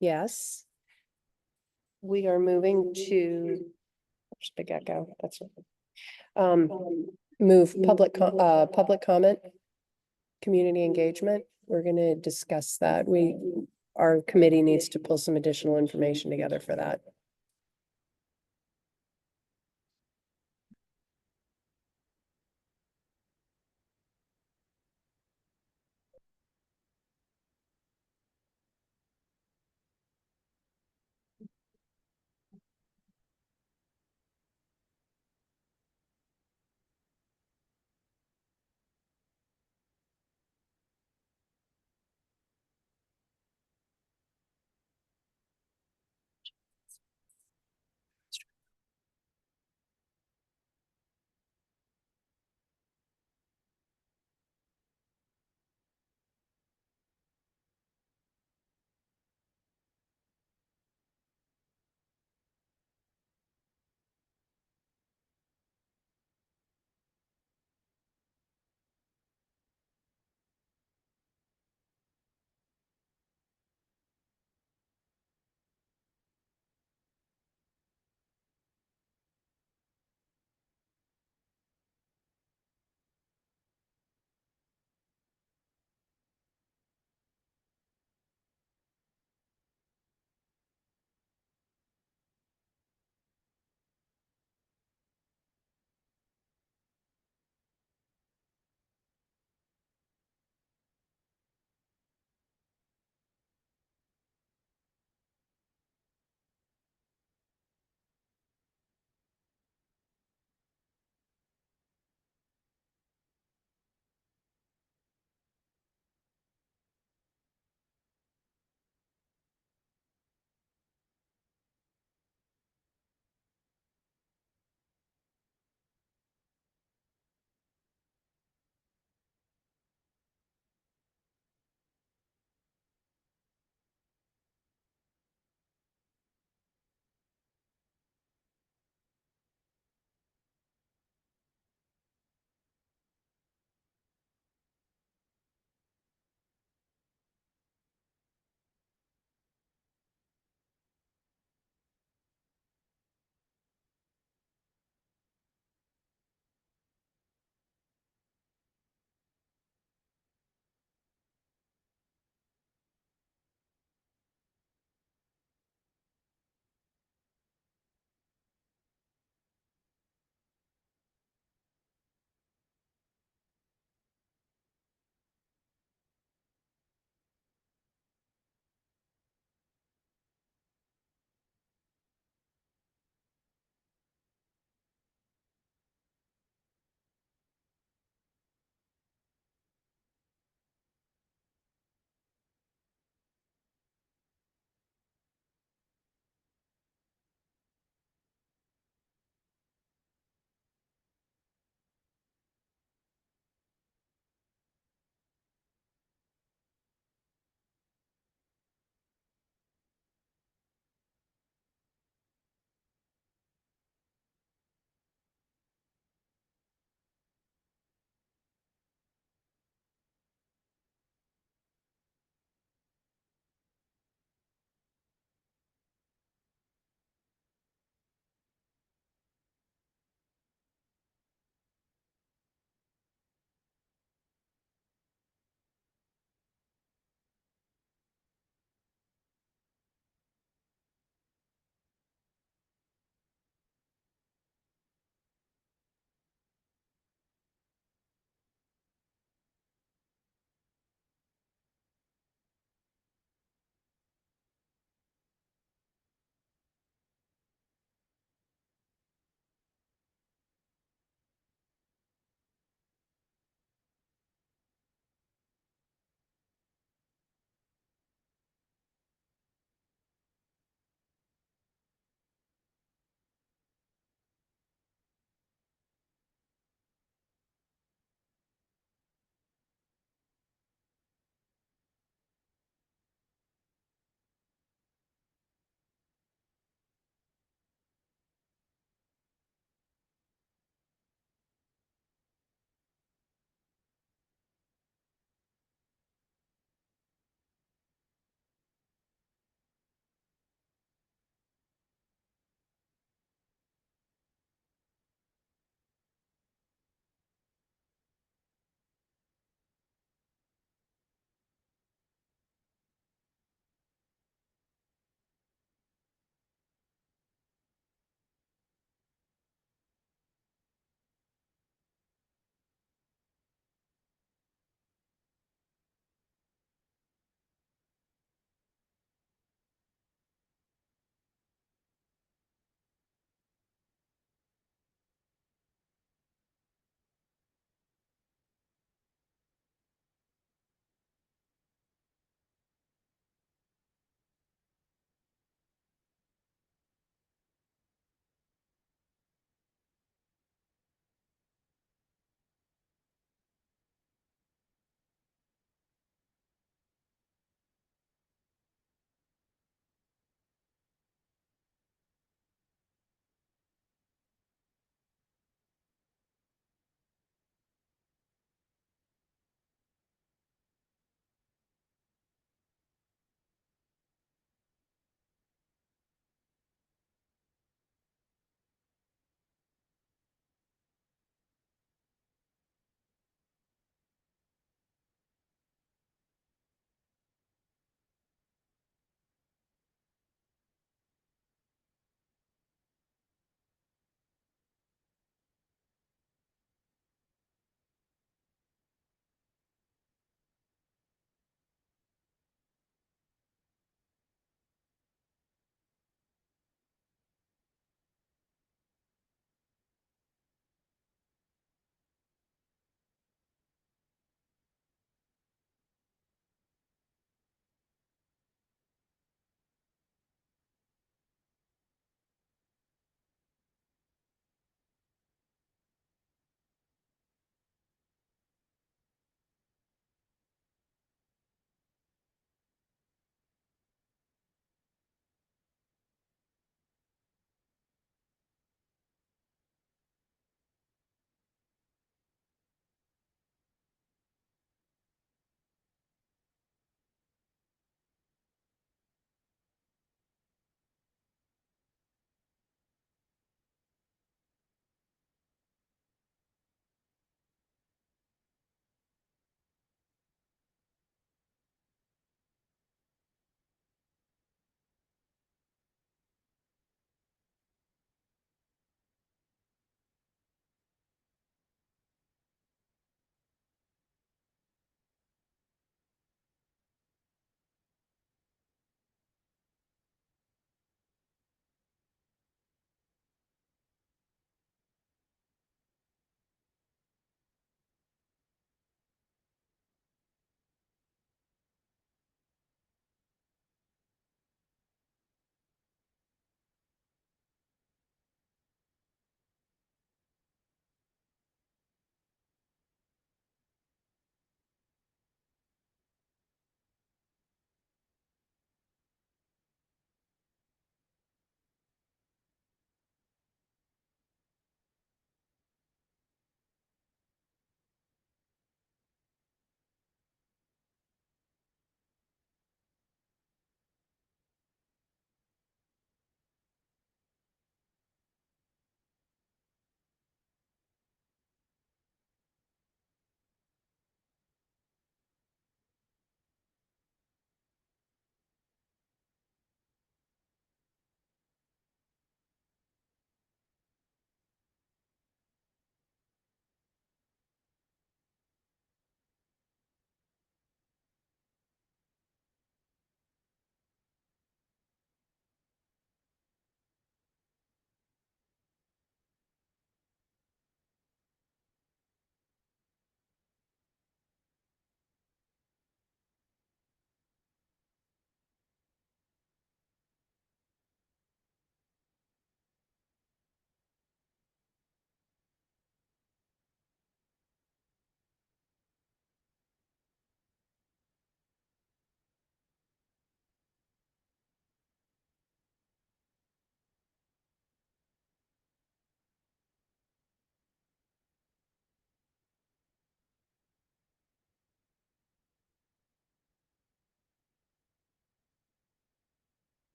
Yes. We are moving to, there's Big Echo, that's what. Move public comment, community engagement. We're gonna discuss that. Our committee needs to pull some additional information together for that.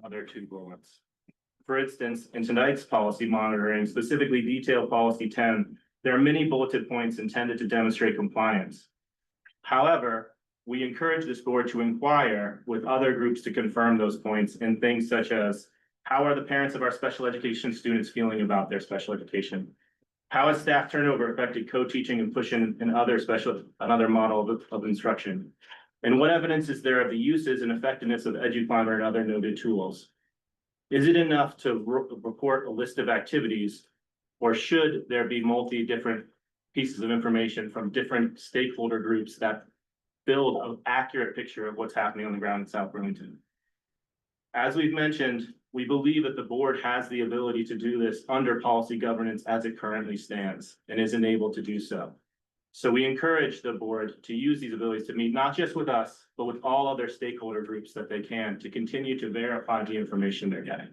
other two bullets. For instance, in tonight's policy monitoring, specifically detail policy 10, there are many bulleted points intended to demonstrate compliance. However, we encourage this board to inquire with other groups to confirm those points in things such as, how are the parents of our special education students feeling about their special education? How has staff turnover affected co-teaching and push-in and another model of instruction? And what evidence is there of the uses and effectiveness of EduClimber and other noted tools? Is it enough to report a list of activities, or should there be different pieces of information from different stakeholder groups that build an accurate picture of what's happening on the ground in South Burlington? As we've mentioned, we believe that the board has the ability to do this under policy governance as it currently stands and is enabled to do so. So we encourage the board to use these abilities to meet not just with us, but with all other stakeholder groups that they can to continue to verify the information they're getting.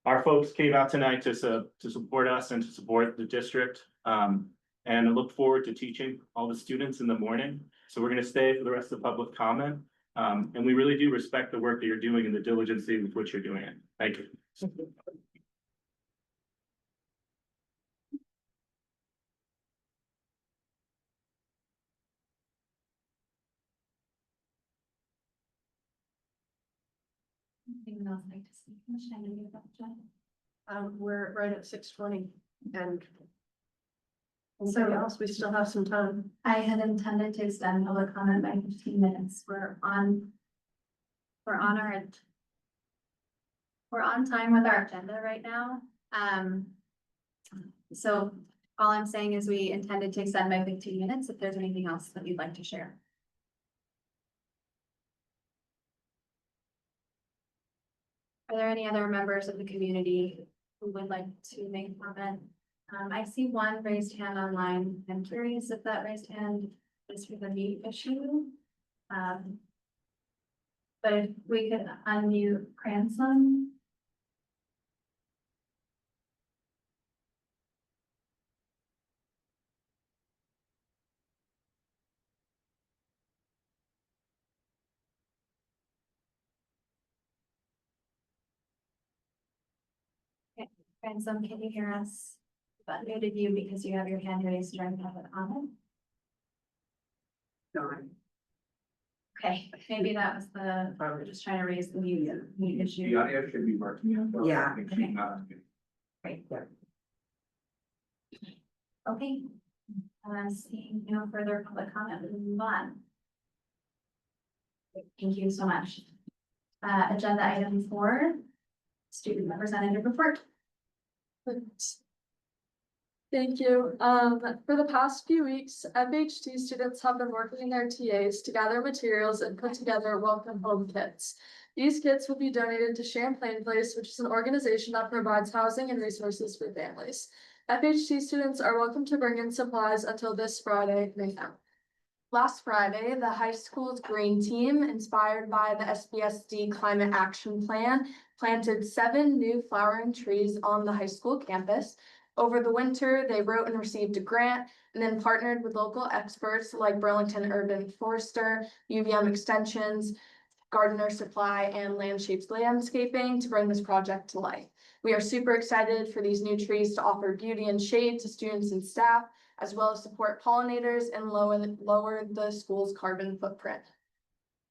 Our folks came out tonight to support us and to support the district. And I look forward to teaching all the students in the morning. So we're going to stay for the rest of the public comment. And we really do respect the work that you're doing and the diligence with which you're doing it. Thank you. Anyone else like to speak? How much time do we have left, Jen? We're right at 6:20 and So- anybody else, we still have some time. I had intended to extend public comment by 15 minutes. We're on time with our agenda right now. So all I'm saying is we intended to extend by 15 minutes if there's anything else that you'd like to share. Are there any other members of the community who would like to make a comment? I see one raised hand online. I'm curious if that raised hand is for the meat issue. But if we could unmute Cranston. Okay, Cranston, can you hear us? But unmuted you because you have your hand raised during public comment. Okay, maybe that was we're just trying to raise the mute issue. The audio should be working. Yeah. Great. Okay. Seeing no further public comment, we move on. Thank you so much. Agenda item 4, student representative report. Thank you. For the past few weeks, FHT students have been working with their TAs to gather materials and put together welcome home kits. These kits will be donated to Champlain Place, which is an organization that provides housing and resources for families. FHT students are welcome to bring in supplies until this Friday, May 10th. Last Friday, the high school's green team, inspired by the SBSD Climate Action Plan, planted 7 new flowering trees on the high school campus. Over the winter, they wrote and received a grant and then partnered with local experts like Burlington Urban Forester, UVM Extensions, Gardener Supply, and Landshapes Landscaping to bring this project to life. We are super excited for these new trees to offer beauty and shade to students and staff, as well as support pollinators and lower the school's carbon footprint.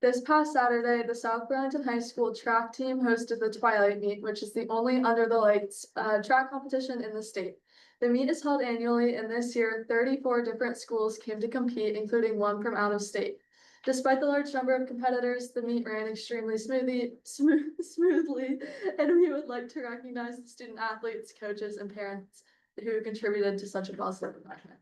This past Saturday, the South Burlington High School track team hosted the Twilight Meet, which is the only Under the Lights track competition in the state. The meet is held annually, and this year, 34 different schools came to compete, including one from out of state. Despite the large number of competitors, the meet ran extremely smoothly, and we would like to recognize the student athletes, coaches, and parents who contributed to such a positive environment.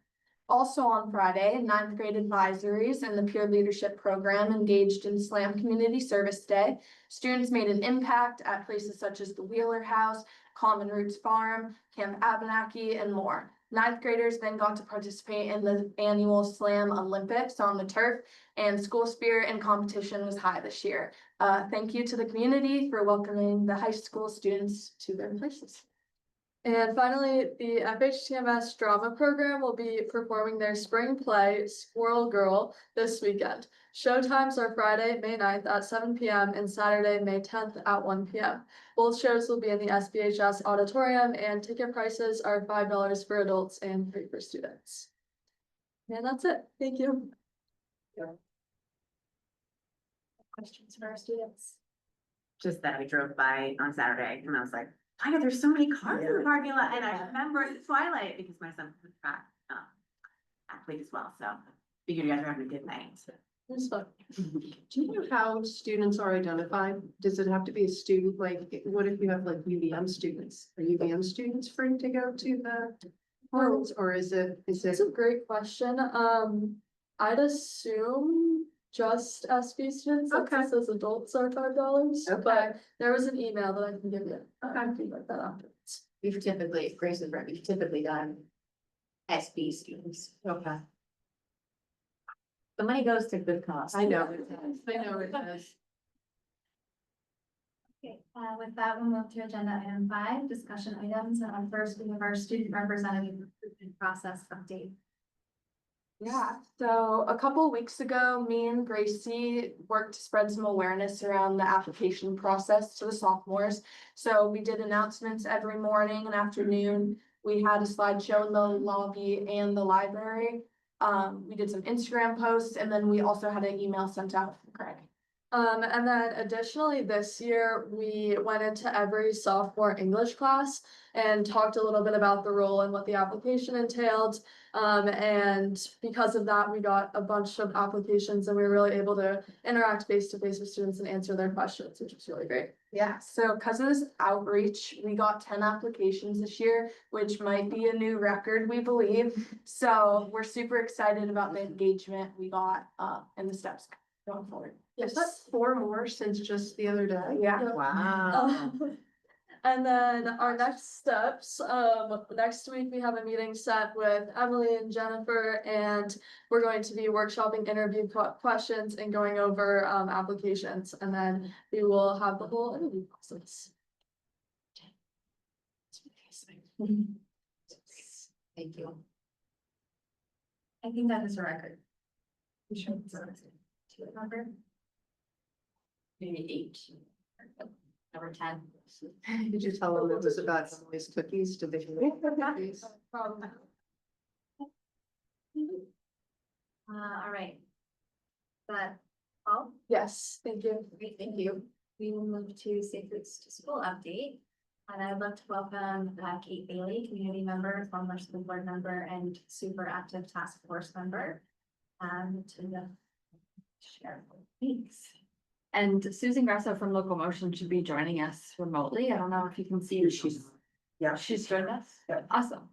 Also on Friday, 9th grade advisories and the peer leadership program engaged in SLAM Community Service Day. Students made an impact at places such as the Wheeler House, Common Roots Farm, Camp Abenaki, and more. 9th graders then got to participate in the annual SLAM Olympics on the turf, and school spirit and competition was high this year. Thank you to the community for welcoming the high school students to their places. And finally, the FHTMS drama program will be performing their spring play Squirrel Girl this weekend. Showtimes are Friday, May 9th at 7 p.m. and Saturday, May 10th at 1 p.m. Both shows will be in the SBHS auditorium and ticket prices are $5 for adults and free for students. And that's it. Thank you. Questions for our students? Just that I drove by on Saturday and I was like, why are there so many cars in the parking lot? And I remember Twilight because my son was a track athlete as well. So figured you guys are having a good night. It was fun. Do you know how students are identified? Does it have to be a student? Like, what if you have like UVM students? Are UVM students free to go to the worlds, or is it? It's a great question. I'd assume just SB students, since Okay. it says adults are $5, Okay. but there was an email that I can give you. Okay. I can look that afterwards. We've typically, Grace is right, we've typically done SB students. Okay. The money goes to good cause. I know it does. I know it does. Okay, with that, we'll move to agenda item 5, discussion items. And first, we have our student representative recruitment process update. Yeah, so a couple weeks ago, me and Gracie worked to spread some awareness around the application process to the sophomores. So we did announcements every morning and afternoon. We had a slideshow in the lobby and the library. We did some Instagram posts and then we also had an email sent out from Craig. And then additionally, this year, we went into every sophomore English class and talked a little bit about the role and what the application entailed. And because of that, we got a bunch of applications and we were really able to interact face to face with students and answer their questions, which was really great. Yeah, so because of this outreach, we got 10 applications this year, which might be a new record, we believe. So we're super excited about the engagement we got and the steps going forward. Is that 4 more since just the other day? Yeah. Wow. And then our next steps, next week we have a meeting set with Emily and Jennifer, and we're going to be workshopping interview questions and going over applications, and then we will have the whole interview process. Thank you. I think that is a record. You sure it's a number? Maybe 8. Number 10. Did you tell them it was about Emily's cookies? Did they? Probably. All right. But all, Yes, thank you. great, thank you. We will move to Safe Routes to School update. And I'd love to welcome Kate Bailey, community member, former school board member, and super active task force member. To the share. Thanks. And Susan Grasso from Local Motion should be joining us remotely. I don't know if you can see. She's joined us. Awesome.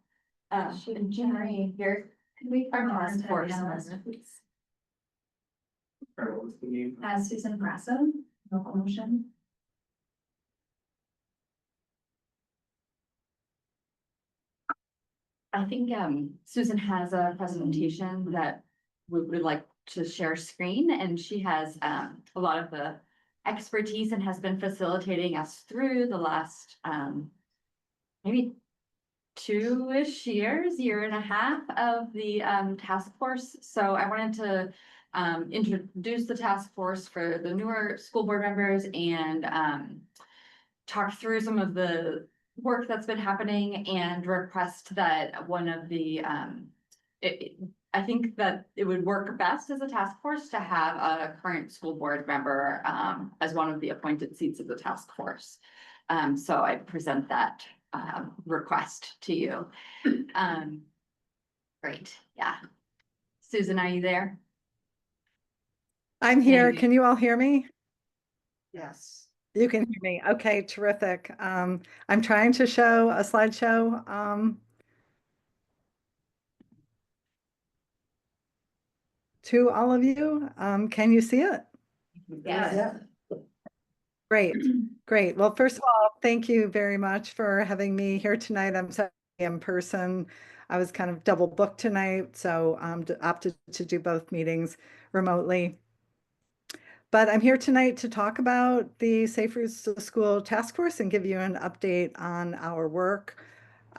And Jerry here. Could we Our form task on to force panelists, member. please? Sorry, what was the name? Susan Grasso, local motion. I think Susan has a presentation that we would like to share screen, and she has a lot of the expertise and has been facilitating us through the last maybe 2-ish years, 1.5 of the task force. So I wanted to introduce the task force for the newer school board members and talk through some of the work that's been happening and request that one of the I think that it would work best as a task force to have a current school board member as one of the appointed seats of the task force. So I present that request to you. Great, yeah. Susan, are you there? I'm here. Maybe. Can you all hear me? Yes. You can hear me. Okay, terrific. I'm trying to show a slideshow to all of you. Can you see it? Yes. Great, great. Well, first of all, thank you very much for having me here tonight. I'm sorry in person. I was kind of double booked tonight, so opted to do both meetings remotely. But I'm here tonight to talk about the Safe Routes to School Task Force and give you an update on our work.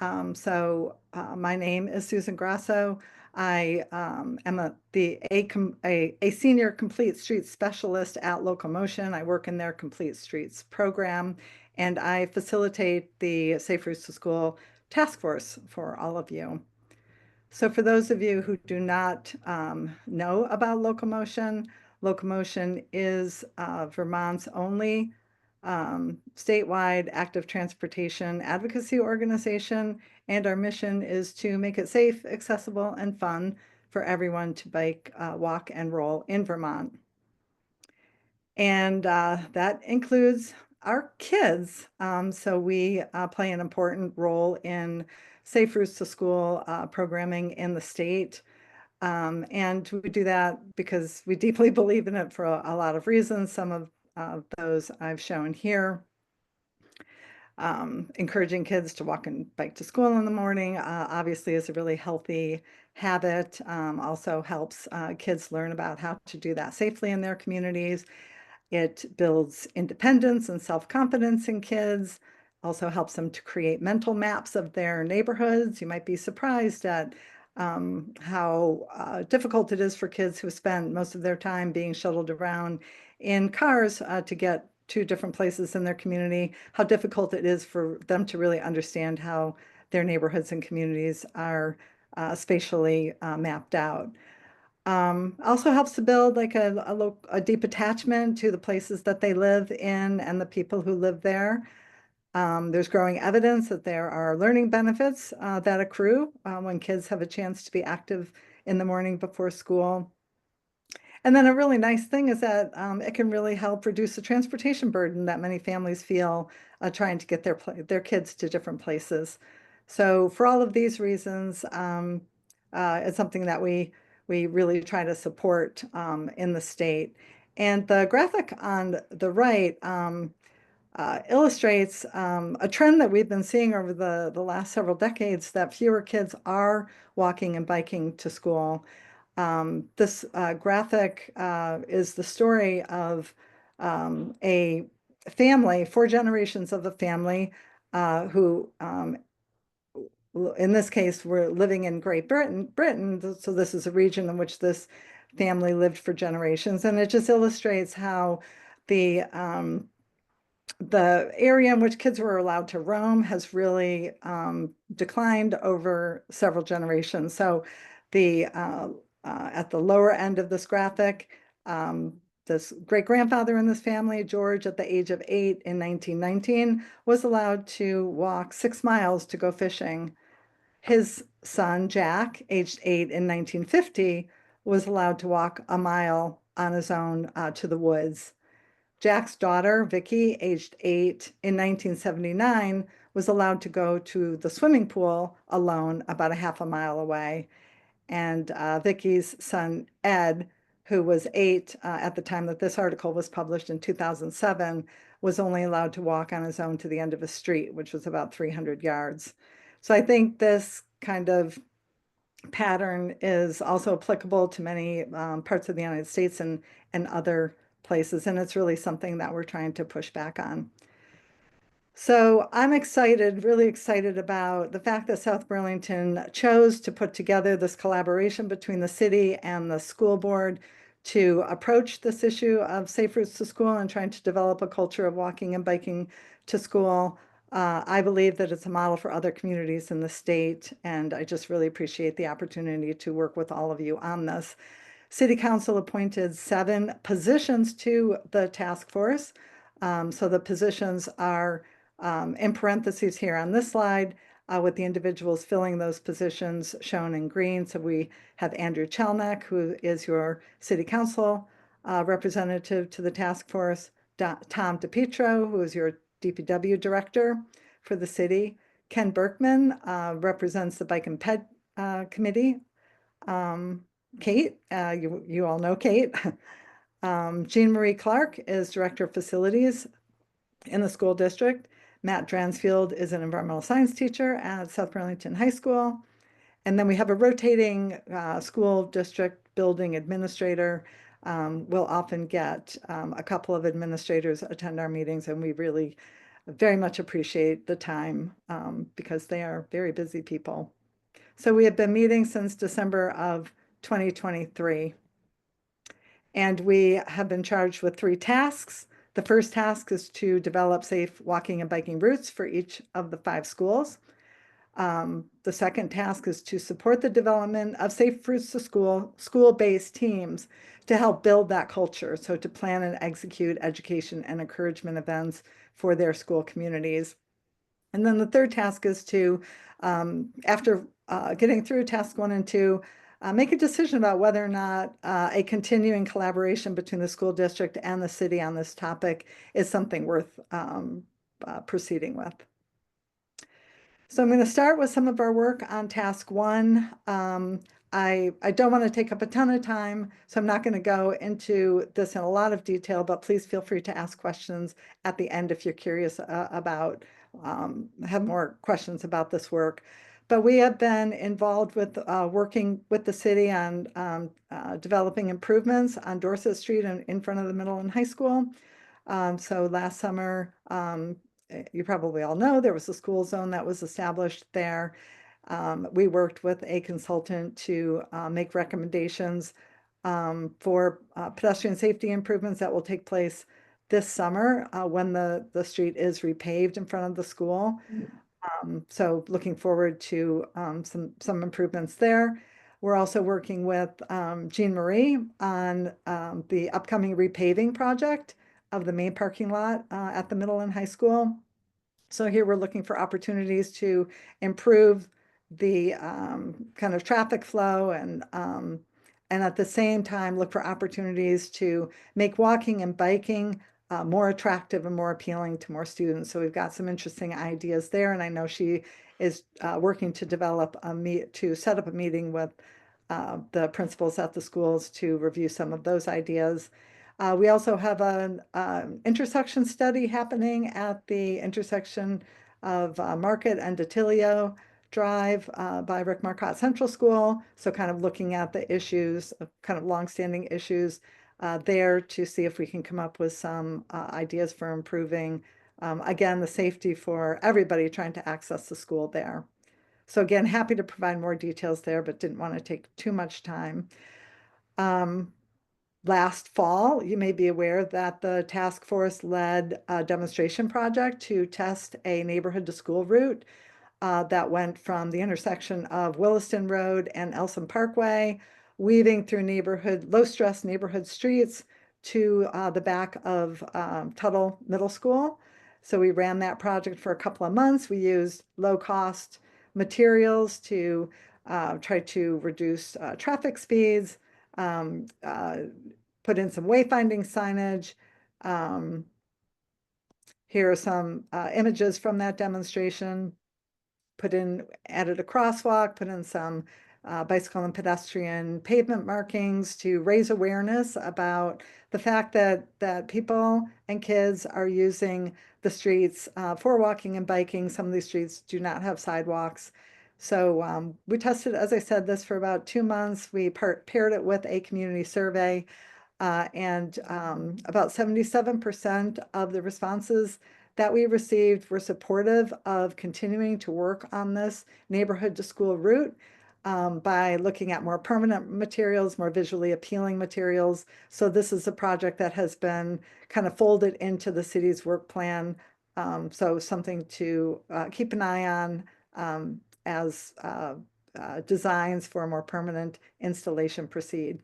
My name is Susan Grasso. I am a senior Complete Streets specialist at Locomotion. I work in their Complete Streets program, and I facilitate the Safe Routes to School task force for all of you. So for those of you who do not know about Locomotion, Locomotion is Vermont's only statewide active transportation advocacy organization, and our mission is to make it safe, accessible, and fun for everyone to bike, walk, and roll in Vermont. And that includes our kids. So we play an important role in Safe Routes to School programming in the state. And we do that because we deeply believe in it for a lot of reasons. Some of those I've shown here. Encouraging kids to walk and bike to school in the morning obviously is a really healthy habit. Also helps kids learn about how to do that safely in their communities. It builds independence and self-confidence in kids, also helps them to create mental maps of their neighborhoods. You might be surprised at how difficult it is for kids who spend most of their time being shuttled around in cars to get to different places in their community, how difficult it is for them to really understand how their neighborhoods and communities are spatially mapped out. Also helps to build like a deep attachment to the places that they live in and the people who live there. There's growing evidence that there are learning benefits that accrue when kids have a chance to be active in the morning before school. And then a really nice thing is that it can really help reduce the transportation burden that many families feel trying to get their kids to different places. So for all of these reasons, it's something that we really try to support in the state. And the graphic on the right illustrates a trend that we've been seeing over the last several decades, that fewer kids are walking and biking to school. This graphic is the story of a family, 4 generations of a family who in this case, we're living in Great Britain. So this is a region in which this family lived for generations. And it just illustrates how the area in which kids were allowed to roam has really declined over several generations. So at the lower end of this graphic, this great-grandfather in this family, George, at the age of 8 in 1919, was allowed to walk 6 miles to go fishing. His son, Jack, aged 8 in 1950, was allowed to walk a mile on his own to the woods. Jack's daughter, Vicky, aged 8 in 1979, was allowed to go to the swimming pool alone about a half a mile away. And Vicky's son, Ed, who was 8 at the time that this article was published in 2007, was only allowed to walk on his own to the end of a street, which was about 300 yards. So I think this kind of pattern is also applicable to many parts of the United States and other places, and it's really something that we're trying to push back on. So I'm excited, really excited about the fact that South Burlington chose to put together this collaboration between the city and the school board to approach this issue of safe routes to school and trying to develop a culture of walking and biking to school. I believe that it's a model for other communities in the state, and I just really appreciate the opportunity to work with all of you on this. City Council appointed 7 positions to the task force. So the positions are in parentheses here on this slide, with the individuals filling those positions shown in green. So we have Andrew Chelnick, who is your City Council representative to the task force, Tom DePietro, who is your DPW director for the city. Ken Berkman represents the Bike and Ped Committee. Kate, you all know Kate. Jean Marie Clark is Director of Facilities in the school district. Matt Dransfield is an environmental science teacher at South Burlington High School. And then we have a rotating school district building administrator. We'll often get a couple of administrators attend our meetings, and we really very much appreciate the time because they are very busy people. So we have been meeting since December of 2023. And we have been charged with 3 tasks. The first task is to develop safe walking and biking routes for each of the 5 schools. The second task is to support the development of safe routes to school, school-based teams to help build that culture. So to plan and execute education and encouragement events for their school communities. And then the third task is to, after getting through task 1 and 2, make a decision about whether or not a continuing collaboration between the school district and the city on this topic is something worth proceeding with. So I'm going to start with some of our work on task 1. I don't want to take up a ton of time, so I'm not going to go into this in a lot of detail, but please feel free to ask questions at the end if you're curious about, have more questions about this work. But we have been involved with working with the city on developing improvements on Dorset Street and in front of the middle and high school. So last summer, you probably all know there was a school zone that was established there. We worked with a consultant to make recommendations for pedestrian safety improvements that will take place this summer when the street is repaved in front of the school. So looking forward to some improvements there. We're also working with Jean Marie on the upcoming repaving project of the main parking lot at the middle and high school. So here we're looking for opportunities to improve the kind of traffic flow and at the same time look for opportunities to make walking and biking more attractive and more appealing to more students. So we've got some interesting ideas there, and I know she is working to develop to set up a meeting with the principals at the schools to review some of those ideas. We also have an intersection study happening at the intersection of Market and Detilio Drive by Rick Marcotte Central School. So kind of looking at the issues, kind of longstanding issues there to see if we can come up with some ideas for improving, again, the safety for everybody trying to access the school there. So again, happy to provide more details there, but didn't want to take too much time. Last fall, you may be aware that the task force led a demonstration project to test a neighborhood to school route that went from the intersection of Williston Road and Elson Parkway, weaving through low-stress neighborhood streets to the back of Tuttle Middle School. So we ran that project for a couple of months. We used low-cost materials to try to reduce traffic speeds, put in some wayfinding signage. Here are some images from that demonstration. Added a crosswalk, put in some bicycle and pedestrian pavement markings to raise awareness about the fact that people and kids are using the streets for walking and biking. Some of these streets do not have sidewalks. So we tested, as I said, this for about 2 months. We paired it with a community survey, and about 77% of the responses that we received were supportive of continuing to work on this neighborhood to school route by looking at more permanent materials, more visually appealing materials. So this is a project that has been kind of folded into the city's work plan. So something to keep an eye on as designs for a more permanent installation proceed.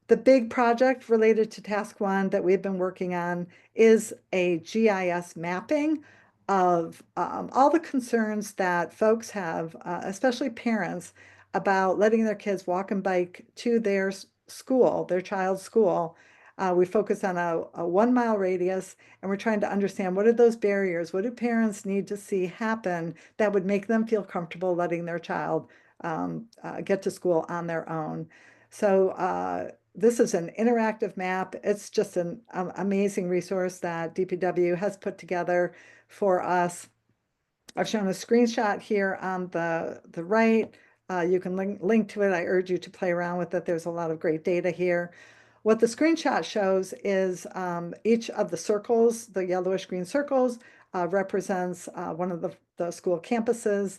The big project related to task 1 that we've been working on is a GIS mapping of all the concerns that folks have, especially parents, about letting their kids walk and bike to their school, their child's school. We focus on a 1-mile radius, and we're trying to understand what are those barriers, what do parents need to see happen that would make them feel comfortable letting their child get to school on their own. So this is an interactive map. It's just an amazing resource that DPW has put together for us. I've shown a screenshot here on the right. You can link to it. I urge you to play around with it. There's a lot of great data here. what the screenshot shows is each of the circles, the yellowish green circles, represents one of the school campuses.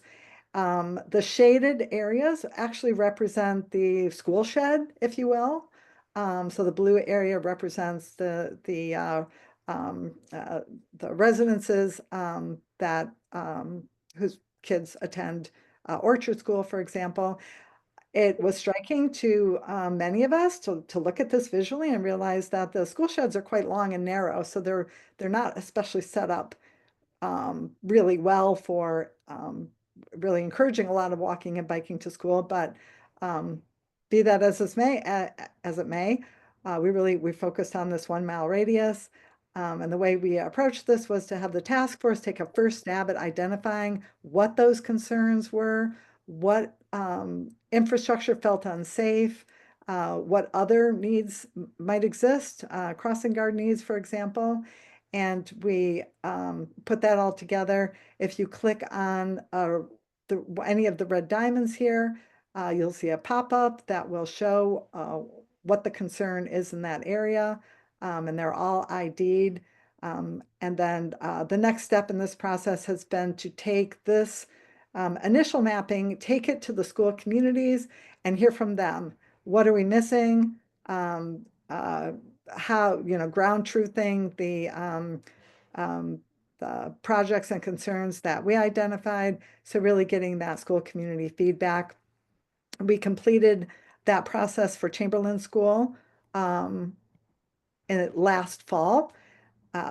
The shaded areas actually represent the school shed, if you will. So the blue area represents the residences that whose kids attend Orchard School, for example. It was striking to many of us to look at this visually and realize that the school sheds are quite long and narrow, so they're not especially set up really well for really encouraging a lot of walking and biking to school. But be that as it may, we focused on this 1 mile radius. And the way we approached this was to have the task force take a first stab at identifying what those concerns were, what infrastructure felt unsafe, what other needs might exist, crossing guard needs, for example. And we put that all together. If you click on any of the red diamonds here, you'll see a pop-up that will show what the concern is in that area. And they're all ID'd. And then the next step in this process has been to take this initial mapping, take it to the school communities and hear from them. What are we missing? How, ground truthing the projects and concerns that we identified. So really getting that school community feedback. We completed that process for Chamberlain School last fall.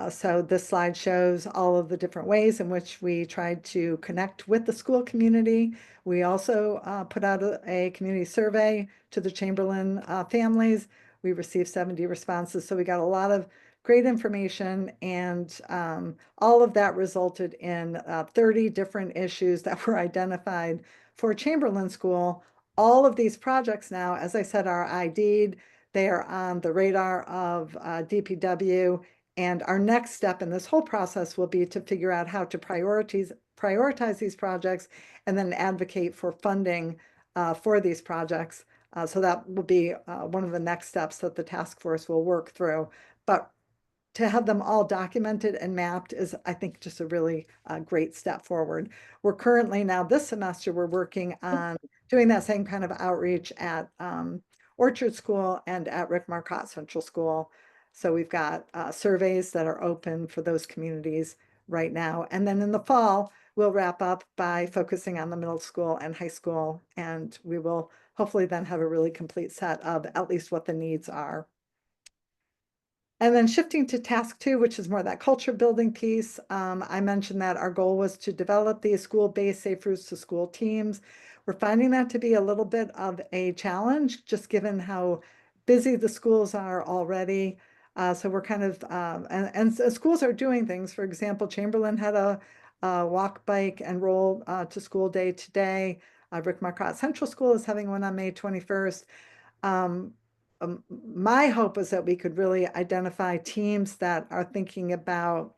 So this slide shows all of the different ways in which we tried to connect with the school community. We also put out a community survey to the Chamberlain families. We received 70 responses, so we got a lot of great information, and all of that resulted in 30 different issues that were identified for Chamberlain School. All of these projects now, as I said, are ID'd. They are on the radar of DPW. And our next step in this whole process will be to figure out how to prioritize these projects and then advocate for funding for these projects. So that will be one of the next steps that the task force will work through. But to have them all documented and mapped is, I think, just a really great step forward. We're currently now this semester, we're working on doing that same kind of outreach at Orchard School and at Rick Marcotte Central School. So we've got surveys that are open for those communities right now. And then in the fall, we'll wrap up by focusing on the middle school and high school. And we will hopefully then have a really complete set of at least what the needs are. And then shifting to task 2, which is more that culture building piece. I mentioned that our goal was to develop these school-based safe routes to school teams. We're finding that to be a little bit of a challenge, just given how busy the schools are already. So we're kind of, and schools are doing things. For example, Chamberlain had a walk, bike, and roll to school day today. Rick Marcotte Central School is having one on May 21st. My hope is that we could really identify teams that are thinking about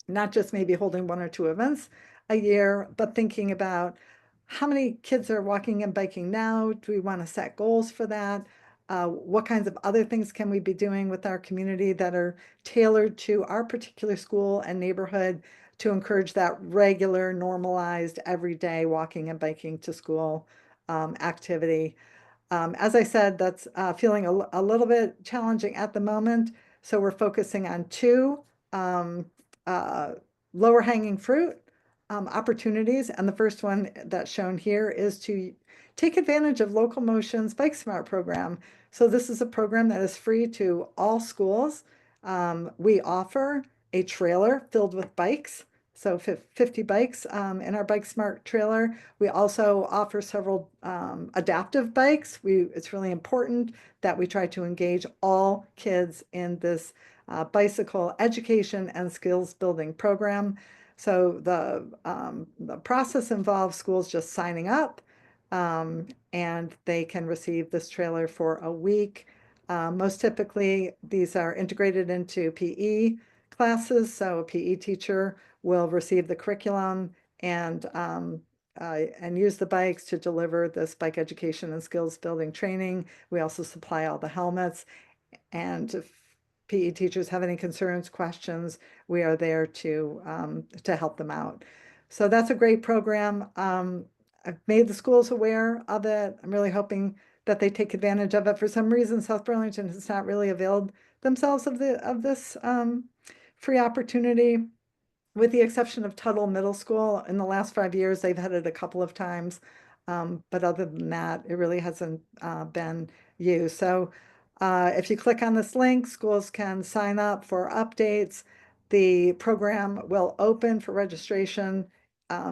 not just maybe holding 1 or 2 events a year, but thinking about how many kids are walking and biking now? Do we want to set goals for that? What kinds of other things can we be doing with our community that are tailored to our particular school and neighborhood to encourage that regular, normalized, everyday walking and biking to school activity? As I said, that's feeling a little bit challenging at the moment. So we're focusing on 2 lower hanging fruit opportunities. And the first one that's shown here is to take advantage of Local Motion's Bike Smart program. So this is a program that is free to all schools. We offer a trailer filled with bikes. So 50 bikes in our Bike Smart trailer. We also offer several adaptive bikes. It's really important that we try to engage all kids in this bicycle education and skills building program. So the process involves schools just signing up and they can receive this trailer for a week. Most typically, these are integrated into PE classes. So a PE teacher will receive the curriculum and use the bikes to deliver this bike education and skills building training. We also supply all the helmets. And if PE teachers have any concerns, questions, we are there to help them out. So that's a great program. I've made the schools aware of it. I'm really hoping that they take advantage of it. For some reason, South Burlington has not really availed themselves of this free opportunity, with the exception of Tuttle Middle School. In the last 5 years, they've had it a couple of times. But other than that, it really hasn't been used. So if you click on this link, schools can sign up for updates. The program will open for registration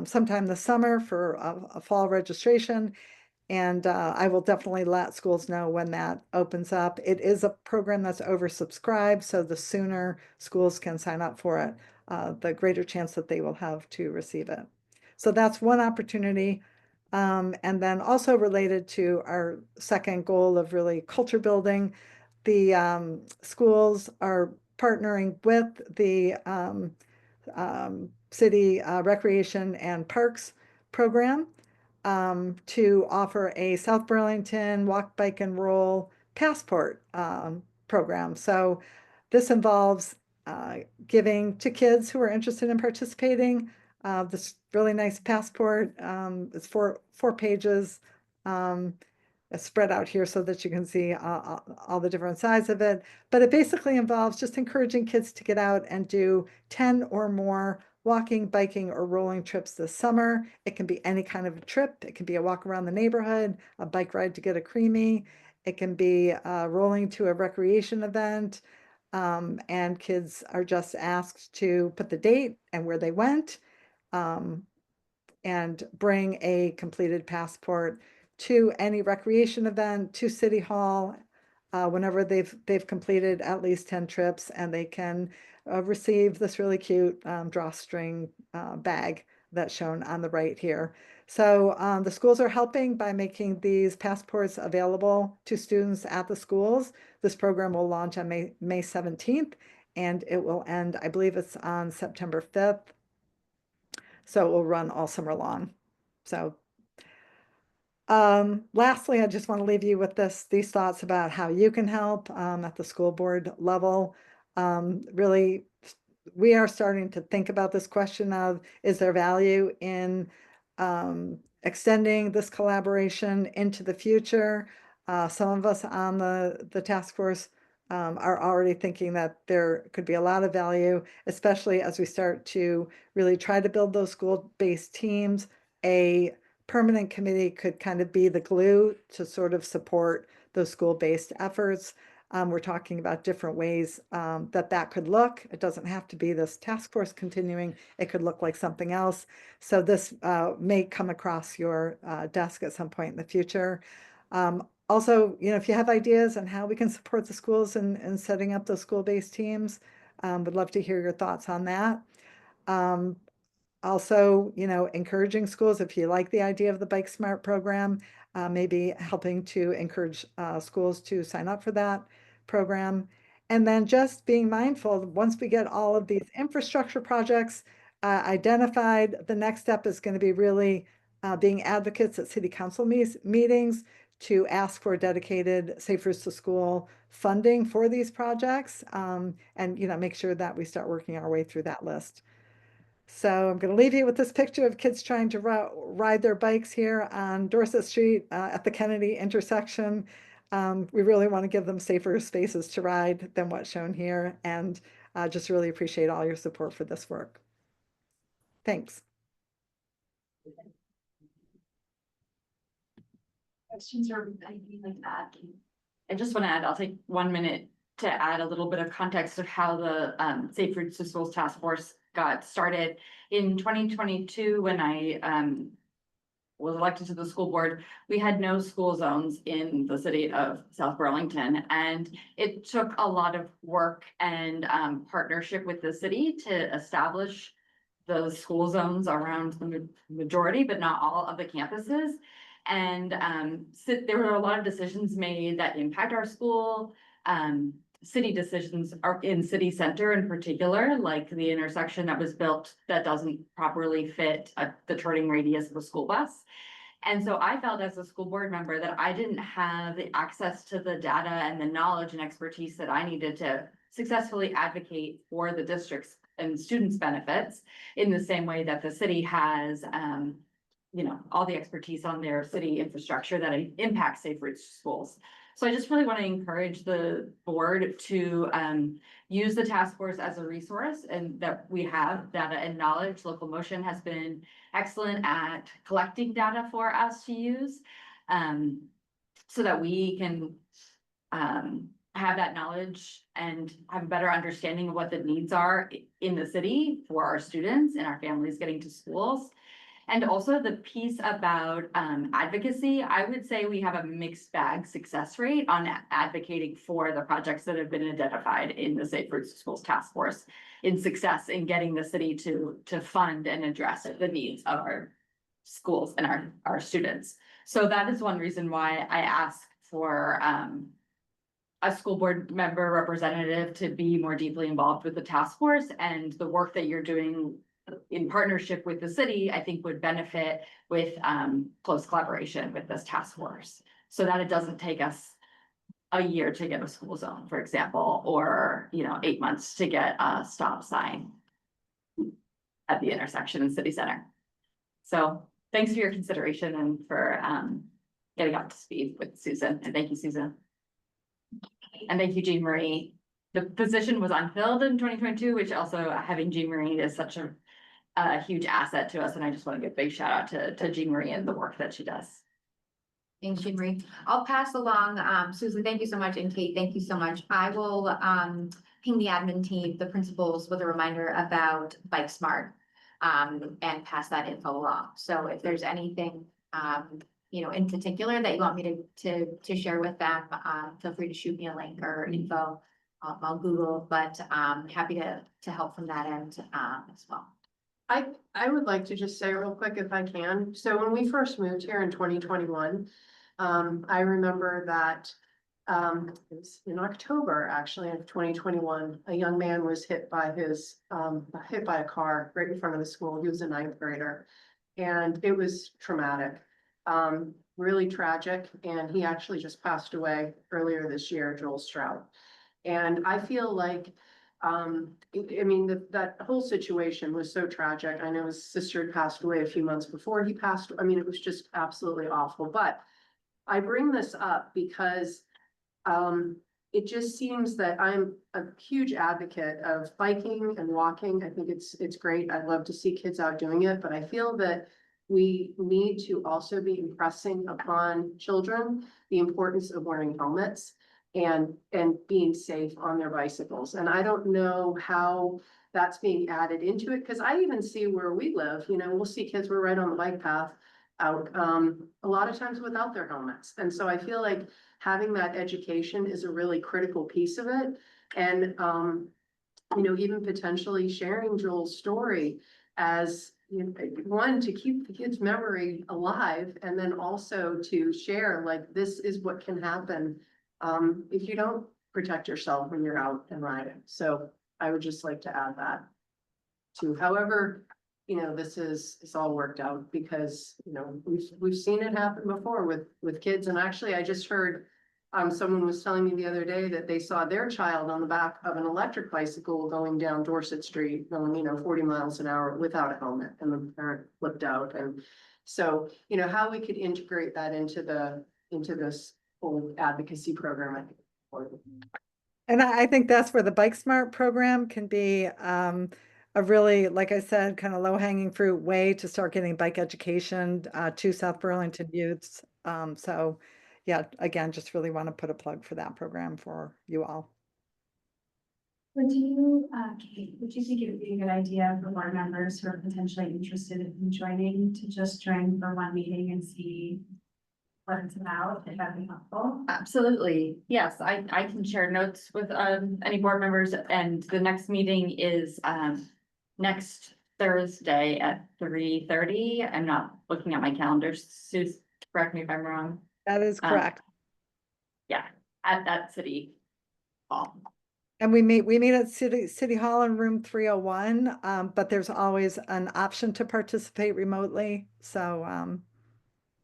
sometime this summer for a fall registration. And I will definitely let schools know when that opens up. It is a program that's oversubscribed, so the sooner schools can sign up for it, the greater chance that they will have to receive it. So that's one opportunity. And then also related to our second goal of really culture building, the schools are partnering with the city recreation and parks program to offer a South Burlington Walk, Bike, and Roll passport program. So this involves giving to kids who are interested in participating this really nice passport. It's four pages. It's spread out here so that you can see all the different sides of it. But it basically involves just encouraging kids to get out and do 10 or more walking, biking, or rolling trips this summer. It can be any kind of a trip. It can be a walk around the neighborhood, a bike ride to get a creamy. It can be rolling to a recreation event. And kids are just asked to put the date and where they went and bring a completed passport to any recreation event, to City Hall, whenever they've completed at least 10 trips, and they can receive this really cute drawstring bag that's shown on the right here. So the schools are helping by making these passports available to students at the schools. This program will launch on May 17th, and it will end, I believe it's on September 5th. So it will run all summer long. So lastly, I just want to leave you with these thoughts about how you can help at the school board level. Really, we are starting to think about this question of, is there value in extending this collaboration into the future? Some of us on the task force are already thinking that there could be a lot of value, especially as we start to really try to build those school-based teams. A permanent committee could kind of be the glue to sort of support those school-based efforts. We're talking about different ways that could look. It doesn't have to be this task force continuing. It could look like something else. So this may come across your desk at some point in the future. Also, if you have ideas on how we can support the schools in setting up those school-based teams, would love to hear your thoughts on that. Also, encouraging schools, if you like the idea of the Bike Smart program, maybe helping to encourage schools to sign up for that program. And then just being mindful, once we get all of these infrastructure projects identified, the next step is going to be really being advocates at city council meetings to ask for dedicated Safe Routes to School funding for these projects, and make sure that we start working our way through that list. So I'm going to leave you with this picture of kids trying to ride their bikes here on Dorset Street at the Kennedy intersection. We really want to give them safer spaces to ride than what's shown here, and just really appreciate all your support for this work. Thanks. Questions or anything like that? I just want to add, I'll take 1 minute to add a little bit of context of how the Safe Routes to Schools Task Force got started. In 2022, when I was elected to the school board, we had no school zones in the city of South Burlington, and it took a lot of work and partnership with the city to establish those school zones around the majority, but not all of the campuses. And there were a lot of decisions made that impact our school. City decisions are in city center in particular, like the intersection that was built that doesn't properly fit the turning radius of a school bus. And so I felt as a school board member that I didn't have the access to the data and the knowledge and expertise that I needed to successfully advocate for the district's and students' benefits in the same way that the city has, all the expertise on their city infrastructure that impacts Safe Routes to Schools. So I just really want to encourage the board to use the task force as a resource, and that we have data and knowledge. Local Motion has been excellent at collecting data for us to use, so that we can have that knowledge and have a better understanding of what the needs are in the city for our students and our families getting to schools. And also the piece about advocacy, I would say we have a mixed bag success rate on advocating for the projects that have been identified in the Safe Routes to Schools Task Force in success in getting the city to fund and address the needs of our schools and our students. So that is one reason why I asked for a school board member representative to be more deeply involved with the task force, and the work that you're doing in partnership with the city, I think would benefit with close collaboration with this task force. So that it doesn't take us a year to get a school zone, for example, or 8 months to get a stop sign at the intersection in city center. So thanks for your consideration and for getting up to speed with Susan, and thank you, Susan. And thank you, Jean Marie. The position was unfilled in 2022, which also having Jean Marie is such a huge asset to us. And I just want to give a big shout out to Jean Marie and the work that she does. Thanks, Jean Marie. I'll pass along, Susan, thank you so much, and Kate, thank you so much. I will ping the admin team, the principals, with a reminder about Bike Smart and pass that info along. So if there's anything in particular that you want me to share with them, feel free to shoot me a link or info. I'll Google, but happy to help from that end as well. I would like to just say real quick if I can. So when we first moved here in 2021, I remember that it was in October actually of 2021, a young man was hit by a car right in front of the school. He was a 9th grader, and it was traumatic, really tragic. And he actually just passed away earlier this year, Joel Stroud. And I feel like that whole situation was so tragic. I know his sister had passed away a few months before he passed. It was just absolutely awful. But I bring this up because it just seems that I'm a huge advocate of biking and walking. I think it's great. I'd love to see kids out doing it, but I feel that we need to also be impressing upon children the importance of wearing helmets and being safe on their bicycles. And I don't know how that's being added into it, because I even see where we live, we'll see kids, we're right on the bike path out, a lot of times without their helmets. And so I feel like having that education is a really critical piece of it. And, even potentially sharing Joel's story as one, to keep the kid's memory alive, and then also to share, like, this is what can happen if you don't protect yourself when you're out and riding. So I would just like to add that to, however, this is all worked out, because, we've seen it happen before with kids. And actually, I just heard someone was telling me the other day that they saw their child on the back of an electric bicycle going down Dorset Street, going, 40 miles an hour without a helmet, and the parent flipped out. And so, how we could integrate that into this whole advocacy program, I think is important. And I think that's where the Bike Smart program can be a really, like I said, kind of low hanging fruit way to start getting bike education to South Burlington youths. So yeah, again, just really want to put a plug for that program for you all. Kate, would you think it would be a good idea for board members who are potentially interested in joining to just join for one meeting and see what it's about, if that'd be helpful? Absolutely. Yes, I can share notes with any board members, and the next meeting is next Thursday at 3:30. I'm not looking at my calendar. Suze, correct me if I'm wrong. That is correct. Yeah, at that city hall. And we meet at City Hall in room 301, but there's always an option to participate remotely. So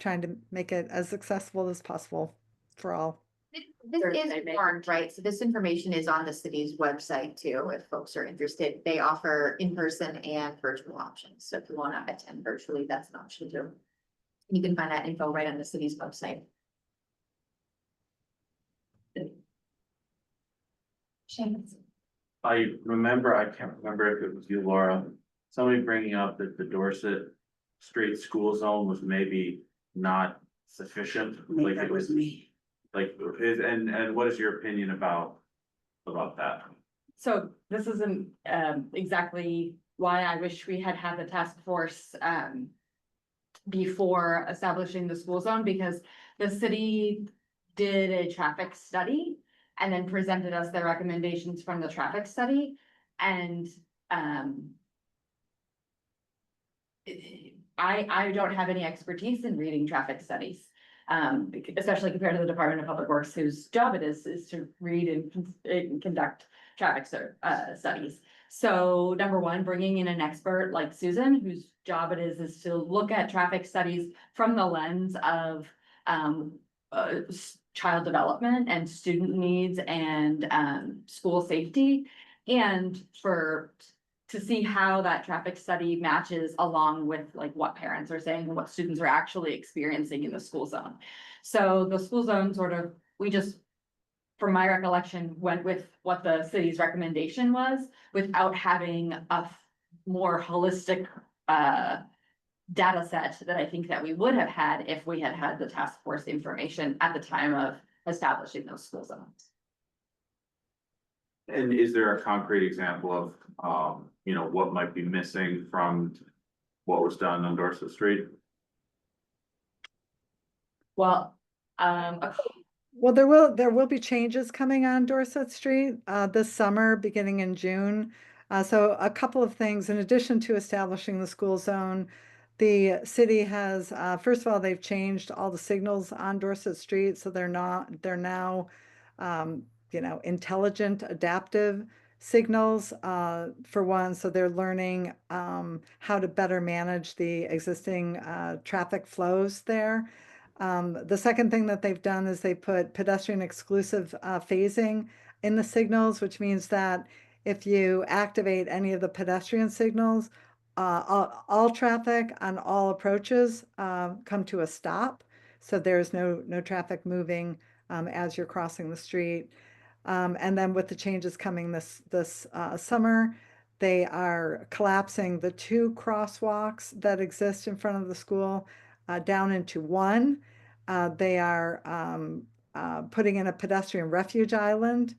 trying to make it as accessible as possible for all. This Thursday, is May warned, 13th. right? So this information is on the city's website too, if folks are interested. They offer in-person and virtual options. So if you want to attend virtually, that's an option too. You can find that info right on the city's website. Shamus. I remember, I can't remember if it was you, Laura, somebody bringing up that the Dorset Street school zone was maybe not sufficient. Like it was me. like, and what is your opinion about that? So this isn't exactly why I wish we had had the task force before establishing the school zone, because the city did a traffic study and then presented us their recommendations from the traffic study. And I don't have any expertise in reading traffic studies. Especially compared to the Department of Public Works, whose job it is to read and conduct traffic studies. So number one, bringing in an expert like Susan, whose job it is to look at traffic studies from the lens of child development and student needs and school safety, and to see how that traffic study matches along with like what parents are saying and what students are actually experiencing in the school zone. So the school zone we just, from my recollection, went with what the city's recommendation was without having a more holistic data set that I think that we would have had if we had had the task force information at the time of establishing those school zones. And is there a concrete example of, what might be missing from what was done on Dorset Street? Well, Well, there will be changes coming on Dorset Street this summer, beginning in June. So a couple of things, in addition to establishing the school zone, the city has, first of all, they've changed all the signals on Dorset Street, so they're now, intelligent, adaptive signals for one. So they're learning how to better manage the existing traffic flows there. The second thing that they've done is they put pedestrian exclusive phasing in the signals, which means that if you activate any of the pedestrian signals, all traffic on all approaches come to a stop. So there's no traffic moving as you're crossing the street. And then with the changes coming this summer, they are collapsing the two crosswalks that exist in front of the school down into one. They are putting in a pedestrian refuge island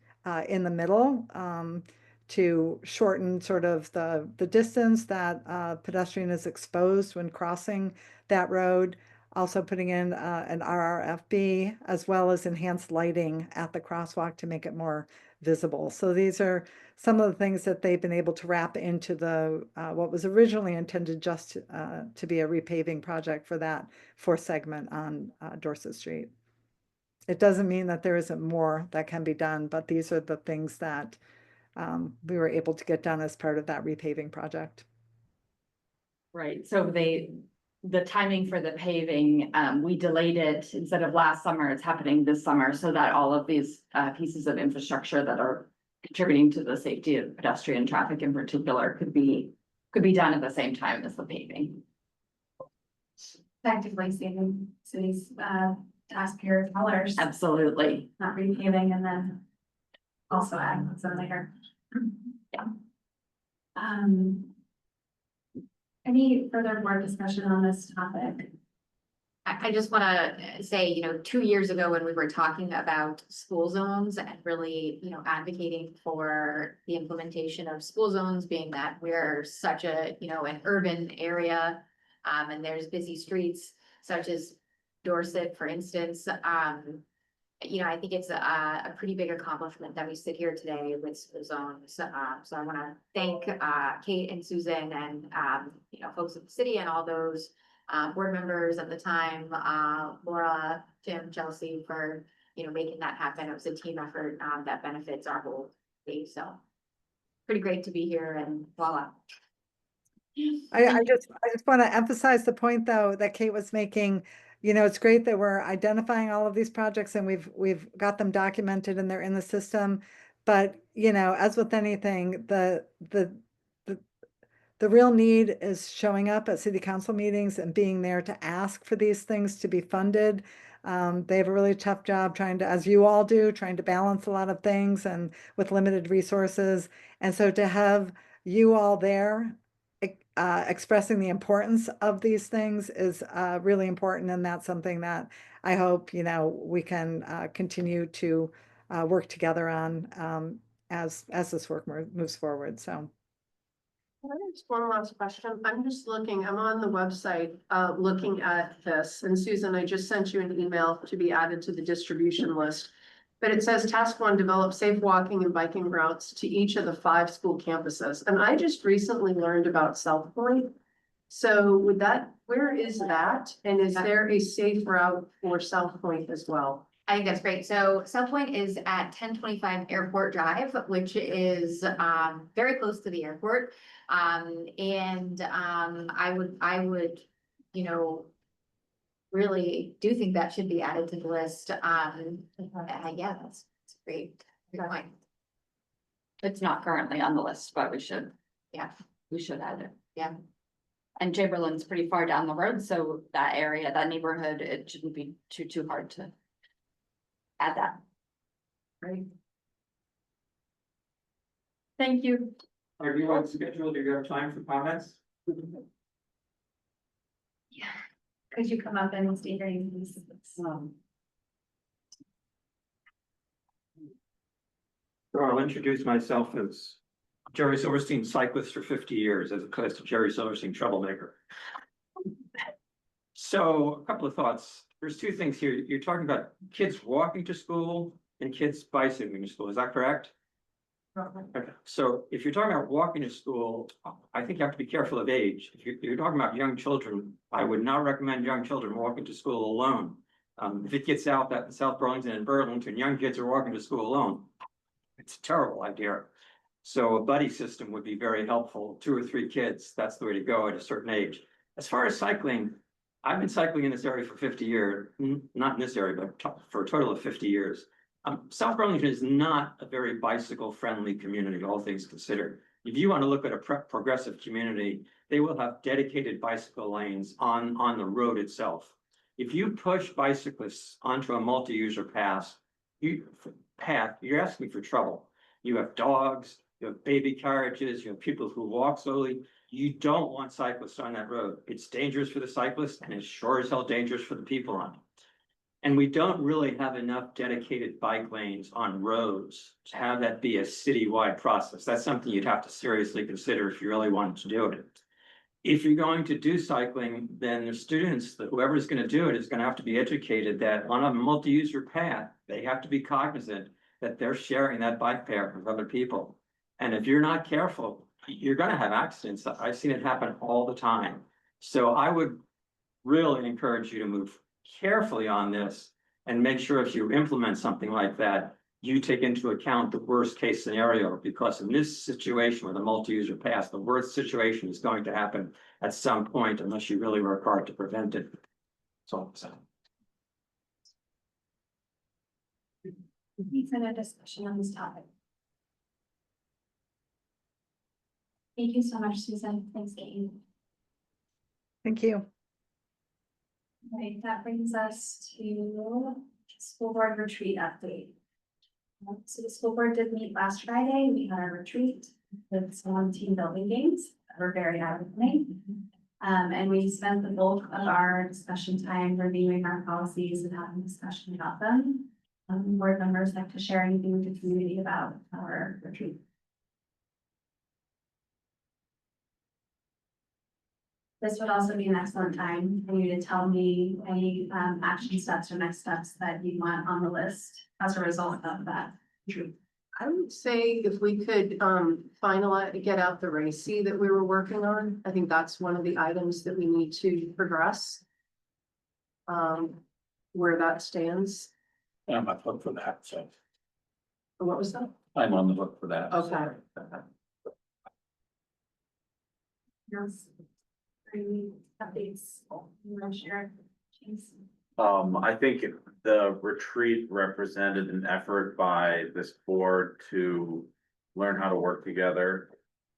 in the middle to shorten sort of the distance that pedestrian is exposed when crossing that road. Also putting in an RRFB, as well as enhanced lighting at the crosswalk to make it more visible. So these are some of the things that they've been able to wrap into the what was originally intended just to be a repaving project for that fourth segment on Dorset Street. It doesn't mean that there isn't more that can be done, but these are the things that we were able to get done as part of that repaving project. right, so the timing for the paving, we delayed it. Instead of last summer, it's happening this summer, so that all of these pieces of infrastructure that are contributing to the safety of pedestrian traffic in particular could be done at the same time as the paving. Effectively saving cities, taxpayer dollars, Absolutely. not repaving and then also adding some later. Yeah. Any further board discussion on this topic? I just want to say, 2 years ago when we were talking about school zones and really, advocating for the implementation of school zones, being that we're such a, an urban area, and there's busy streets such as Dorset, for instance, I think it's a pretty big accomplishment that we sit here today with school zones. So I want to thank Kate and Susan and folks at the city and all those board members at the time, Laura, Jim, Chelsea, for making that happen. It was a team effort that benefits our whole city. So pretty great to be here, and voila. I just want to emphasize the point, though, that Kate was making. you know, it's great that we're identifying all of these projects and we've got them documented and they're in the system. But, you know, as with anything, the real need is showing up at city council meetings and being there to ask for these things to be funded. They have a really tough job trying to, as you all do, trying to balance a lot of things and with limited resources. And so to have you all there expressing the importance of these things is really important. And that's something that I hope, you know, we can continue to work together on as this work moves forward. So. Can I ask one last question? I'm just looking, I'm on the website, looking at this, and Susan, I just sent you an email to be added to the distribution list. But it says task 1, develop safe walking and biking routes to each of the 5 school campuses, and I just recently learned about South Point. So where is that? And is there a safe route for South Point as well? I think that's great. So South Point is at 1025 Airport Drive, which is very close to the airport. I would, you know, really do think that should be added to the list. Yeah, that's great. Good point. It's not currently on the list, but we should add it. Yeah. And Chamberlain's pretty far down the road, so that area, that neighborhood, it shouldn't be too hard to add that. Right. Thank you. Are you on schedule? Do you have time for comments? Yeah. Could you come up and state your name, please? Sure, I'll introduce myself as Jerry Silverstein, cyclist for 50 years, as opposed to Jerry Silverstein, troublemaker. So a couple of thoughts. There's 2 things here. You're talking about kids walking to school and kids bicycling to school. Is that correct? Okay, so if you're talking about walking to school, I think you have to be careful of age. If you're talking about young children, I would not recommend young children walking to school alone. If it gets out that in South Burlington and Burlington, young kids are walking to school alone, it's a terrible idea. So a buddy system would be very helpful. 2 or 3 kids, that's the way to go at a certain age. As far as cycling, I've been cycling in this area for 50 years, not in this area, but for a total of 50 years. South Burlington is not a very bicycle friendly community, all things considered. If you want to look at a progressive community, they will have dedicated bicycle lanes on the road itself. If you push bicyclists onto a multi-user path, you're asking for trouble. You have dogs, you have baby carriages, you have people who walk slowly. You don't want cyclists on that road. It's dangerous for the cyclists and it's sure as hell dangerous for the people on it. And we don't really have enough dedicated bike lanes on roads to have that be a citywide process. That's something you'd have to seriously consider if you really wanted to do it. If you're going to do cycling, then the students, whoever's going to do it is going to have to be educated that on a multi-user path, they have to be cognizant that they're sharing that bike path with other people. And if you're not careful, you're going to have accidents. I've seen it happen all the time. So I would really encourage you to move carefully on this and make sure if you implement something like that, you take into account the worst case scenario, because in this situation with a multi-user pass, the worst situation is going to happen at some point unless you really work hard to prevent it. That's all I'm saying. Any further discussion on this topic? Thank you so much, Susan. Thanks, Kate. Thank you. Right, that brings us to school board retreat update. So the school board did meet last Friday. We had our retreat with some team building games that were very eye-opening. And we spent the bulk of our discussion time reviewing our policies and having discussion about them. Board members like to share anything with the community about our retreat. This would also be an excellent time for you to tell me any action steps or next steps that you want on the list as a result of that. I would say if we could finalize, get out the RACI that we were working on. I think that's one of the items that we need to progress. Where that stands. I'm on the hook for that, so What was that? I'm on the hook for that. Okay. Yes. Any updates you want to share? Thanks. I think the retreat represented an effort by this board to learn how to work together.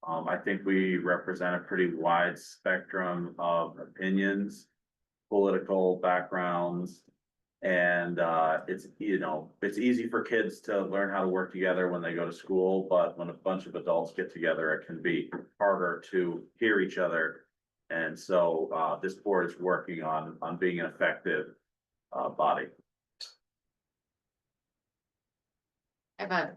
I think we represent a pretty wide spectrum of opinions, political backgrounds. And it's, it's easy for kids to learn how to work together when they go to school, but when a bunch of adults get together, it can be harder to hear each other. And so this board is working on being an effective body. I have a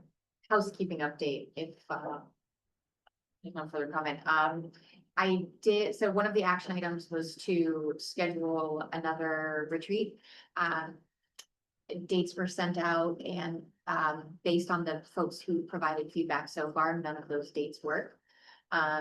housekeeping update if there's no further comment. I did, so one of the action items was to schedule another retreat. Dates were sent out and based on the folks who provided feedback so far, none of those dates work. I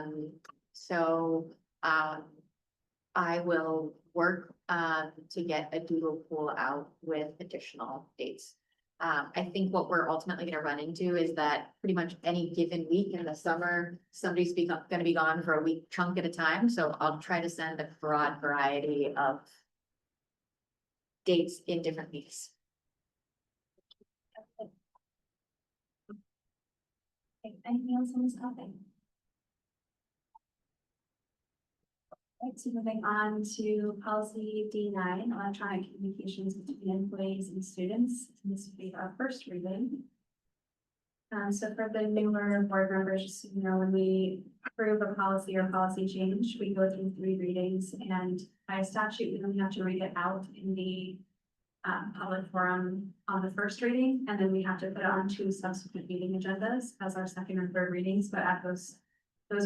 will work to get a doodle pool out with additional dates. I think what we're ultimately gonna run into is that pretty much any given week in the summer, somebody's gonna be gone for a week chunk at a time, so I'll try to send a broad variety of dates in different weeks. Okay, anything else on this topic? Right, so moving on to policy D9, electronic communications between employees and students. This will be our first reading. So for the newer board members, just so you know, when we approve a policy or policy change, we go through 3 readings, and by statute, we don't have to read it out in the public forum on the first reading, and then we have to put it on 2 subsequent meeting agendas as our second or third readings, but at those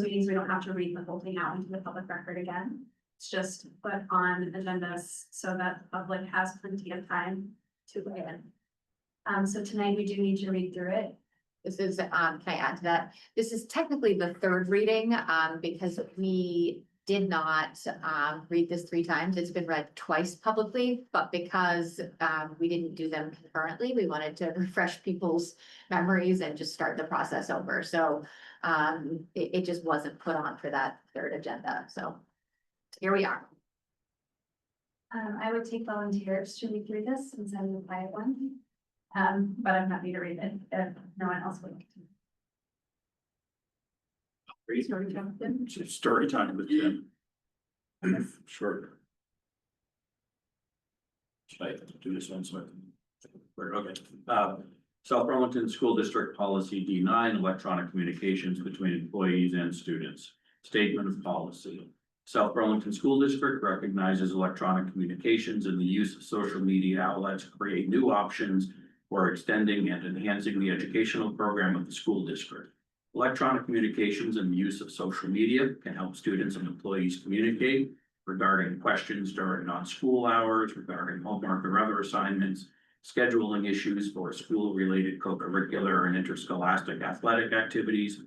meetings, we don't have to read the whole thing out into the public record again. It's just put on agendas so that the public has plenty of time to weigh in. So tonight we do need to read through it. This is, can I add to that? This is technically the third reading, because we did not, read this 3 times. It's been read twice publicly, but because, we didn't do them concurrently, we wanted to refresh people's memories and just start the process over. So, it just wasn't put on for that third agenda. So here we are. I would take volunteers to read through this since I'm the quiet one. But I'm happy to read it if no one else would. Story time. It's story time with Jim. Sure. Should I do this one? So okay. South Burlington School District Policy D9, electronic communications between employees and students. Statement of policy. South Burlington School District recognizes electronic communications and the use of social media outlets create new options for extending and enhancing the educational program of the school district. Electronic communications and the use of social media can help students and employees communicate regarding questions during non-school hours, regarding homework or other assignments, scheduling issues for school-related co-curricular and interscholastic athletic activities,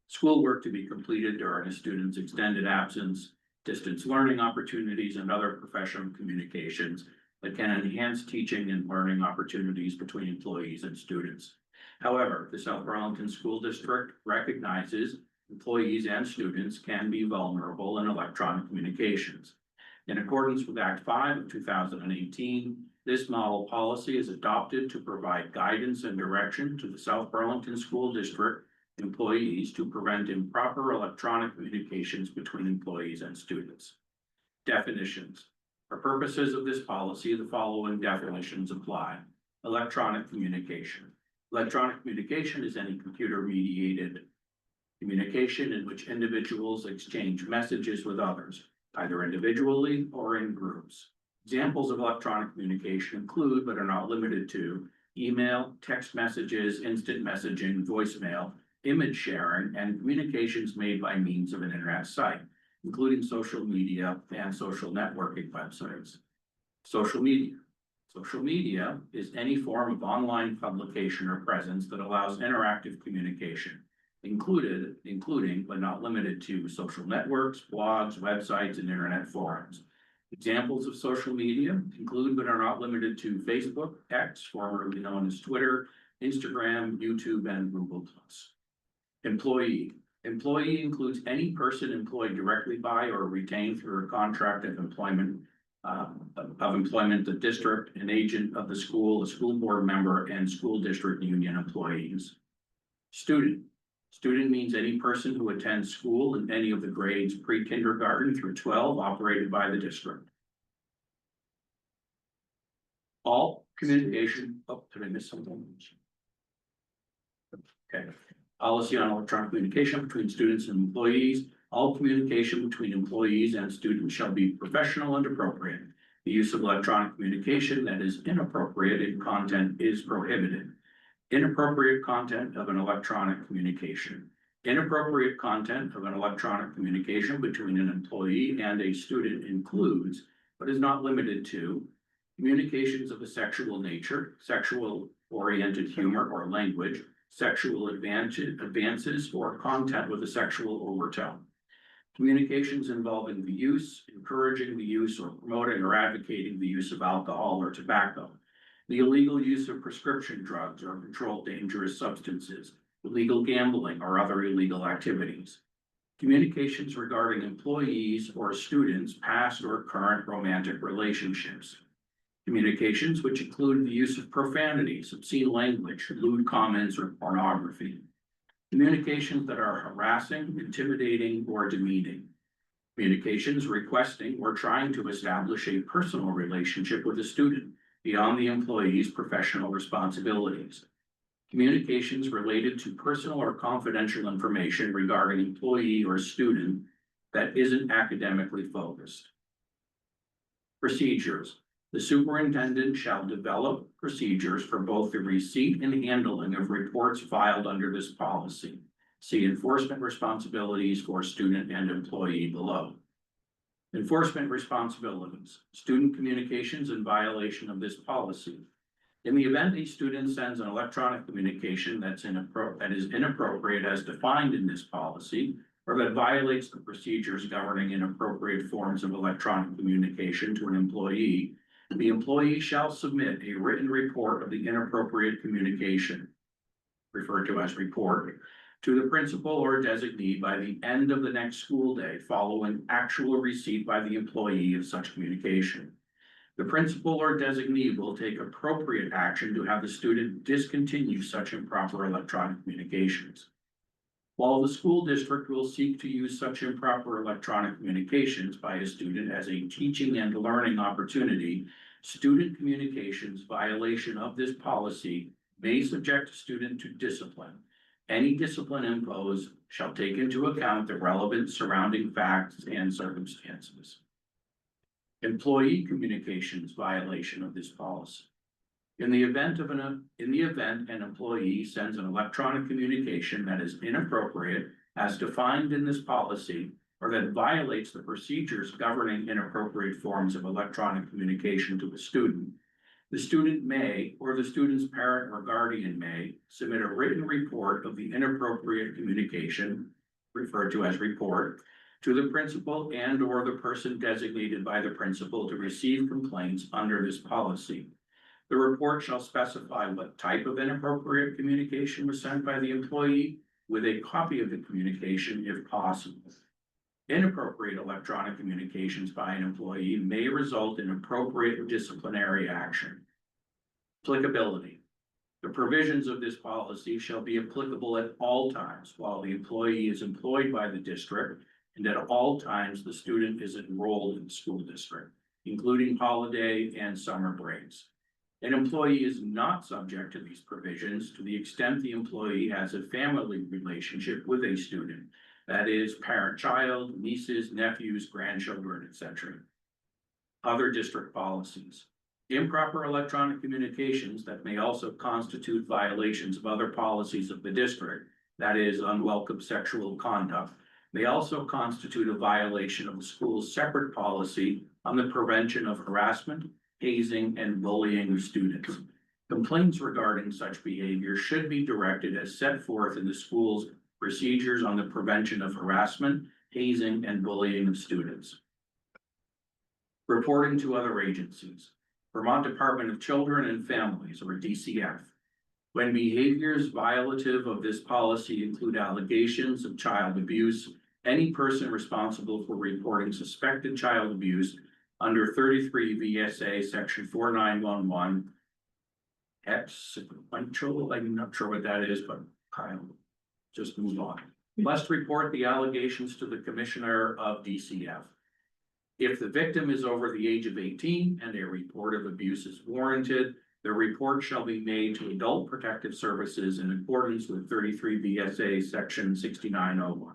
schoolwork to be completed during a student's extended absence, distance learning opportunities, and other professional communications that can enhance teaching and learning opportunities between employees and students. However, the South Burlington School District recognizes employees and students can be vulnerable in electronic communications. In accordance with Act 5 of 2018, this model policy is adopted to provide guidance and direction to the South Burlington School District employees to prevent improper electronic communications between employees and students. Definitions. For purposes of this policy, the following definitions apply. Electronic communication. Electronic communication is any computer-mediated communication in which individuals exchange messages with others, either individually or in groups. Examples of electronic communication include, but are not limited to, email, text messages, instant messaging, voicemail, image sharing, and communications made by means of an internet site, including social media and social networking websites. Social media. Social media is any form of online publication or presence that allows interactive communication, including but not limited to social networks, blogs, websites, and internet forums. Examples of social media include but are not limited to Facebook, X, formerly known as Twitter, Instagram, YouTube, and Google+. Employee. Employee includes any person employed directly by or retained through a contract of employment of employment, the district, an agent of the school, a school board member, and school district union employees. Student. Student means any person who attends school in any of the grades pre-kindergarten through 12 operated by the district. All communication, oh, did I miss something? Okay, policy on electronic communication between students and employees. All communication between employees and students shall be professional and appropriate. The use of electronic communication that is inappropriate in content is prohibited. Inappropriate content of an electronic communication. Inappropriate content of an electronic communication between an employee and a student includes, but is not limited to, communications of a sexual nature, sexual oriented humor or language, sexual advances or content with a sexual overtone. Communications involving the use, encouraging the use, or promoting or advocating the use of alcohol or tobacco. The illegal use of prescription drugs or controlled dangerous substances, illegal gambling or other illegal activities. Communications regarding employees or students' past or current romantic relationships. Communications which include the use of profanities, obscene language, lewd comments, or pornography. Communications that are harassing, intimidating, or demeaning. Communications requesting or trying to establish a personal relationship with a student beyond the employee's professional responsibilities. Communications related to personal or confidential information regarding employee or student that isn't academically focused. Procedures. The superintendent shall develop procedures for both the receipt and handling of reports filed under this policy. See enforcement responsibilities for student and employee below. Enforcement responsibilities, student communications in violation of this policy. In the event a student sends an electronic communication that is inappropriate as defined in this policy, or that violates the procedures governing inappropriate forms of electronic communication to an employee, the employee shall submit a written report of the inappropriate communication, referred to as report, to the principal or designee by the end of the next school day following actual receipt by the employee of such communication. The principal or designee will take appropriate action to have the student discontinue such improper electronic communications. While the school district will seek to use such improper electronic communications by a student as a teaching and learning opportunity, student communications violation of this policy may subject a student to discipline. Any discipline imposed shall take into account the relevant surrounding facts and circumstances. Employee communications violation of this policy. In the event an employee sends an electronic communication that is inappropriate as defined in this policy, or that violates the procedures governing inappropriate forms of electronic communication to a student, the student may, or the student's parent or guardian may, submit a written report of the inappropriate communication, referred to as report, to the principal and or the person designated by the principal to receive complaints under this policy. The report shall specify what type of inappropriate communication was sent by the employee, with a copy of the communication if possible. Inappropriate electronic communications by an employee may result in appropriate disciplinary action. Applicability. The provisions of this policy shall be applicable at all times while the employee is employed by the district, and at all times the student is enrolled in the school district, including holiday and summer breaks. An employee is not subject to these provisions to the extent the employee has a family relationship with a student, that is, parent-child, nieces, nephews, grandchildren, etc. Other district policies. Improper electronic communications that may also constitute violations of other policies of the district, that is, unwelcome sexual conduct, may also constitute a violation of the school's separate policy on the prevention of harassment, hazing, and bullying of students. Complaints regarding such behavior should be directed as set forth in the school's procedures on the prevention of harassment, hazing, and bullying of students. Reporting to other agencies. Vermont Department of Children and Families, or DCF. When behaviors violative of this policy include allegations of child abuse, any person responsible for reporting suspected child abuse Under 33 VSA, section 4911. Sequential, I'm not sure what that is, but I'll just move on. Must report the allegations to the Commissioner of DCF. If the victim is over the age of 18 and a report of abuse is warranted, the report shall be made to Adult Protective Services in accordance with 33 VSA section 6901.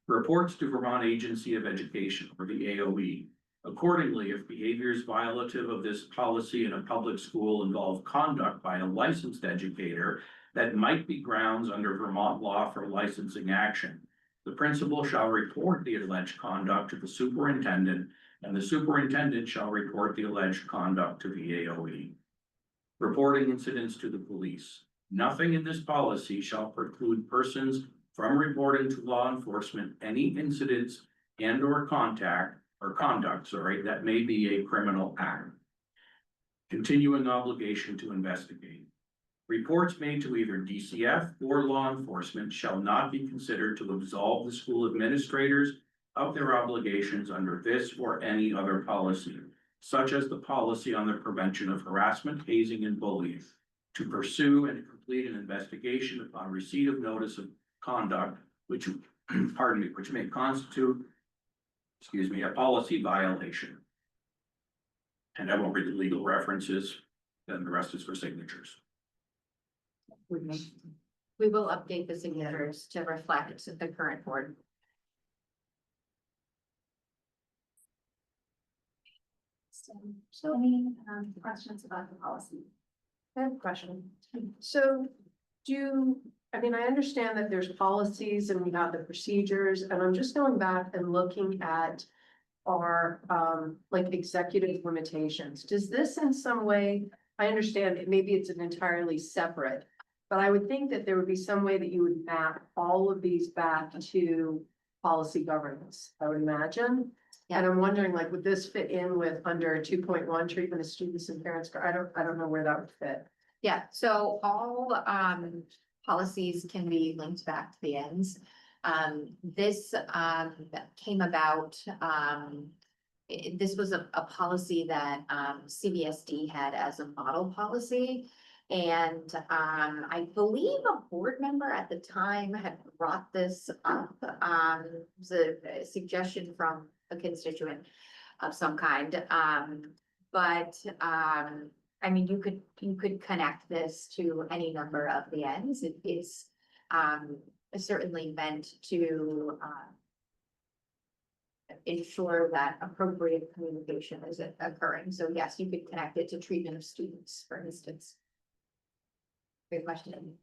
Reports to Vermont Agency of Education, or the AOE. Accordingly, if behaviors violative of this policy in a public school involve conduct by a licensed educator that might be grounds under Vermont law for licensing action, the principal shall report the alleged conduct to the superintendent, and the superintendent shall report the alleged conduct to the AOE. Reporting incidents to the police. Nothing in this policy shall preclude persons from reporting to law enforcement any incidents and or conduct, that may be a criminal act. Continuing obligation to investigate. Reports made to either DCF or law enforcement shall not be considered to absolve the school administrators of their obligations under this or any other policy, such as the policy on the prevention of harassment, hazing, and bullying, to pursue and complete an investigation upon receipt of notice of conduct, which, which may constitute, a policy violation. And I won't read the legal references, then the rest is for signatures. We will update the signatures to reflect the current board. So any questions about the policy? I have a question. So I understand that there's policies and we have the procedures, and I'm just going back and looking at our, like executive limitations. Does this in some way, I understand that maybe it's an entirely separate, but I would think that there would be some way that you would map all of these back to policy governance, I would imagine. Yeah. And I'm wondering, like, would this fit in with under 2.1 treatment of students and parents? I don't know where that would fit. Yeah, so all policies can be linked back to the ends. This came about, this was a policy that CVSD had as a model policy. And I believe a board member at the time had brought this up. It was a suggestion from a constituent of some kind. I mean, you could connect this to any number of the ends. It's certainly meant to ensure that appropriate communication is occurring. So yes, you could connect it to treatment of students, for instance. Great question.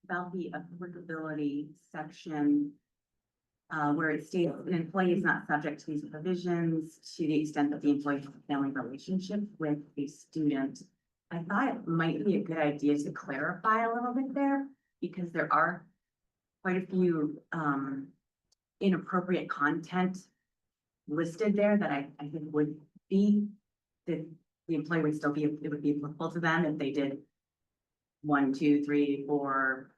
About the applicability section. Where it states an employee is not subject to these provisions to the extent that the employee has a family relationship with a student. I thought it might be a good idea to clarify a little bit there, because there are quite a few inappropriate content listed there that I think would be, that the employee would still be, it would be applicable to them if they did 1, 2, 3, 4.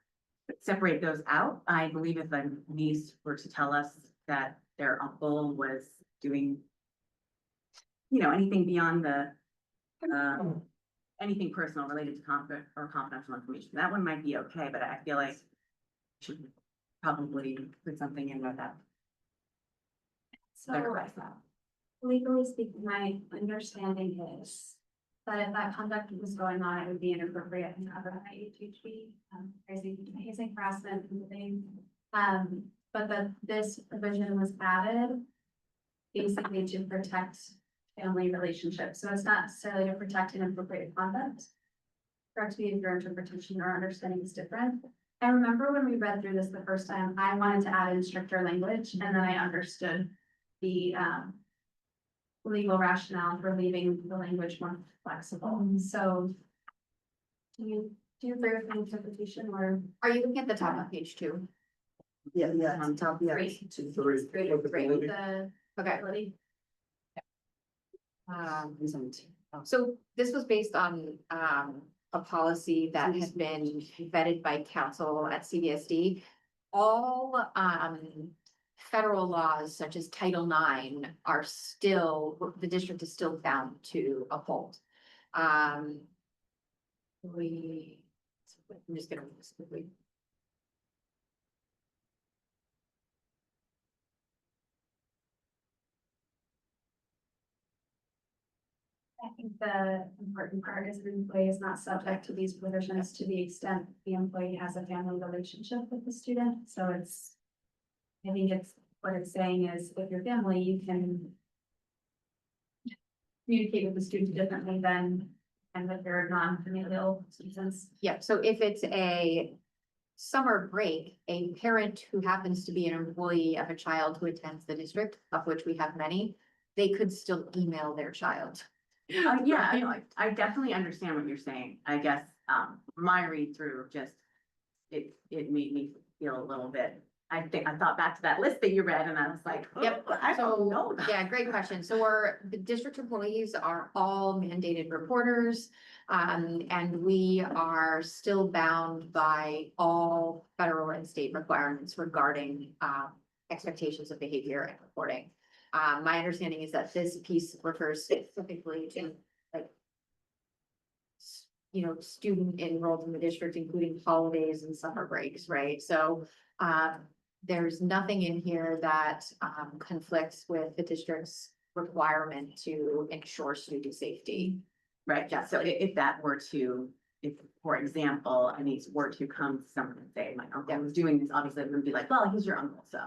Separate those out. I believe if a niece were to tell us that their uncle was doing, anything beyond the, anything personal related to confidential information, that one might be okay, but I feel like should probably put something in with that. So legally speaking, my understanding is that if that conduct was going on, it would be inappropriate and other IHHB, hazing, harassment, and things. But this provision was added basically to protect family relationships. So it's not necessarily to protect inappropriate conduct. Correct me if your interpretation or understanding is different. I remember when we read through this the first time, I wanted to add in stricter language, and then I understood the legal rationale for leaving the language more flexible. So do you agree with the interpretation, or Are you looking at the top of page 2? Yeah, on top, yeah. Three. Three. The, okay. So this was based on a policy that had been vetted by council at CVSD. all, federal laws such as Title IX are still, the district is still bound to uphold. I'm just gonna read this quickly. I think the important part is the employee is not subject to these provisions to the extent the employee has a family relationship with the student, so it's. I think it's, what it's saying is with your family, you can. Communicate with the student differently than, and with your non-familial citizens. Yeah, so if it's a summer break, a parent who happens to be an employee of a child who attends the district, of which we have many, they could still email their child. Yeah, I definitely understand what you're saying. I guess, my read through just, it made me feel a little bit. I thought back to that list that you read and I was like, Yep. oh, I don't know. Yeah, great question. So the district employees are all mandated reporters. And we are still bound by all federal and state requirements regarding, expectations of behavior and reporting. My understanding is that this piece refers specifically to like, student enrolled in the district, including holidays and summer breaks, right? So, there's nothing in here that, conflicts with the district's requirement to ensure student safety. Right, yeah, so if that were to, if, for example, a niece were to come to someone and say, my uncle was doing this, obviously it would be like, well, he's your uncle, so.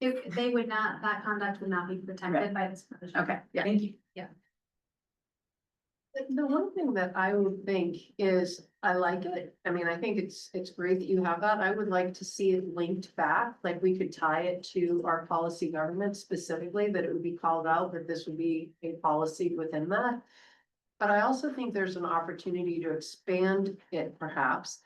If they would not, that conduct would not be protected by this provision. Okay, thank you. The one thing that I would think is, I like it. I mean, I think it's great that you have that. I would like to see it linked back, like we could tie it to our policy government specifically, that it would be called out, that this would be a policy within that. But I also think there's an opportunity to expand it perhaps,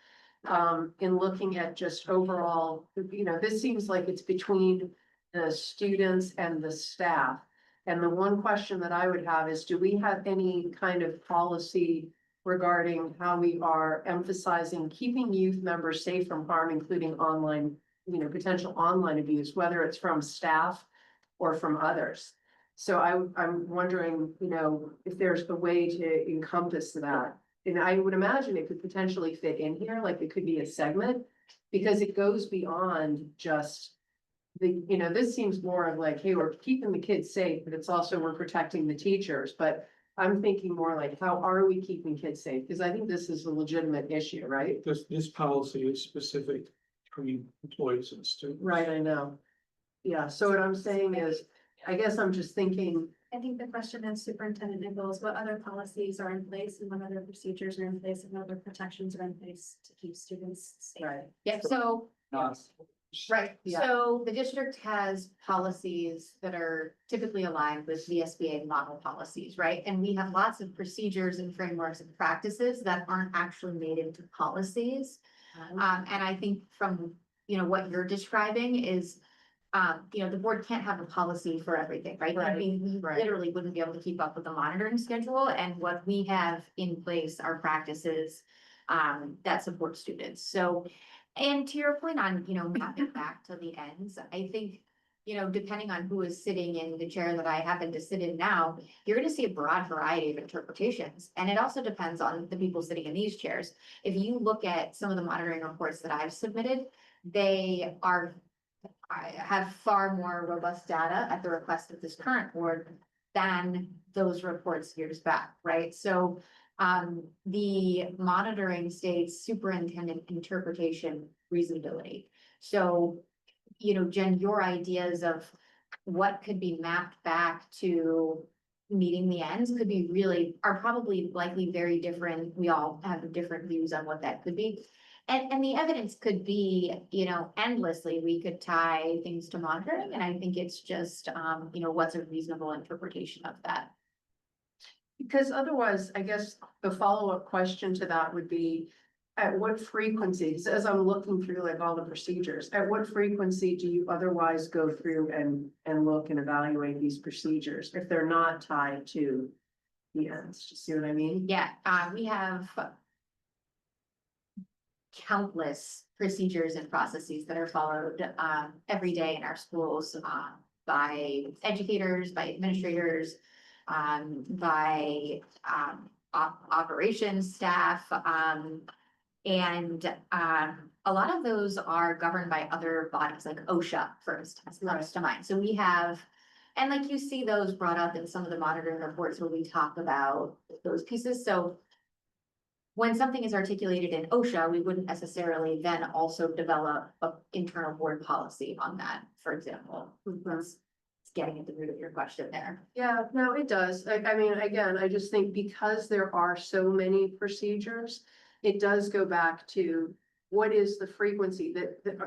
in looking at just overall, this seems like it's between the students and the staff. And the one question that I would have is, do we have any kind of policy regarding how we are emphasizing keeping youth members safe from harm, including online, potential online abuse, whether it's from staff or from others? So I'm wondering, if there's a way to encompass that. And I would imagine it could potentially fit in here, like it could be a segment, because it goes beyond just this seems more of like, hey, we're keeping the kids safe, but it's also we're protecting the teachers. But I'm thinking more like, how are we keeping kids safe? Because I think this is a legitimate issue, right? This policy is specific between employees and students. Right, I know. Yeah, so what I'm saying is, I guess I'm just thinking, I think the question is Superintendent Nichols, what other policies are in place and what other procedures are in place and what other protections are in place to keep students safe? right. Yep, so right, Yeah. so the district has policies that are typically aligned with VSBA model policies, right? And we have lots of procedures and frameworks and practices that aren't actually made into policies. And I think from, what you're describing is, the board can't have a policy for everything, right? I Right, mean, we right. literally wouldn't be able to keep up with the monitoring schedule, and what we have in place are practices that support students. So, and to your point on, mapping back to the ends, I think, depending on who is sitting in the chair that I happen to sit in now, you're gonna see a broad variety of interpretations. And it also depends on the people sitting in these chairs. If you look at some of the monitoring reports that I've submitted, I have far more robust data at the request of this current board than those reports years back, right? So the monitoring states superintendent interpretation reasonability. So, Jen, your ideas of what could be mapped back to meeting the ends are probably likely very different. We all have different views on what that could be. And the evidence could be, endlessly, we could tie things to monitoring, and I think it's just, what's a reasonable interpretation of that? Because otherwise, I guess the follow-up question to that would be, at what frequency, as I'm looking through like all the procedures, at what frequency do you otherwise go through and look and evaluate these procedures if they're not tied to the ends? Do you see what I mean? Yeah, we have countless procedures and processes that are followed every day in our schools by educators, by administrators, by operations staff, and a lot of those are governed by other bodies, like OSHA, for instance, comes to mind. So we have, and like you see those brought up in some of the monitoring reports where we talk about those pieces. So when something is articulated in OSHA, we wouldn't necessarily then also develop an internal board policy on that, for example. It's getting at the root of your question there. Yeah, no, it does. I mean, again, I just think because there are so many procedures, it does go back to what is the frequency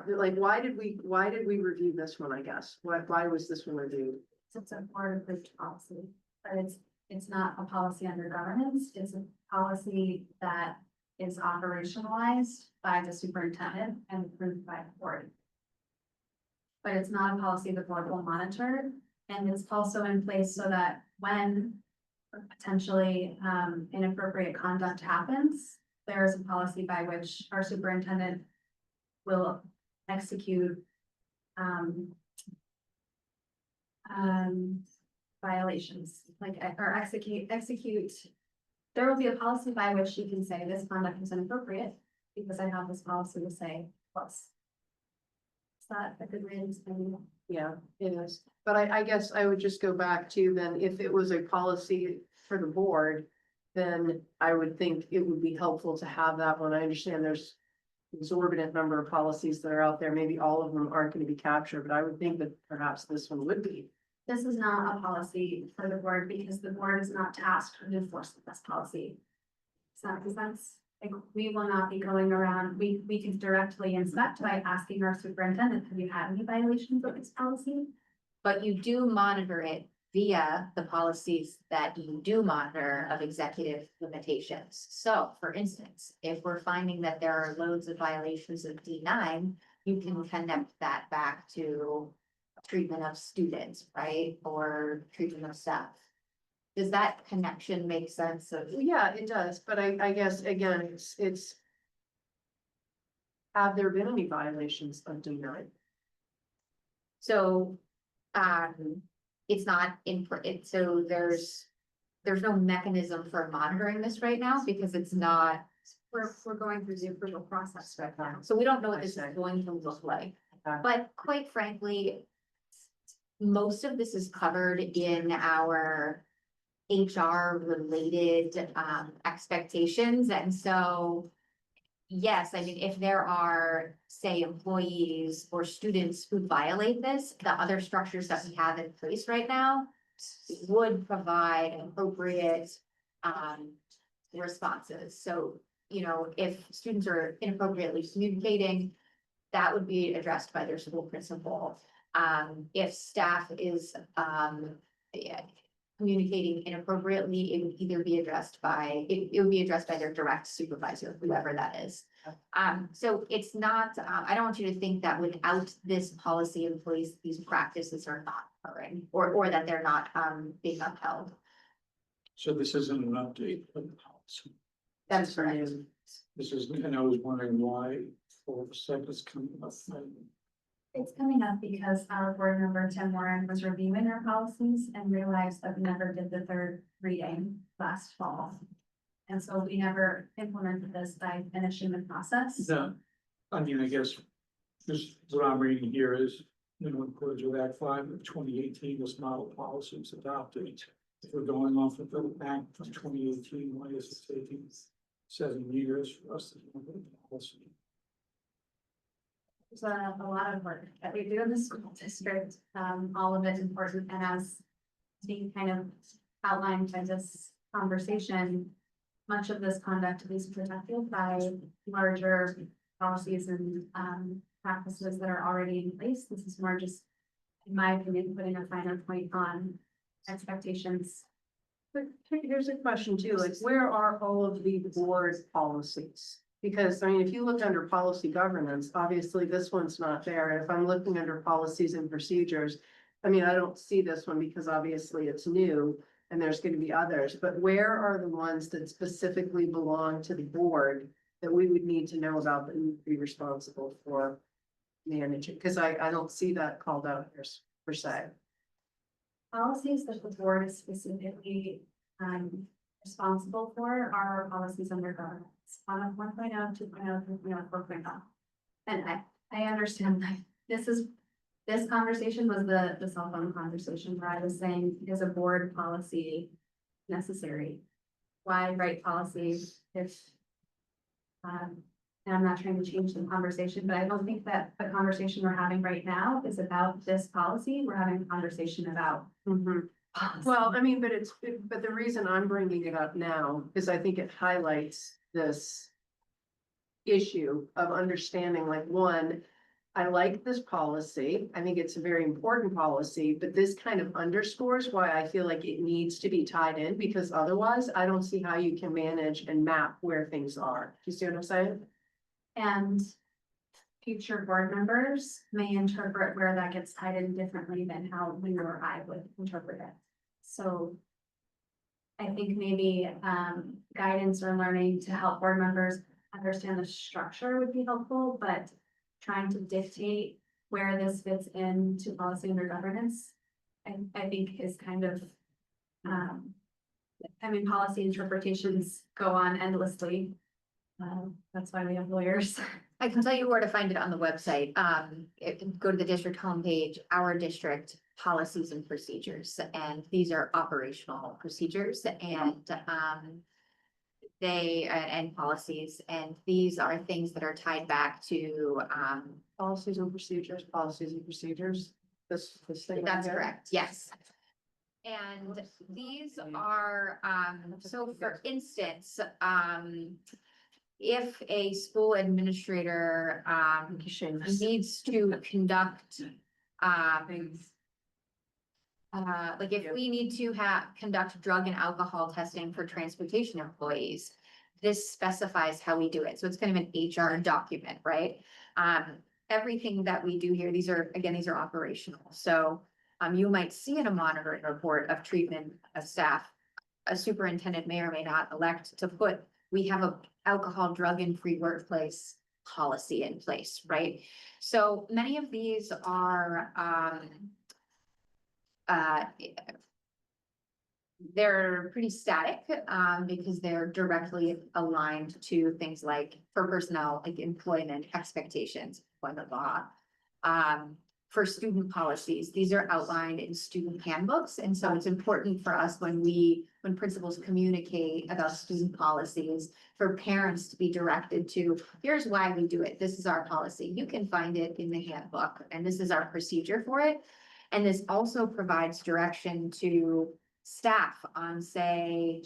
like, why did we review this one, I guess? Why was this one reviewed? It's a board approved policy, but it's not a policy under governance. It's a policy that is operationalized by the superintendent and approved by the board. But it's not a policy the board will monitor, and it's also in place so that when potentially inappropriate conduct happens, there is a policy by which our superintendent will execute violations, like, or execute. There will be a policy by which you can say this conduct is inappropriate because I have this policy to say plus. Is that a good way to explain it? Yeah, it is. But I guess I would just go back to then, if it was a policy for the board, then I would think it would be helpful to have that one. I understand there's exorbitant number of policies that are out there. Maybe all of them aren't going to be captured, but I would think that perhaps this one would be. This is not a policy for the board because the board is not tasked with enforcing this policy. Does that make sense? Like, we will not be going around, we can directly inspect by asking our superintendent, have you had any violations of this policy? But you do monitor it via the policies that you do monitor of executive limitations. So, for instance, if we're finding that there are loads of violations of D9, you can connect that back to treatment of students, right? Or treatment of staff. Does that connection make sense of? Yeah, it does. But I guess, again, it's have there been any violations of D9? So, it's not so there's no mechanism for monitoring this right now because it's not. We're going through the approval process right now. So we don't know what this is going to look like. But quite frankly, most of this is covered in our HR related expectations. And so, yes, I mean, if there are, say, employees or students who violate this, the other structures that we have in place right now would provide appropriate responses. So, you know, if students are inappropriately communicating, that would be addressed by their school principal. If staff is communicating inappropriately, it would either be addressed by, it would be addressed by their direct supervisor, whoever that is. So it's not, I don't want you to think that without this policy in place, these practices are not occurring, or that they're not being upheld. So this isn't an update of the policy. That's correct. This is, and I was wondering why all of a sudden it's coming up. It's coming up because our board member Tim Warren was reviewing our policies and realized that we never did the third reading last fall. And so we never implemented this by finishing the process. No, I mean, I guess, just what I'm reading here is, you know, according to Act 5 of 2018, this model policy was adopted. If we're going off of the act from 2018, why is it taking 7 years for us to implement the policy? There's a lot of work that we do in the school district, all of it important, and as being kind of outlined by this conversation, much of this conduct is protected by larger policies and practices that are already in place. This is more just, in my opinion, putting a finer point on expectations. But here's a question too, like, where are all of the board policies? Because, I mean, if you look under policy governance, obviously this one's not there. And if I'm looking under policies and procedures, I mean, I don't see this one because obviously it's new and there's going to be others. But where are the ones that specifically belong to the board that we would need to know about that would be responsible for managing? Because I don't see that called out here per se. Policies that the board is specifically, responsible for are policies under governance. On 1.0, 2.0, 3.0, 4.0. And I understand that this conversation was the cell phone conversation where I was saying, is a board policy necessary? Why write policies if, and I'm not trying to change the conversation, but I don't think that the conversation we're having right now is about this policy. We're having a conversation about policy. Well, I mean, but the reason I'm bringing it up now is I think it highlights this issue of understanding, like, one, I like this policy. I think it's a very important policy, but this kind of underscores why I feel like it needs to be tied in, because otherwise I don't see how you can manage and map where things are. Do you see what I'm saying? And future board members may interpret where that gets tied in differently than how we or I would interpret it. So I think maybe guidance or learning to help board members understand the structure would be helpful, but trying to dictate where this fits into policy under governance, I think is kind of, I mean, policy interpretations go on endlessly. That's why we have lawyers. I can tell you where to find it on the website. Go to the district homepage, our district policies and procedures, and these are operational procedures and and policies, and these are things that are tied back to Policies and procedures, policies and procedures. This thing. right That's here? correct, yes. And these are, so for instance, if a school administrator, needs to conduct, like if we need to conduct drug and alcohol testing for transportation employees, this specifies how we do it. So it's kind of an HR document, right? Everything that we do here, these are operational. So you might see in a monitoring report of treatment of staff, a superintendent may or may not elect to put, we have a alcohol, drug and free workplace policy in place, right? So many of these are, they're pretty static, because they're directly aligned to things like for personnel, like employment expectations, employment law. For student policies, these are outlined in student handbooks, and so it's important for us when principals communicate about student policies, for parents to be directed to, here's why we do it, this is our policy, you can find it in the handbook, and this is our procedure for it. And this also provides direction to staff on, say,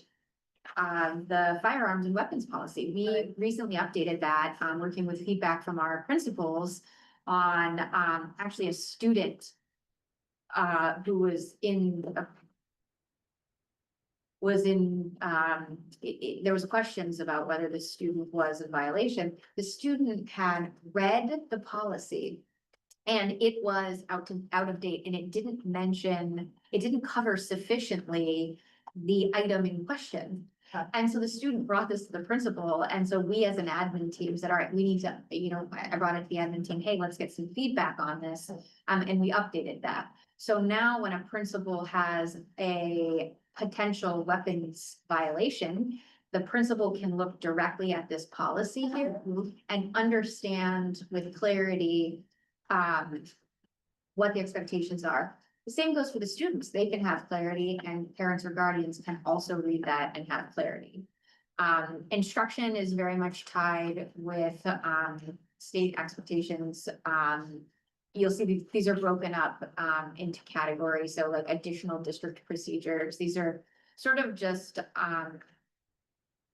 the firearms and weapons policy. We recently updated that, working with feedback from our principals on, actually a student who was there was questions about whether the student was in violation. The student had read the policy and it was out of date, and it didn't cover sufficiently the item in question. And so the student brought this to the principal, and so we as an admin team said, all right, we need to, I brought it to the admin team, hey, let's get some feedback on this. And we updated that. So now when a principal has a potential weapons violation, the principal can look directly at this policy here and understand with clarity what the expectations are. The same goes for the students. They can have clarity, and parents or guardians can also read that and have clarity. Instruction is very much tied with state expectations. You'll see these are broken up into categories. So like additional district procedures, these are sort of just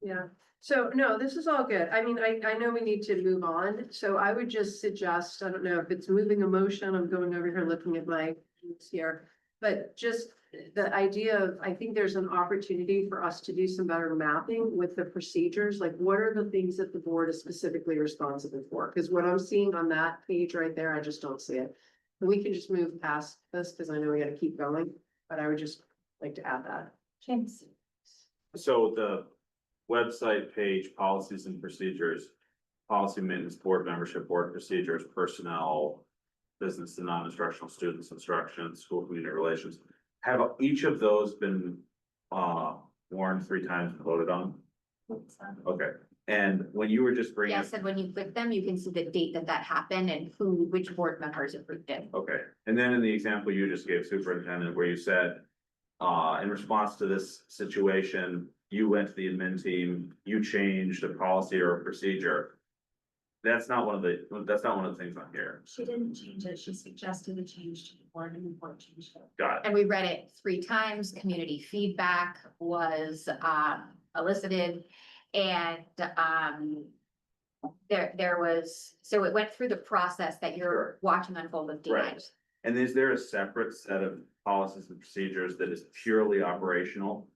Yeah, so no, this is all good. I mean, I know we need to move on, so I would just suggest, I don't know if it's moving a motion, I'm going over here looking at my notes here. But just the idea of, I think there's an opportunity for us to do some better mapping with the procedures, like what are the things that the board is specifically responsible for? Because what I'm seeing on that page right there, I just don't see it. And we can just move past this, because I know we gotta keep going, but I would just like to add that. James. So website page, policies and procedures, policy maintenance, board membership, board procedures, personnel, business and non-instructional students, instruction, school community relations. Have each of those been, warned 3 times and voted on? Okay, and when you were just bringing. Yes, and when you click them, you can see the date that that happened and which board members approved it. Okay, and then in the example you just gave, superintendent, where you said, in response to this situation, you went to the admin team, you changed a policy or a procedure. That's not one of the things on here. She didn't change it. She suggested a change to the board and the board changed it. Got it. And we read it 3 times, community feedback was elicited. And there was, so it went through the process that you're watching unfold with D9. Right. And is there a separate set of policies and procedures that is purely operational?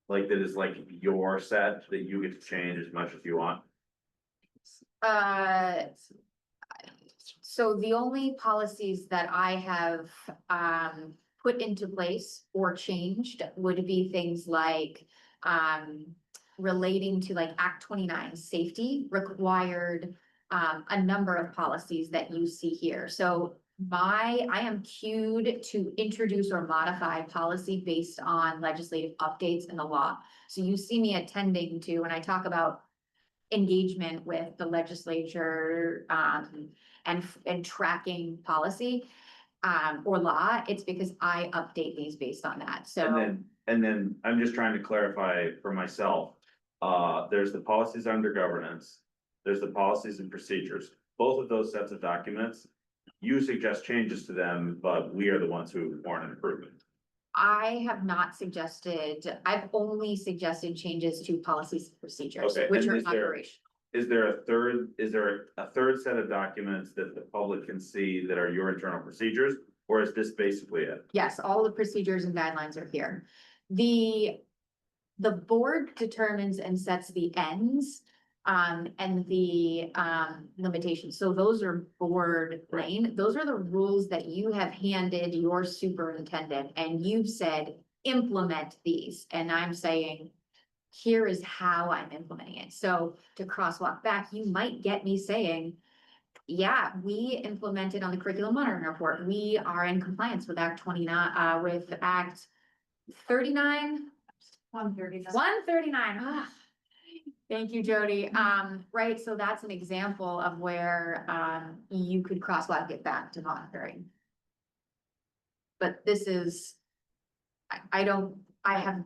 Like that is like your set that you get to change as much as you want? So the only policies that I have put into place or changed would be things like relating to like Act 29 safety required a number of policies that you see here. So I am queued to introduce or modify policy based on legislative updates in the law. So you see me attending to, when I talk about engagement with the legislature and tracking policy or law, it's because I update these based on that. So And then I'm just trying to clarify for myself, there's the policies under governance, there's the policies and procedures. Both of those sets of documents, you suggest changes to them, but we are the ones who warrant an improvement. I have not suggested, I've only suggested changes to policies and procedures, Okay, which and are is there- operational. Is there a third set of documents that the public can see that are your internal procedures? Or is this basically it? Yes, all the procedures and guidelines are here. The board determines and sets the ends and the limitations. So those are board lane. Those are the rules that you have handed your superintendent and you've said, implement these. And I'm saying, here is how I'm implementing it. So to crosswalk back, you might get me saying, yeah, we implemented on the curriculum monitoring report. We are in compliance with Act 29, with Act 39. 139. Thank you, Jody. Right, so that's an example of where you could crosswalk it back to monitoring. But this is, I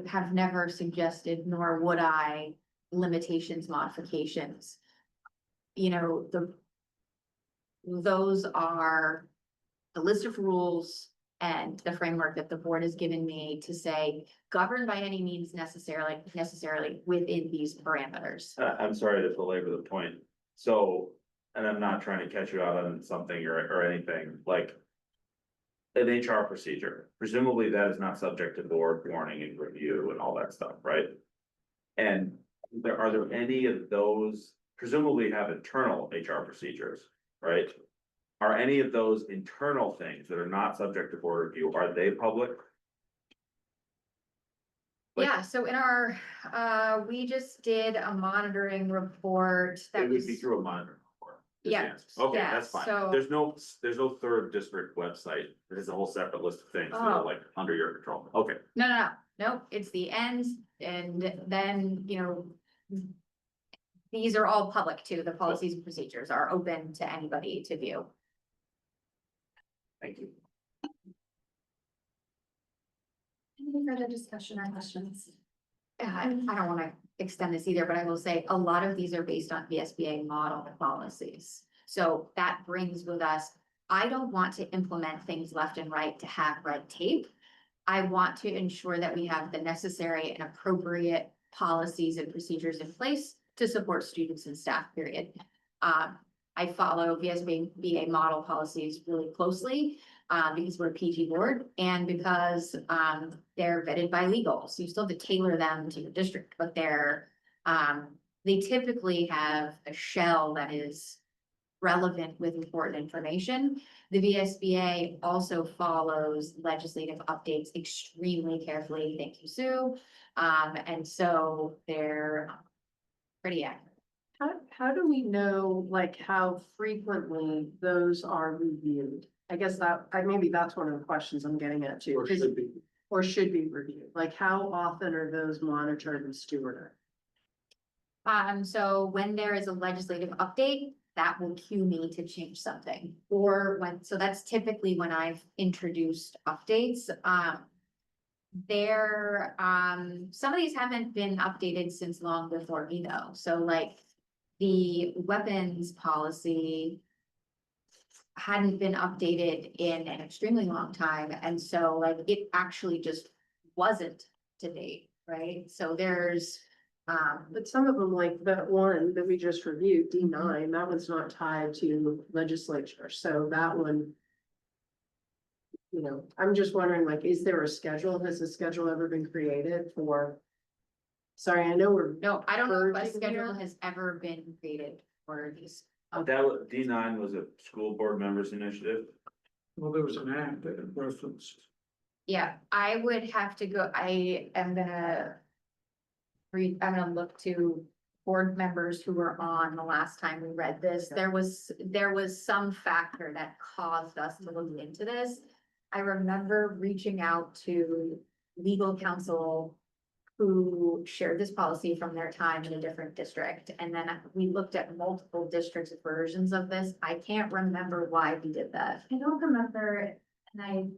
have never suggested, nor would I, limitations, modifications. You know, those are the list of rules and the framework that the board has given me to say, governed by any means necessarily within these parameters. I'm sorry to belabor the point. So, and I'm not trying to catch you out on something or anything, like an HR procedure, presumably that is not subject to board warning and review and all that stuff, right? And are there any of those, presumably have internal HR procedures, right? Are any of those internal things that are not subject to board review, are they public? Like- Yeah, so in our, we just did a monitoring report that It would was. be through a monitoring report. is the Yeah, answer. Okay, yeah, that's fine. so- There's no third district website. There's a whole separate list of things that are Oh. like under your control. Okay. No, it's the ends, and then, you know. These are all public too, the policies and procedures are open to anybody to view. Thank you. Any further discussion or questions? I don't wanna extend this either, but I will say a lot of these are based on VSBA model policies. So that brings with us, I don't want to implement things left and right to have red tape. I want to ensure that we have the necessary and appropriate policies and procedures in place to support students and staff, period. I follow VSBA model policies really closely, because we're a PG board and because, they're vetted by legal. So you still have to tailor them to your district, but they typically have a shell that is relevant with important information. The VSBA also follows legislative updates extremely carefully. Thank you, Sue. And so they're pretty accurate. How do we know, like, how frequently those are reviewed? I guess maybe that's one of the questions I'm getting at too. Or should be. Or should be reviewed, like how often are those monitored and stewarded? So when there is a legislative update, that will cue me to change something. Or when, so that's typically when I've introduced updates. Some of these haven't been updated since long before me though. So like the weapons policy hadn't been updated in an extremely long time. And so like it actually just wasn't to date, right? So there's, But some of them, like that one that we just reviewed, D9, that one's not tied to legislature, so that one. You know, I'm just wondering, like, is there a schedule? Has a schedule ever been created for? Sorry, I know we're. no, I don't know if a Purging schedule here? has ever been created for these. That was, D9 was a school board members initiative. Well, there was an act that referenced. Yeah, I would have to go, I am gonna I'm gonna look to board members who were on the last time we read this. There was some factor that caused us to look into this. I remember reaching out to legal counsel who shared this policy from their time in a different district. And then we looked at multiple districts' versions of this. I can't remember why we did that. I don't remember, and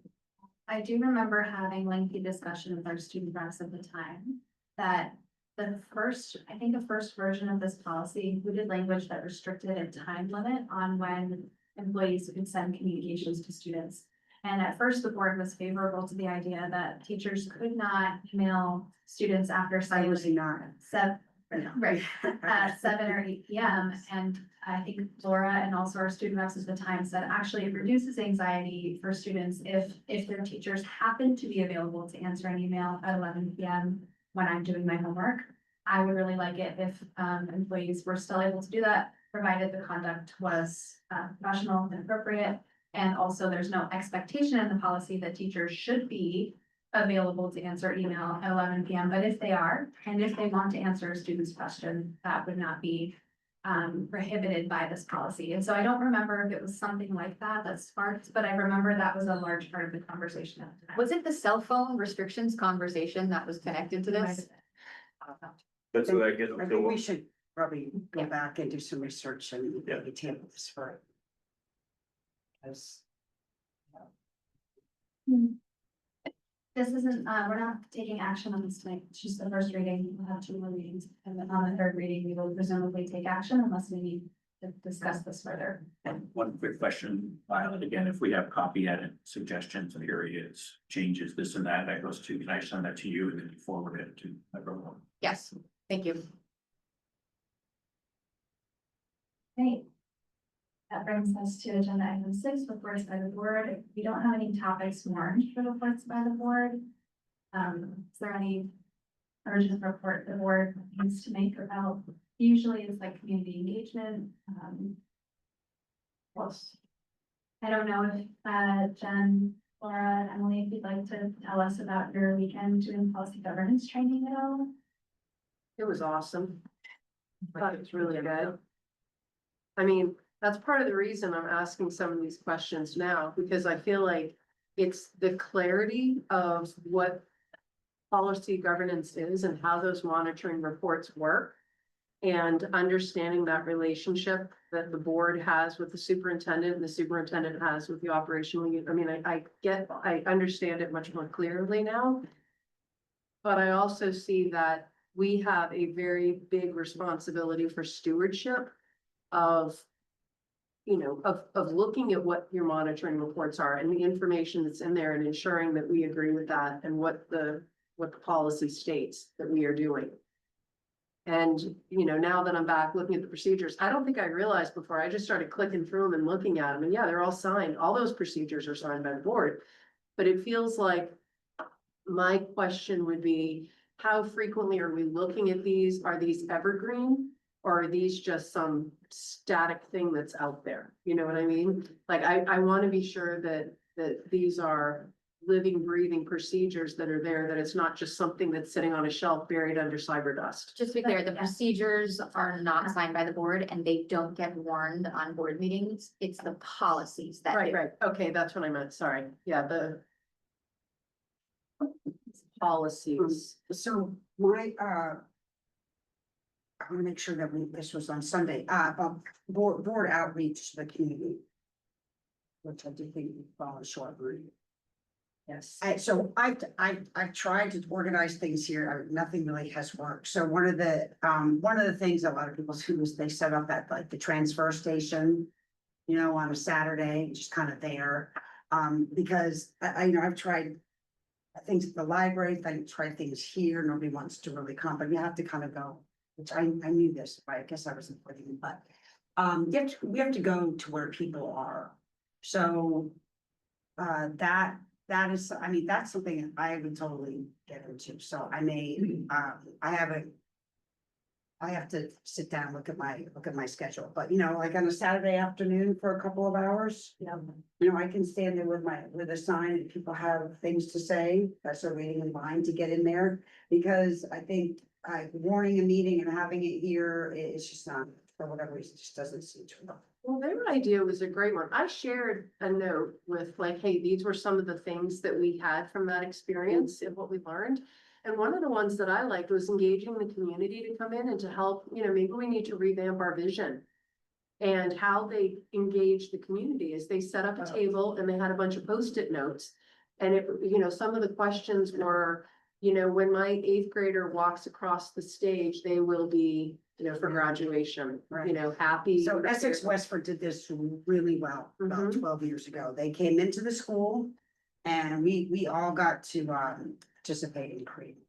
I do remember having lengthy discussion with our student reps at the time. That the first version of this policy included language that restricted a time limit on when employees could send communications to students. And at first, the board was favorable to the idea that teachers could not email students after seven, right, 7 or 8 p.m. And I think Laura and also our student reps at the time said, actually, it reduces anxiety for students if their teachers happen to be available to answer an email at 11 p.m. when I'm doing my homework. I would really like it if employees were still able to do that, provided the conduct was professional and appropriate. And also there's no expectation in the policy that teachers should be available to answer email at 11 p.m. But if they are, and if they want to answer a student's question, that would not be prohibited by this policy. And so I don't remember if it was something like that that sparked, but I remember that was a large part of the conversation at the time. Was it the cell phone restrictions conversation that was connected to this? But so that gets I to think we what, should probably go Yeah. back and do some research and Yeah. table this for. As This isn't, we're not taking action on this tonight, it's just the first reading, we'll have 2 more readings, and then on the third reading, we will presumably take action unless we need to discuss this further. And one quick question, Violet, again, if we have copy edit suggestions and areas, changes, this and that goes to, can I send that to you and then you forward it to everyone? Yes, thank you. Great. That brings us to agenda item 6, reports by the board. We don't have any topics warned for reports by the board. Is there any urgent report the board needs to make about? Usually it's like community engagement. Plus, I don't know if Jen, Laura, Emily, if you'd like to tell us about your weekend doing policy governance training at all? It was awesome. Thought it was really good. I mean, that's part of the reason I'm asking some of these questions now, because I feel like it's the clarity of what policy governance is and how those monitoring reports work. And understanding that relationship that the board has with the superintendent and the superintendent has with the operational unit. I mean, I understand it much more clearly now. But I also see that we have a very big responsibility for stewardship of, you know, of looking at what your monitoring reports are and the information that's in there and ensuring that we agree with that and what the policy states that we are doing. And, you know, now that I'm back looking at the procedures, I don't think I realized before, I just started clicking through them and looking at them, and yeah, they're all signed. All those procedures are signed by the board. But it feels like my question would be, how frequently are we looking at these? Are these evergreen? Or are these just some static thing that's out there? You know what I mean? Like, I want to be sure that these are living, breathing procedures that are there, that it's not just something that's sitting on a shelf buried under cyber dust. Just to be clear, the procedures are not signed by the board and they don't get warned on board meetings. It's the policies that Right, do. right. Okay, that's what I meant. Sorry. Yeah, the policies. So my, I want to make sure that this was on Sunday, board outreach to the community. Which I do think we fall short. Yes. So I've tried to organize things here, nothing really has worked. So one of the things a lot of people do is they set up at like the transfer station. You know, on a Saturday, just kind of there, because I've tried. Things at the library, I tried things here, nobody wants to really come, but you have to kind of go, which I knew this, but I guess I wasn't putting, but. We have to go to where people are, so. That is, I mean, that's something I would totally get into, so I may, I have to sit down, look at my schedule, but like on a Saturday afternoon for a couple of hours. I can stand there with a sign and people have things to say, that's a waiting in line to get in there. Because I think warning a meeting and having it here is just not, for whatever reason, just doesn't seem to work. Well, their idea was a great one. I shared a note with like, hey, these were some of the things that we had from that experience and what we learned. And one of the ones that I liked was engaging the community to come in and to help, maybe we need to revamp our vision. And how they engage the community is they set up a table and they had a bunch of Post-it notes. And some of the questions were, when my 8th grader walks across the stage, they will be, for graduation, Right. happy. So Essex Westford did this really well about 12 years ago. They came into the school and we all got to participate in creating.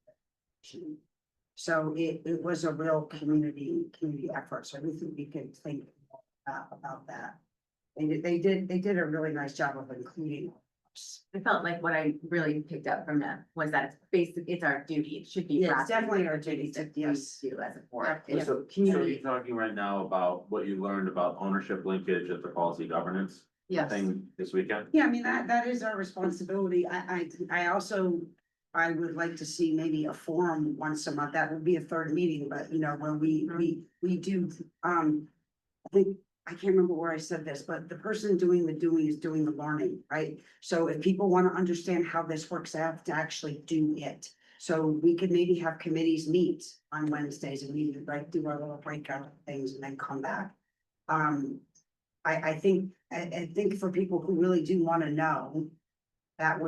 So it was a real community effort. So we think we can think about that. They did a really nice job of including us. I felt like what I really picked up from that was that it's our duty, it should be. Yeah, for it's us definitely our duty to to- yes. do as a board. Yeah. So you're talking right now about what you learned about ownership linkage at the policy governance Yes. thing this weekend? Yeah, I mean, that is our responsibility. I would like to see maybe a forum once a month. That would be a third meeting, but where we do, I think, I can't remember where I said this, but the person doing the doing is doing the learning, right? So if people want to understand how this works, they have to actually do it. So we could maybe have committees meet on Wednesdays and we like do our little breakout things and then come back. I think for people who really do want to know, that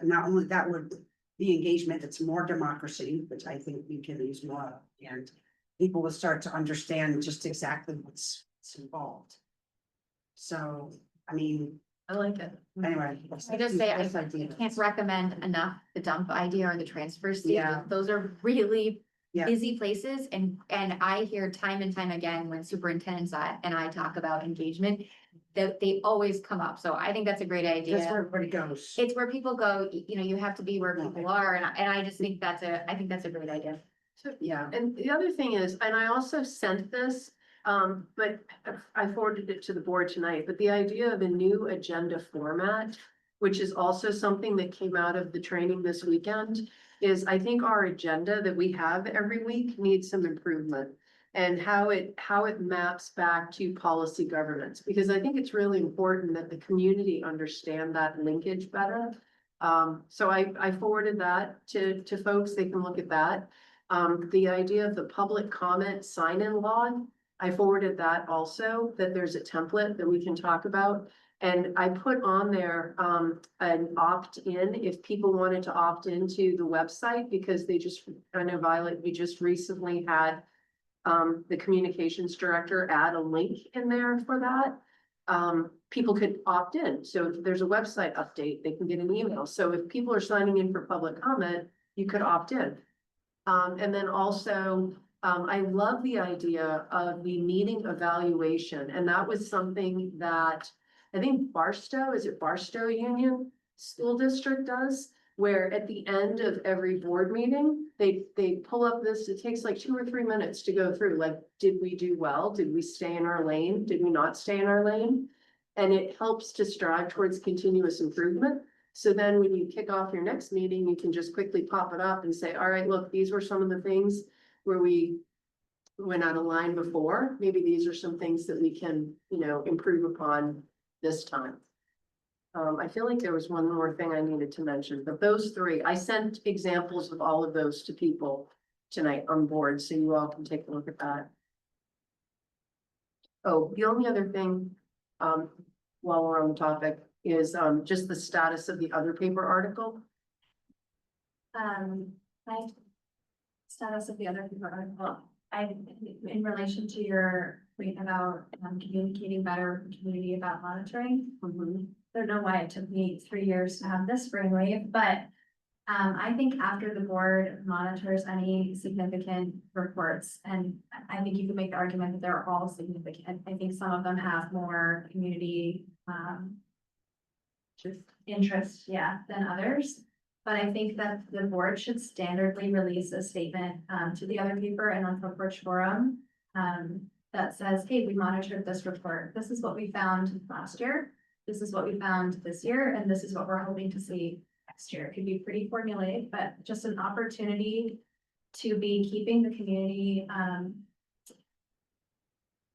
not only that would be engagement, it's more democracy, which I think we can use more of, and people will start to understand just exactly what's involved. So, I mean, I like it. anyway. I just say, I that's idea. can't recommend enough the dump idea or the transfer station. Yeah. Those are really Yeah. busy places and I hear time and time again when superintendents and I talk about engagement, that they always come up. So I think that's a great idea. That's where everybody goes. It's where people go, you have to be where people are, and I just think that's a great idea. Yeah. And the other thing is, and I also sent this, but I forwarded it to the board tonight, but the idea of a new agenda format, which is also something that came out of the training this weekend, is I think our agenda that we have every week needs some improvement. And how it maps back to policy governance, because I think it's really important that the community understand that linkage better. So I forwarded that to folks, they can look at that. The idea of the public comment sign-in log, I forwarded that also, that there's a template that we can talk about. And I put on there, an opt-in, if people wanted to opt into the website, because I know Violet, we just recently had the communications director add a link in there for that. People could opt in. So if there's a website update, they can get an email. So if people are signing in for public comment, you could opt in. And then also, I love the idea of the meeting evaluation. And that was something that I think Barstow Union School District does, where at the end of every board meeting, they pull up this, it takes like 2 or 3 minutes to go through, like, did we do well? Did we stay in our lane? Did we not stay in our lane? And it helps to strive towards continuous improvement. So then when you kick off your next meeting, you can just quickly pop it up and say, all right, look, these were some of the things where we went out of line before. Maybe these are some things that we can, improve upon this time. I feel like there was one more thing I needed to mention, but those three, I sent examples of all of those to people tonight on board, so you all can take a look at that. Oh, the only other thing, while we're on the topic, is, just the status of the other paper article. My status of the other people article, in relation to your point about communicating better with the community about monitoring. I don't know why it took me 3 years to have this brainwave, but I think after the board monitors any significant reports, and I think you could make the argument that they're all significant. I think some of them have more community just interest, than others. But I think that the board should standardly release a statement to the other paper and on Front Porch Forum that says, hey, we monitored this report. This is what we found last year. This is what we found this year, and this is what we're hoping to see next year. It could be pretty formulaic, but just an opportunity to be keeping the community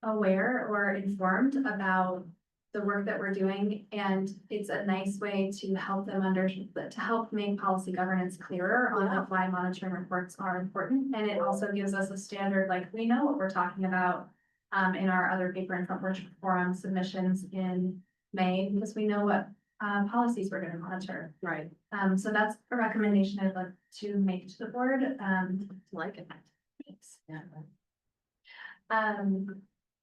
aware or informed about the work that we're doing. And it's a nice way to help them to help make policy governance clearer on why monitoring reports are important. And it also gives us a standard, like we know what we're talking about in our other paper and Front Porch Forum submissions in May, because we know what policies we're gonna monitor. Right. So that's a recommendation I'd like to make to the board. Like it. Thanks.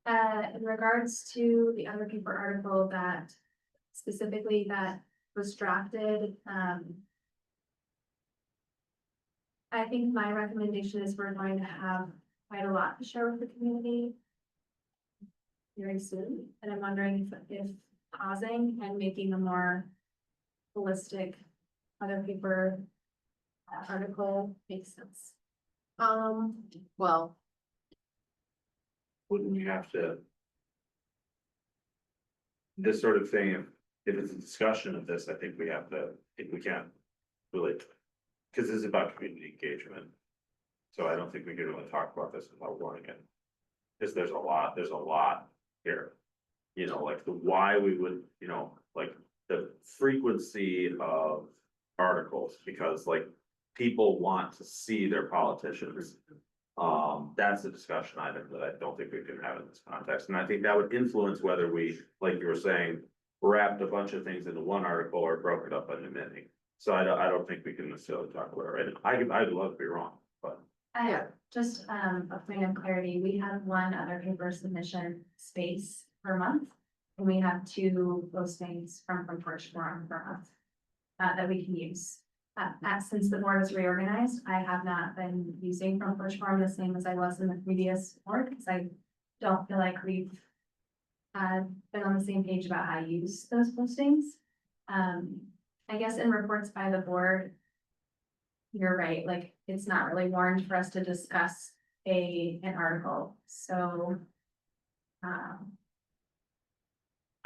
In regards to the other paper article that specifically that was drafted, I think my recommendation is we're going to have quite a lot to share with the community very soon. And I'm wondering if pausing and making a more holistic other paper article makes sense. Well, Wouldn't you have to? This sort of thing, if it's a discussion of this, I think we can't really, because this is about community engagement. So I don't think we can really talk about this without warning it. Because there's a lot here. Like the why we would, like the frequency of articles, because like people want to see their politicians. That's a discussion item that I don't think we can have in this context, and I think that would influence whether we, like you were saying, wrapped a bunch of things into one article or broke it up into many. So I don't think we can necessarily talk about it right now. I'd love to be wrong, but. Just a point of clarity, we have one other paper submission space per month. And we have 2 postings from Front Porch Forum per month that we can use. Since the board is reorganized, I have not been using Front Porch Forum the same as I was in the previous board, because I don't feel like we've been on the same page about how to use those postings. I guess in reports by the board, you're right, like it's not really warranted for us to discuss an article, so.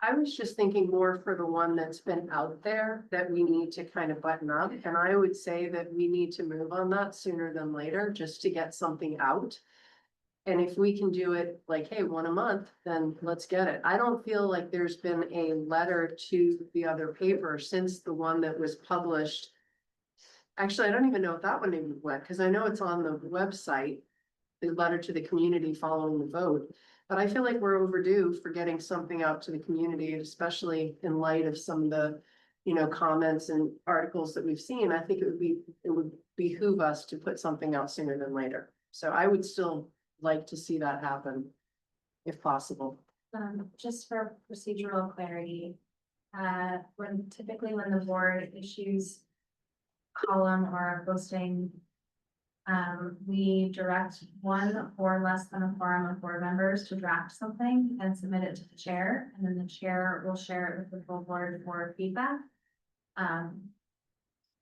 I was just thinking more for the one that's been out there that we need to kind of button up. And I would say that we need to move on that sooner than later, just to get something out. And if we can do it like, hey, one a month, then let's get it. I don't feel like there's been a letter to the other paper since the one that was published. Actually, I don't even know if that one even went, because I know it's on the website, the letter to the community following the vote. But I feel like we're overdue for getting something out to the community, especially in light of some of the, comments and articles that we've seen. I think it would behoove us to put something out sooner than later. So I would still like to see that happen, if possible. Just for procedural clarity, when the board issues a column or a posting, we direct one or less than a quorum of board members to draft something and submit it to the chair, and then the chair will share it with the full board for feedback.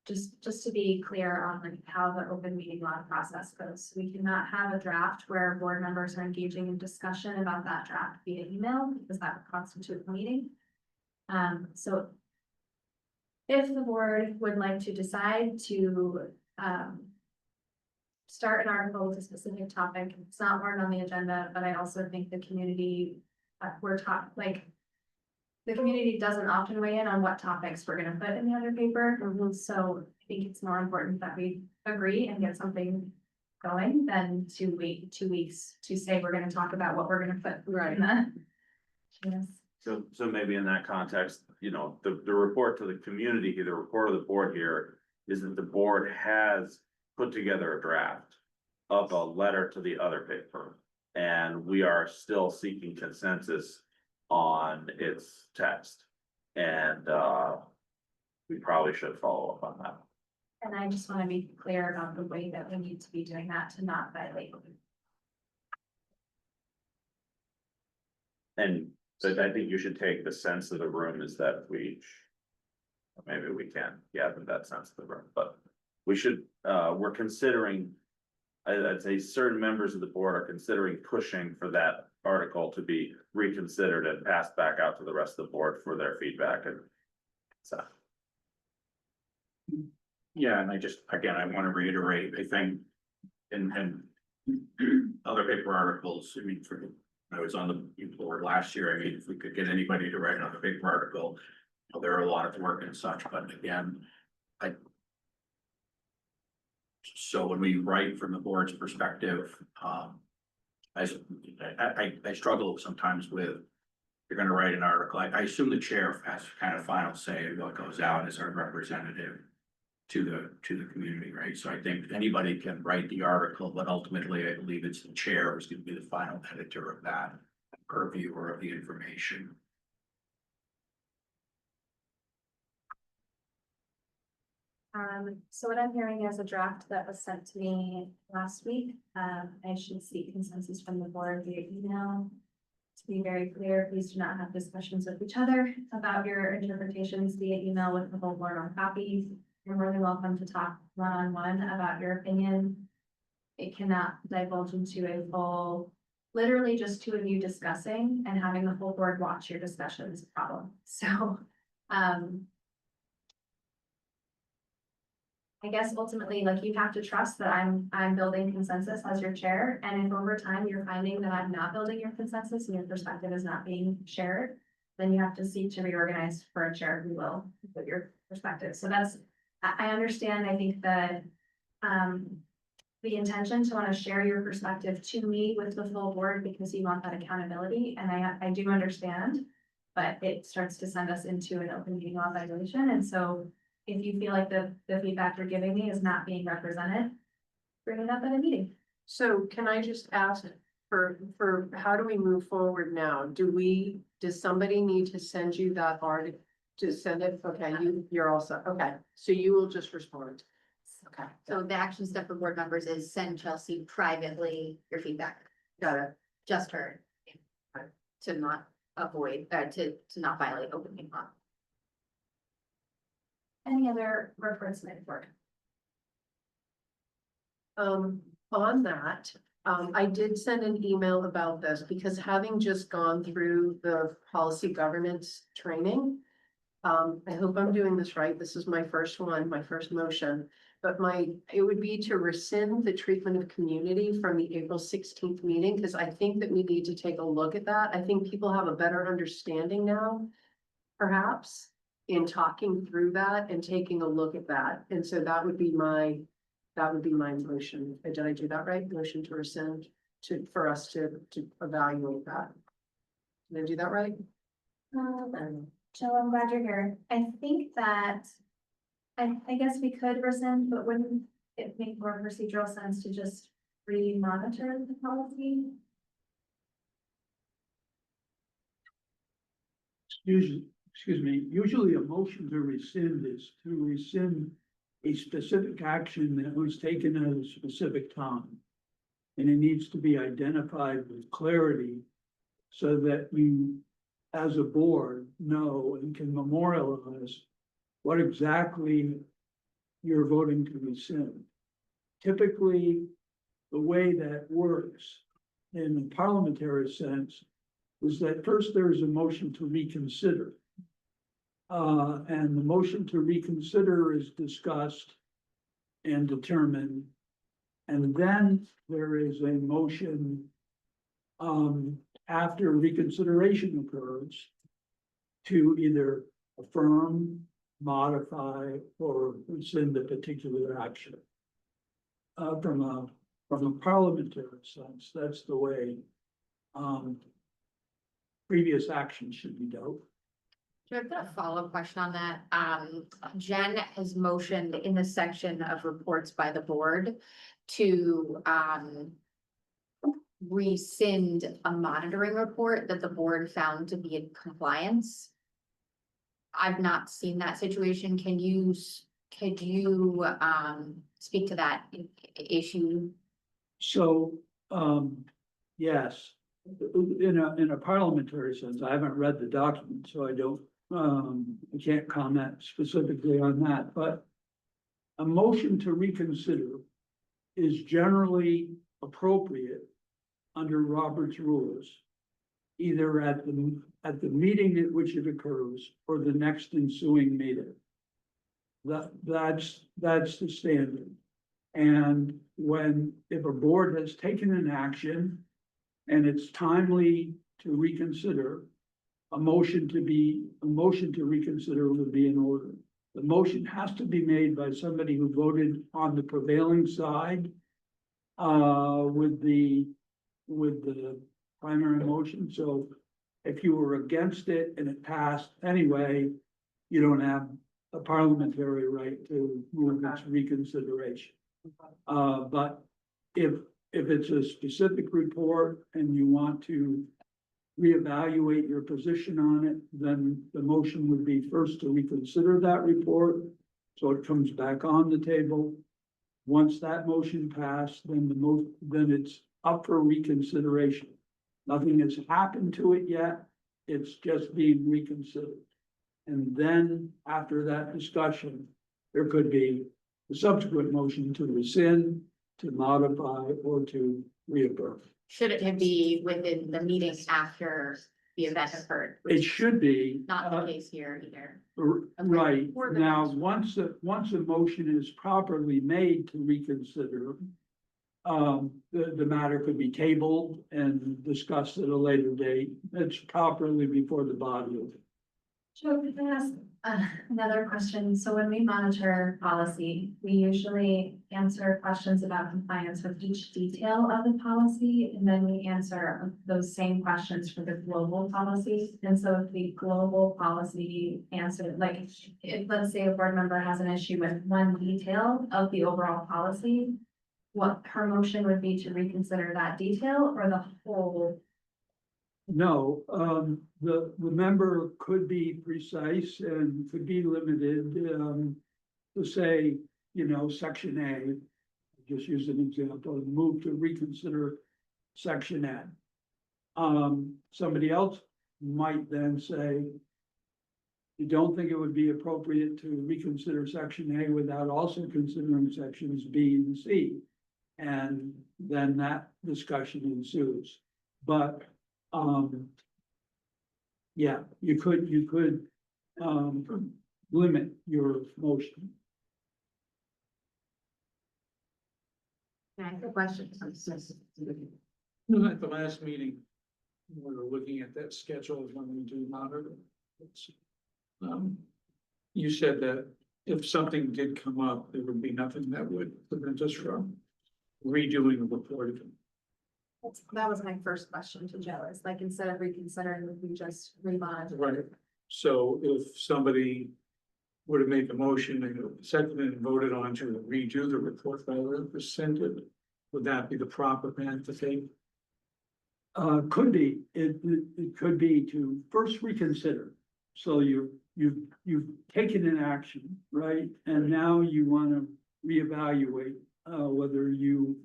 Just to be clear on like how the open meeting law process goes. We cannot have a draft where board members are engaging in discussion about that draft via email, because that would constitute a meeting. So if the board would like to decide to, start an article with a specific topic, it's not warned on the agenda, but I also think the community, we're taught, like, the community doesn't often weigh in on what topics we're gonna put in the other paper, so I think it's more important that we agree and get something going than to wait 2 weeks to say we're gonna talk about what we're gonna put in the. Yes. So maybe in that context, you know, the report to the community, the report of the board here is that the board has put together a draft of a letter to the other paper. And we are still seeking consensus on its text. And, we probably should follow up on that. And I just wanna be clear about the way that we need to be doing that to not violate. And but I think you should take the sense of the room is that maybe we can, that sense of the room, but we should, we're considering, I'd say certain members of the board are considering pushing for that article to be reconsidered and passed back out to the rest of the board for their feedback and so. Yeah, and I just, again, I want to reiterate, I think, in other paper articles, I mean, I was on the board last year, I mean, if we could get anybody to write another paper article, there are a lot of work and such, but again, so when we write from the board's perspective, I struggle sometimes with, you're gonna write an article, I assume the chair has kind of final say in what goes out as our representative to the community, right? So I think anybody can write the article, but ultimately I believe it's the chair who's gonna be the final editor of that purview or of the information. So what I'm hearing is a draft that was sent to me last week. I should seek consensus from the board via email. To be very clear, please do not have discussions with each other about your interpretations via email with the whole board on copies. You're more than welcome to talk one-on-one about your opinion. It cannot divulge into a full, literally just two of you discussing and having the whole board watch your discussion is a problem. So, I guess ultimately, like, you have to trust that I'm building consensus as your chair, and if over time you're finding that I'm not building your consensus and your perspective is not being shared, then you have to seek to reorganize for a chair who will put your perspective. So that's, I understand, I think that, the intention to want to share your perspective to me with the full board because you want that accountability, and I do understand, but it starts to send us into an open meeting law violation, and so if you feel like the feedback you're giving me is not being represented, bring it up at a meeting. So can I just ask for how do we move forward now? Does somebody need to send you that article? To send it? Okay, you're also, okay, so you will just respond. Okay, So the action step for board members is send Chelsea privately your feedback, got it. just her. To not avoid, to not violate open meeting law. Any other reference to my board? On that, I did send an email about this because having just gone through the policy governance training. I hope I'm doing this right. This is my first one, my first motion. But it would be to rescind the treatment of community from the April 16th meeting, because I think that we need to take a look at that. I think people have a better understanding now, perhaps, in talking through that and taking a look at that. And so that would be my motion. Did I do that right? Motion to rescind for us to evaluate that. Did I do that right? Jill, I'm glad you're here. I think that, I guess we could rescind, but wouldn't it make more procedural sense to just re-monitor the policy? Excuse me, usually a motion to rescind is to rescind a specific action that was taken at a specific time. And it needs to be identified with clarity so that you, as a board, know and can memorialize what exactly you're voting to rescind. Typically, the way that works in a parliamentary sense is that first there is a motion to reconsider. And the motion to reconsider is discussed and determined. And then there is a motion after reconsideration occurs to either affirm, modify, or rescind the particular action. From a parliamentary sense, that's the way previous action should be dealt. I've got a follow-up question on that. Jen has motioned in the section of reports by the board to, rescind a monitoring report that the board found to be in compliance. I've not seen that situation. Could you, speak to that issue? So, yes, in a parliamentary sense, I haven't read the document, so I can't comment specifically on that, but a motion to reconsider is generally appropriate under Robert's rules, either at the meeting at which it occurs or the next ensuing meeting. That's the standard. And if a board has taken an action and it's timely to reconsider, a motion to reconsider would be in order. The motion has to be made by somebody who voted on the prevailing side with the primary motion. So if you were against it and it passed anyway, you don't have a parliamentary right to move its reconsideration. But if it's a specific report and you want to reevaluate your position on it, then the motion would be first to reconsider that report. So it comes back on the table. Once that motion passed, then then it's up for reconsideration. Nothing has happened to it yet. It's just being reconsidered. And then after that discussion, there could be a subsequent motion to rescind, to modify, or to reaffirm. Should it be within the meeting after the event occurred? It should be. Not the case here either. Right, now, once a motion is properly made to reconsider, the matter could be tabled and discussed at a later date. It's properly before the body. Joe, could I ask another question? So when we monitor policy, we usually answer questions about compliance with each detail of the policy, and then we answer those same questions for the global policy. And so if the global policy answer, like, if let's say a board member has an issue with one detail of the overall policy, what her motion would be to reconsider that detail or the whole? No, the member could be precise and could be limited, to say, section A. Just use an example, move to reconsider section N. Somebody else might then say, you don't think it would be appropriate to reconsider section A without also considering sections B and C. And then that discussion ensues. But yeah, you could limit your motion. Can I ask a question? At the last meeting, we were looking at that schedule when we do monitor. You said that if something did come up, there would be nothing that would prevent us from redoing the report. That was my first question to Joe, is like, instead of reconsidering, would we just remonitor? Right, so if somebody were to make a motion and seconded and voted on to redo the report rather than rescind it, would that be the proper path to take? Could be, it could be to first reconsider. So you've taken an action, right? And now you want to reevaluate whether you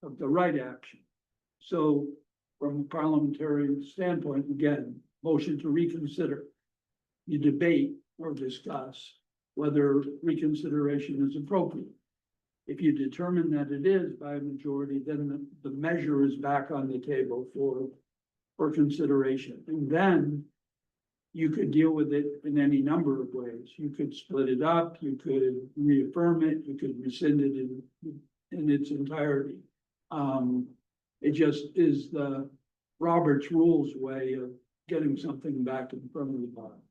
have the right action. So from a parliamentary standpoint, again, motion to reconsider. You debate or discuss whether reconsideration is appropriate. If you determine that it is by a majority, then the measure is back on the table for consideration. And then you could deal with it in any number of ways. You could split it up, you could reaffirm it, you could rescind it in its entirety. It just is the Robert's Rules way of getting something back in front of the body.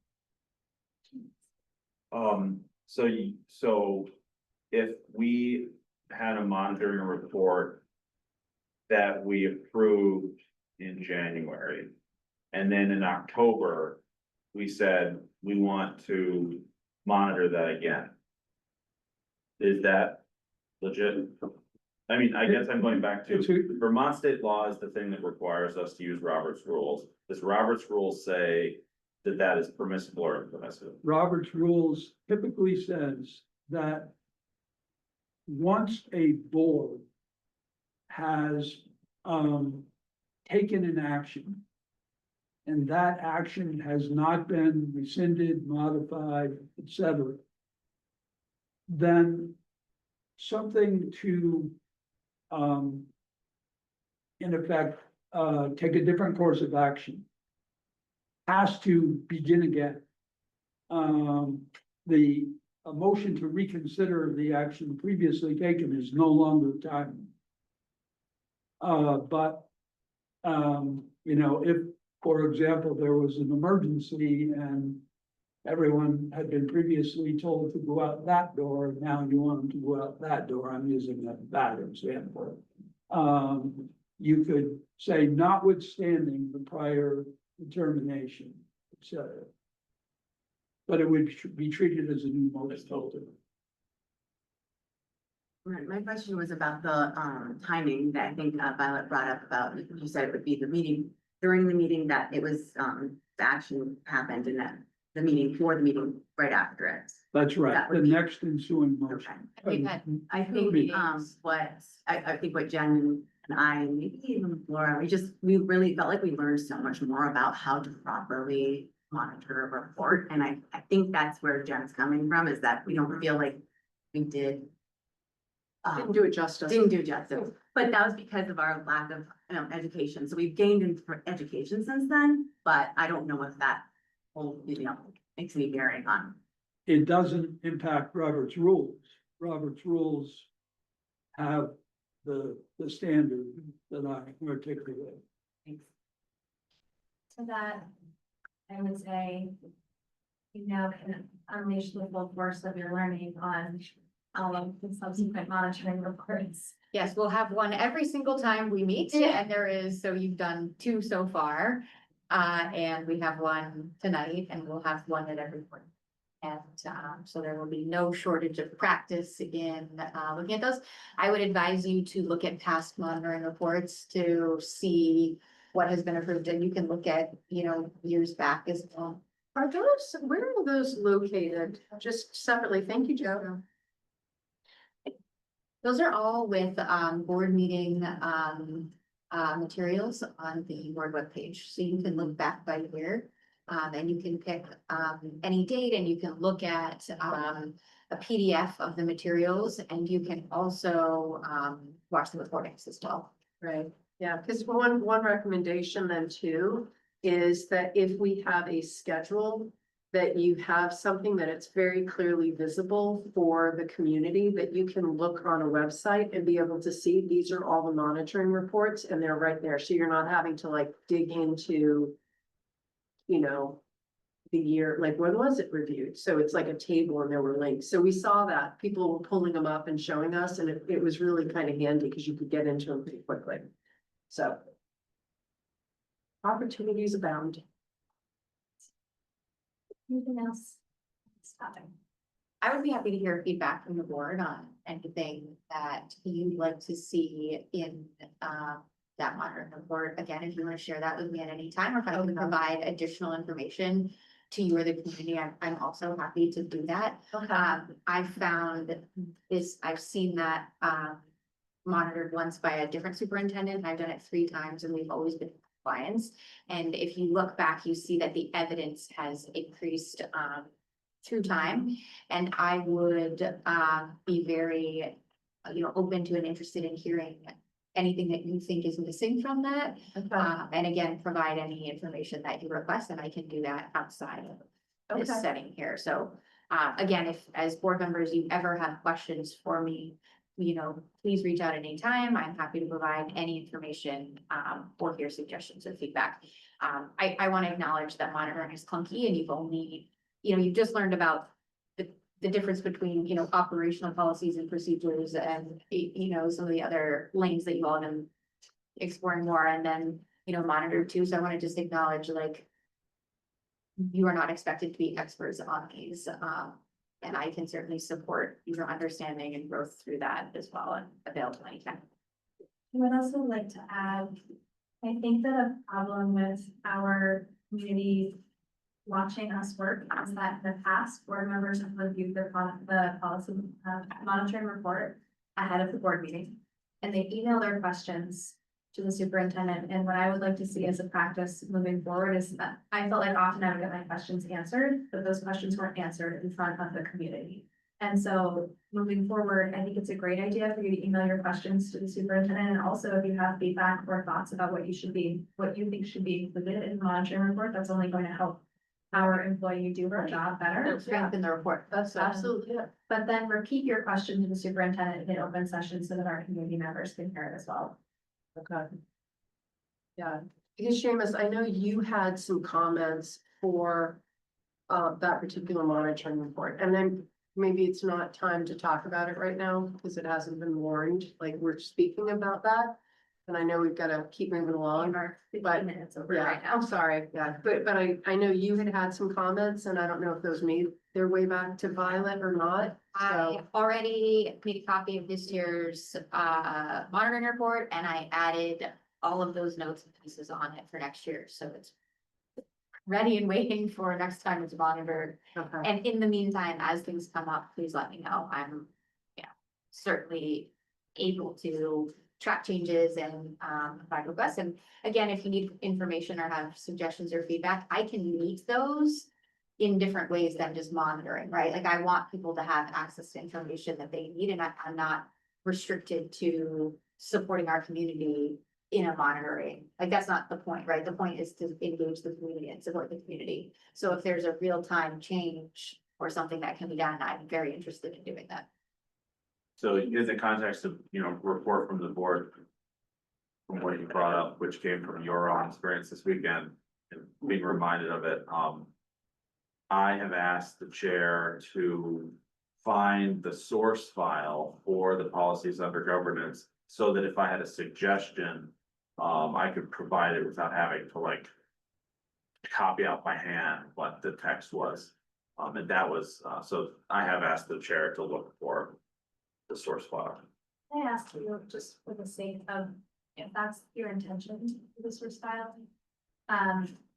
So if we had a monitoring report that we approved in January, and then in October, we said we want to monitor that again. Is that legit? I mean, I guess I'm going back to Vermont state law is the thing that requires us to use Robert's Rules. Does Robert's Rules say that that is permissible or impermissible? Robert's Rules typically says that once a board has taken an action, and that action has not been rescinded, modified, etc., then something to in effect take a different course of action has to begin again. A motion to reconsider the action previously taken is no longer time. You know, if, for example, there was an emergency and everyone had been previously told to go out that door, now you want them to go out that door, I'm using a bad example. You could say notwithstanding the prior determination, etc. But it would be treated as a new motion. Right, my question was about the timing that I think Violet brought up about, you said it would be the meeting, during the meeting that it was, the action happened and that the meeting for the meeting right after it. That's right, That the would be- next ensuing Okay. motion. We've had I think, I think what Jen and I, and maybe even Laura, we really felt like we learned so much more about how to properly monitor a report. And I think that's where Jen's coming from, is that we don't feel like we did. Didn't do it justice. Didn't do justice, but that was because of our lack of, education. So we've gained in education since then, but I don't know if that whole, makes any bearing on. It doesn't impact Robert's Rules. Robert's Rules have the standard that I articulated. So that, I would say, can unleash the full force of your learning on all of the subsequent monitoring reports. Yes, we'll have one every single time we meet, Yeah. and there is, so you've done 2 so far. And we have one tonight, and we'll have one at every point. And so there will be no shortage of practice in looking at those. I would advise you to look at past monitoring reports to see what has been approved, and you can look at, years back as well. Are those, where are those located? Just separately, thank you, Joe. Those are all with board meeting materials on the board webpage, so you can look back by year. And you can pick any date, and you can look at a PDF of the materials, and you can also watch the recordings as well. Right, yeah, because one recommendation then too is that if we have a schedule, that you have something that it's very clearly visible for the community, that you can look on a website and be able to see, these are all the monitoring reports and they're right there. So you're not having to like dig into, the year, like when was it reviewed? So it's like a table and there were links. So we saw that people were pulling them up and showing us, and it was really kind of handy because you could get into them pretty quickly. So opportunities abound. Anything else? Stopping. I would be happy to hear feedback from the board on anything that you'd like to see in that monitoring report. Again, if you want to share that with me at any time, or if I can provide additional information to you or the community, I'm also happy to do that. I've found this, I've seen that monitored once by a different superintendent, and I've done it 3 times, and we've always been compliance. And if you look back, you see that the evidence has increased through time. And I would be very, open to and interested in hearing anything that you think is missing from that. Okay. And again, provide any information that you request, and I can do that outside of this Okay. setting here. So, again, if as board members, you ever have questions for me, you know, please reach out anytime. I'm happy to provide any information, or hear suggestions and feedback. I want to acknowledge that monitoring is clunky, and you've only, you know, you've just learned about the difference between, you know, operational policies and procedures and, you know, some of the other lanes that you all have been exploring more, and then, you know, monitor too. So I want to just acknowledge, like, you are not expected to be experts on these, and I can certainly support your understanding and growth through that as well, and available anytime. I would also like to add, I think that a problem with our community watching us work is that in the past, board members have reviewed the policy monitoring report ahead of the board meeting. And they email their questions to the superintendent. And what I would like to see as a practice moving forward is that I felt like often I would get my questions answered, but those questions weren't answered in front of the community. And so moving forward, I think it's a great idea for you to email your questions to the superintendent. And also, if you have feedback or thoughts about what you think should be included in the monitoring report, that's only going to help our employee do her job better. Strengthen the report. That's absolutely it. But then repeat your question to the superintendent in open session so that our community members can hear it as well. Okay. Yeah, because Seamus, I know you had some comments for that particular monitoring report, and then maybe it's not time to talk about it right now because it hasn't been warned, like we're speaking about that. And I know we've got to keep moving along. Our 15 But- minutes over Yeah, right now. I'm sorry, yeah, but I know you had some comments, and I don't know if those made their way back to Violet or not. I So, already made a copy of this year's monitoring report, and I added all of those notes and pieces on it for next year, so it's ready and waiting for next time it's monitored. okay, And in the meantime, as things come up, please let me know. I'm, certainly able to track changes and provide requests. And again, if you need information or have suggestions or feedback, I can meet those in different ways than just monitoring, right? Like, I want people to have access to information that they need, and I'm not restricted to supporting our community in a monitoring. Like, that's not the point, right? The point is to engage the community and support the community. So if there's a real-time change or something that can be done, I'm very interested in doing that. So in the context of, report from the board, from what you brought up, which came from your own experience this weekend, and being reminded of it, I have asked the chair to find the source file for the policies under governance, so that if I had a suggestion, I could provide it without having to copy out by hand what the text was. And that was, so I have asked the chair to look for the source file. I asked you, just for the sake of, if that's your intention for the source file.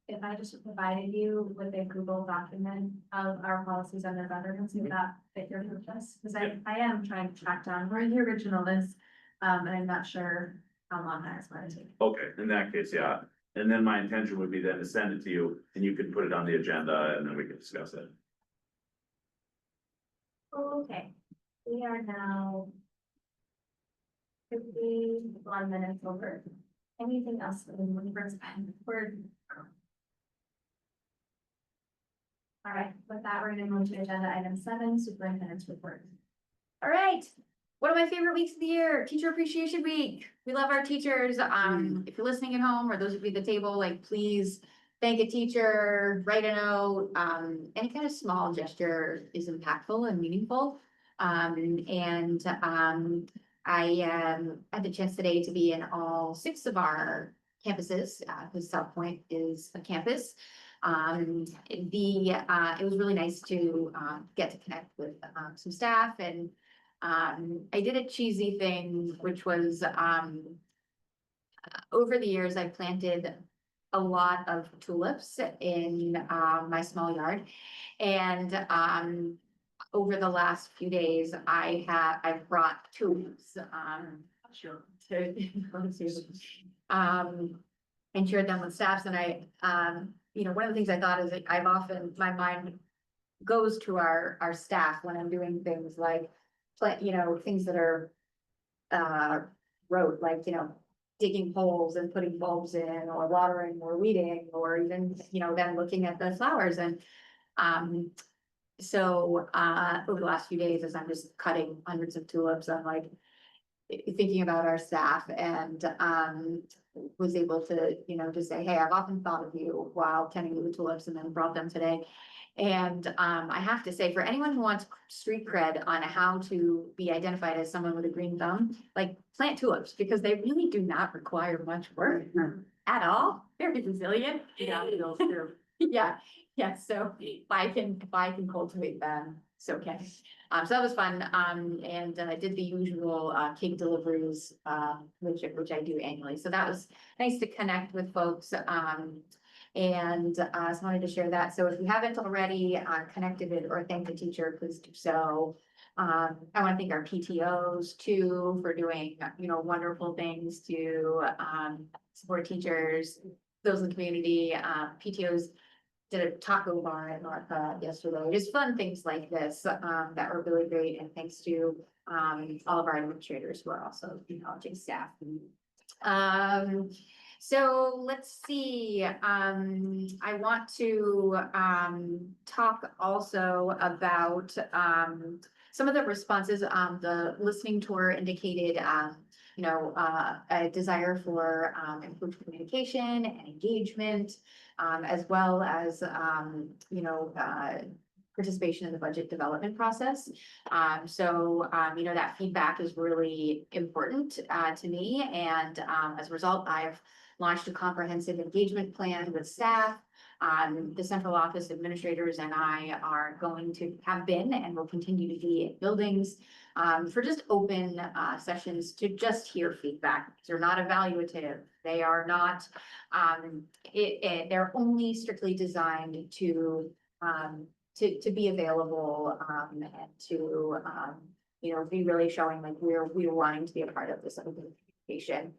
If I just provided you with a Google document of our policies under governance, would that fit your purpose? Because I am trying to track down where the original is, and I'm not sure how long that's going to take. Okay, in that case, yeah. And then my intention would be then to send it to you, and you can put it on the agenda, and then we can discuss it. Okay, we are now 51 minutes over. Anything else that we want to bring forward? All right, with that, we're gonna move to agenda item 7, superintendent's report. All right, one of my favorite weeks of the year, Teacher Appreciation Week. We love our teachers. If you're listening at home, or those of you at the table, please thank a teacher, write a note. Any kind of small gesture is impactful and meaningful. I had the chance today to be in all 6 of our campuses, because South Point is a campus. It was really nice to get to connect with some staff, and I did a cheesy thing, which was over the years I planted a lot of tulips in my small yard, and over the last few days I've brought tulips and shared them with staffs. And one of the things I thought is that my mind goes to our staff when I'm doing things like things that are rote, like, digging holes and putting bulbs in, or watering or weeding, or even, then looking at the flowers and, so, over the last few days, as I'm just cutting hundreds of tulips, I'm like thinking about our staff and, was able to, just say, hey, I've often thought of you while tending to the tulips, and then brought them today. And, I have to say, for anyone who wants street cred on how to be identified as someone with a green thumb, like, plant tulips, because they really do not require much work at all. Very resilient. Yeah, yeah, so if I can cultivate them, so can. So that was fun, and I did the usual cake deliveries, which I do annually, so that was nice to connect with folks, and so I wanted to share that. So if you haven't already connected with or thanked the teacher, please do so. I want to thank our PTOs too for doing, wonderful things to support teachers, those in the community. PTOs did a taco bar at Martha yesterday. Just fun things like this that were really great. And thanks to all of our administrators who are also acknowledging staff. So let's see, I want to talk also about some of the responses. The listening tour indicated a desire for improved communication and engagement, as well as participation in the budget development process. So that feedback is really important to me, and as a result, I've launched a comprehensive engagement plan with staff. The central office administrators and I are going to have been and will continue to be at buildings for just open sessions to just hear feedback. They're not evaluative. They are not, they're only strictly designed to be available and to be really showing like we're wanting to be a part of this open communication.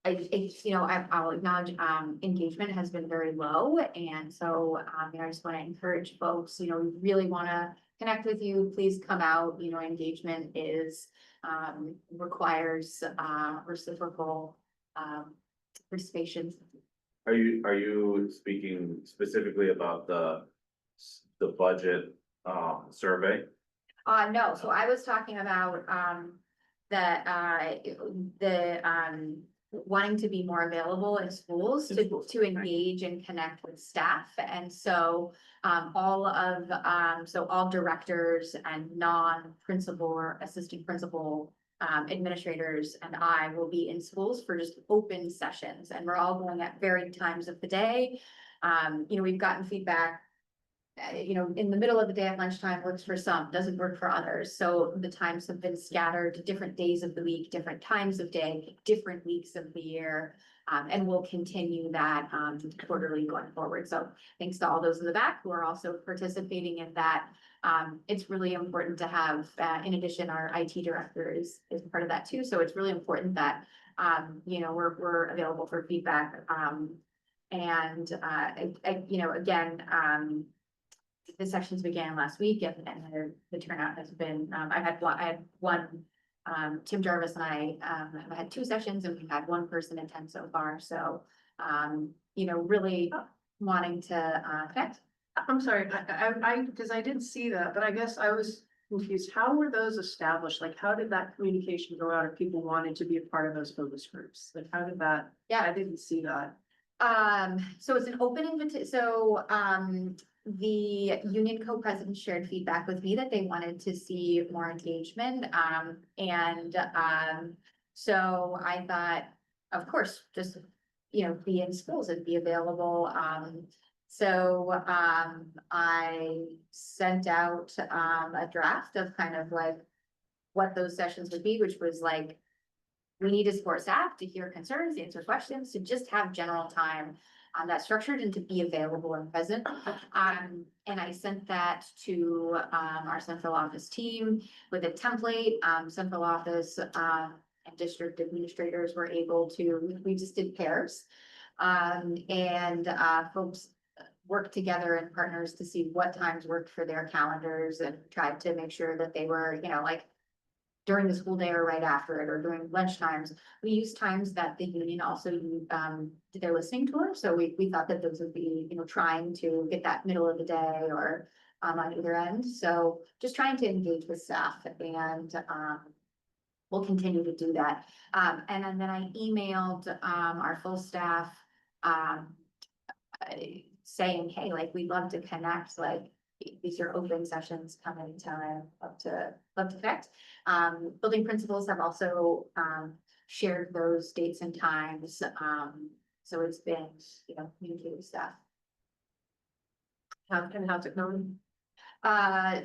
I'll acknowledge, engagement has been very low. And so, I just want to encourage folks, we really want to connect with you. Please come out, engagement is, requires, reciprocal, participation. Are you speaking specifically about the budget, survey? No, so I was talking about, wanting to be more available in schools to engage and connect with staff. And so all directors and non-principal or assistant principal administrators and I will be in schools for just open sessions, and we're all going at varied times of the day. We've gotten feedback, in the middle of the day at lunchtime works for some, doesn't work for others. So the times have been scattered to different days of the week, different times of day, different weeks of the year. And we'll continue that quarterly going forward. So thanks to all those in the back who are also participating in that. It's really important to have, in addition, our IT director is part of that too. So it's really important that, we're available for feedback. The sessions began last week, and the turnout has been, I had one, Tim Jarvis and I have had 2 sessions, and we've had 1 person attend so far. So, really wanting to connect. I'm sorry, because I didn't see that, but I guess I was confused. How were those established? Like, how did that communication go out if people wanted to be a part of those focus groups? Like, how did that? Yeah. I didn't see that. So it's an open invitation. So, the union co-president shared feedback with me that they wanted to see more engagement. So I thought, of course, just, be in schools and be available. So I sent out a draft of kind of like what those sessions would be, which was like, we need to support staff to hear concerns, answer questions, to just have general time that's structured and to be available and present. And I sent that to our central office team with a template. Central office and district administrators were able to, we just did pairs. And folks worked together in partners to see what times worked for their calendars and tried to make sure that they were, during the school day or right after it, or during lunch times. We use times that the union also, did their listening tour, so we thought that those would be, you know, trying to get that middle of the day or on either end, so just trying to engage with staff and, we'll continue to do that. And then I emailed, our full staff, saying, hey, like, we'd love to connect, like, these are open sessions, come anytime, love to connect. Building principals have also, shared those dates and times, so it's been, you know, communicated with staff. How's it going?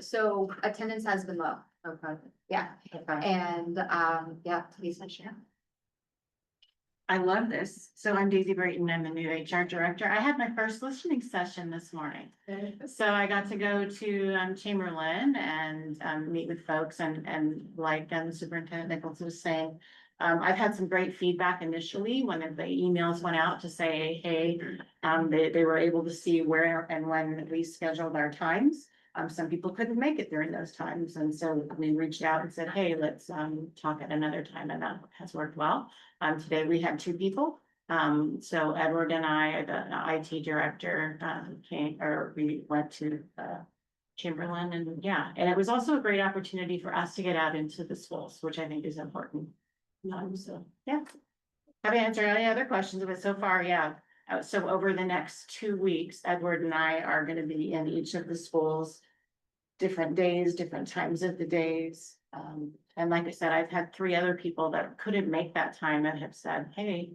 So attendance has been low. Okay. Yeah, Okay. and, yeah, Lisa, share. I love this. So I'm Daisy Brayton. I'm the new HR director. I had my first listening session this morning. So I got to go to Chamberlain and meet with folks and like Superintendent Nichols was saying, I've had some great feedback initially when the emails went out to say, hey, they were able to see where and when we scheduled our times. Some people couldn't make it during those times. And so we reached out and said, hey, let's talk at another time, and that has worked well. Today we had 2 people. So Edward and I, the IT director, we went to Chamberlain, and yeah, and it was also a great opportunity for us to get out into the schools, which I think is important. So yeah, happy to answer any other questions, but so far, yeah. So over the next 2 weeks, Edward and I are going to be in each of the schools, different days, different times of the days. And like I said, I've had 3 other people that couldn't make that time that have said, hey,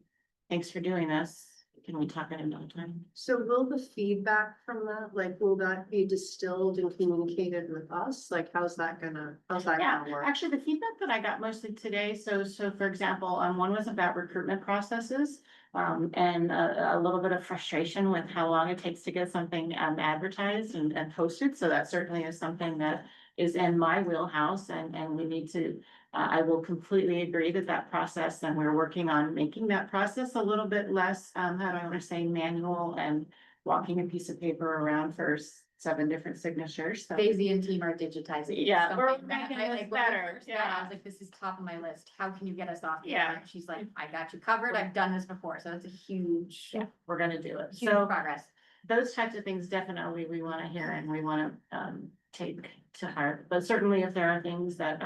thanks for doing this. Can we talk at another time? So will the feedback from that, like, will that be distilled and communicated with us? Like, how's that gonna Yeah, work? actually, the feedback that I got mostly today, so for example, one was about recruitment processes. And a little bit of frustration with how long it takes to get something advertised and posted. So that certainly is something that is in my wheelhouse, and we need to, I will completely agree that process, and we're working on making that process a little bit less, how do I want to say, manual and walking a piece of paper around for 7 different signatures. So Daisy and team are digitizing. Yeah, we're something that making I, this like, when we better, first met, I yeah. was like, this is top of my list. How can you get us off? Yeah. And she's like, I got you covered. I've done this before. So it's a huge, we're gonna do it. huge So progress. those types of things definitely we want to hear and we want to take to heart. But certainly if there are things that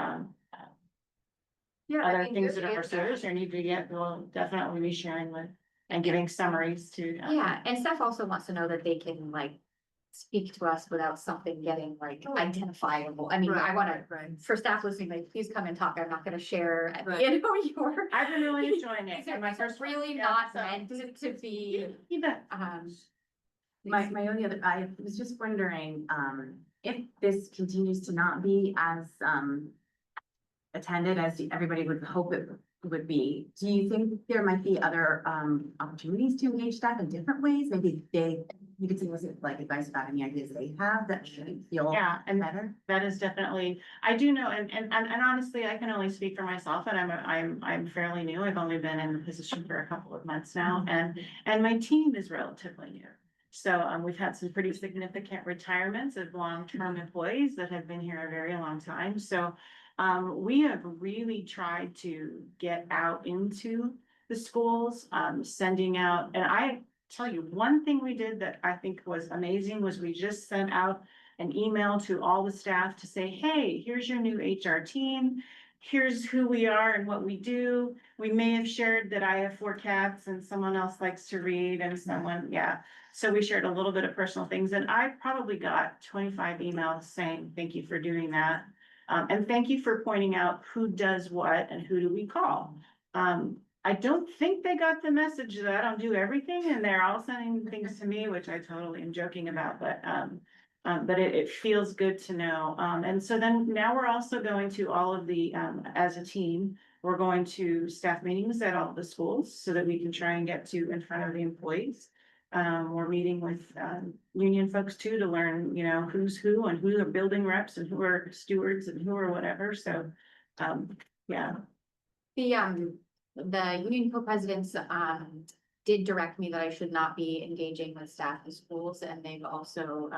Yeah, other things that are pursued or need to get, we'll definitely be sharing with and giving summaries to. Yeah, and staff also wants to know that they can, like, speak to us without something getting like identifiable. I mean, I wanna, for staff listening, like, please come and talk. I'm not gonna share, you know, your. I've been really enjoying it. These are My first really yeah, not so- meant to be, You bet. My only other, I was just wondering, if this continues to not be as, attended as everybody would hope it would be, do you think there might be other, opportunities to engage staff in different ways? Maybe you could see, was it like advice about any ideas they have that should feel better? That is definitely, I do know, and honestly, I can only speak for myself, and I'm fairly new. I've only been in the position for a couple of months now, and my team is relatively new. So we've had some pretty significant retirements of long-term employees that have been here a very long time. So we have really tried to get out into the schools, sending out, and I tell you, one thing we did that I think was amazing was we just sent out an email to all the staff to say, hey, here's your new HR team. Here's who we are and what we do. We may have shared that I have 4 cats and someone else likes to read and someone, yeah. So we shared a little bit of personal things, and I probably got 25 emails saying, thank you for doing that. And thank you for pointing out who does what and who do we call. I don't think they got the message that I don't do everything, and they're all sending things to me, which I totally am joking about, but it feels good to know. And so then now we're also going to all of the, as a team, we're going to staff meetings at all the schools so that we can try and get to in front of the employees. We're meeting with union folks too to learn, you know, who's who and who are building reps and who are stewards and who are whatever. So, yeah. The union co-presidents, did direct me that I should not be engaging with staff in schools, and they've also,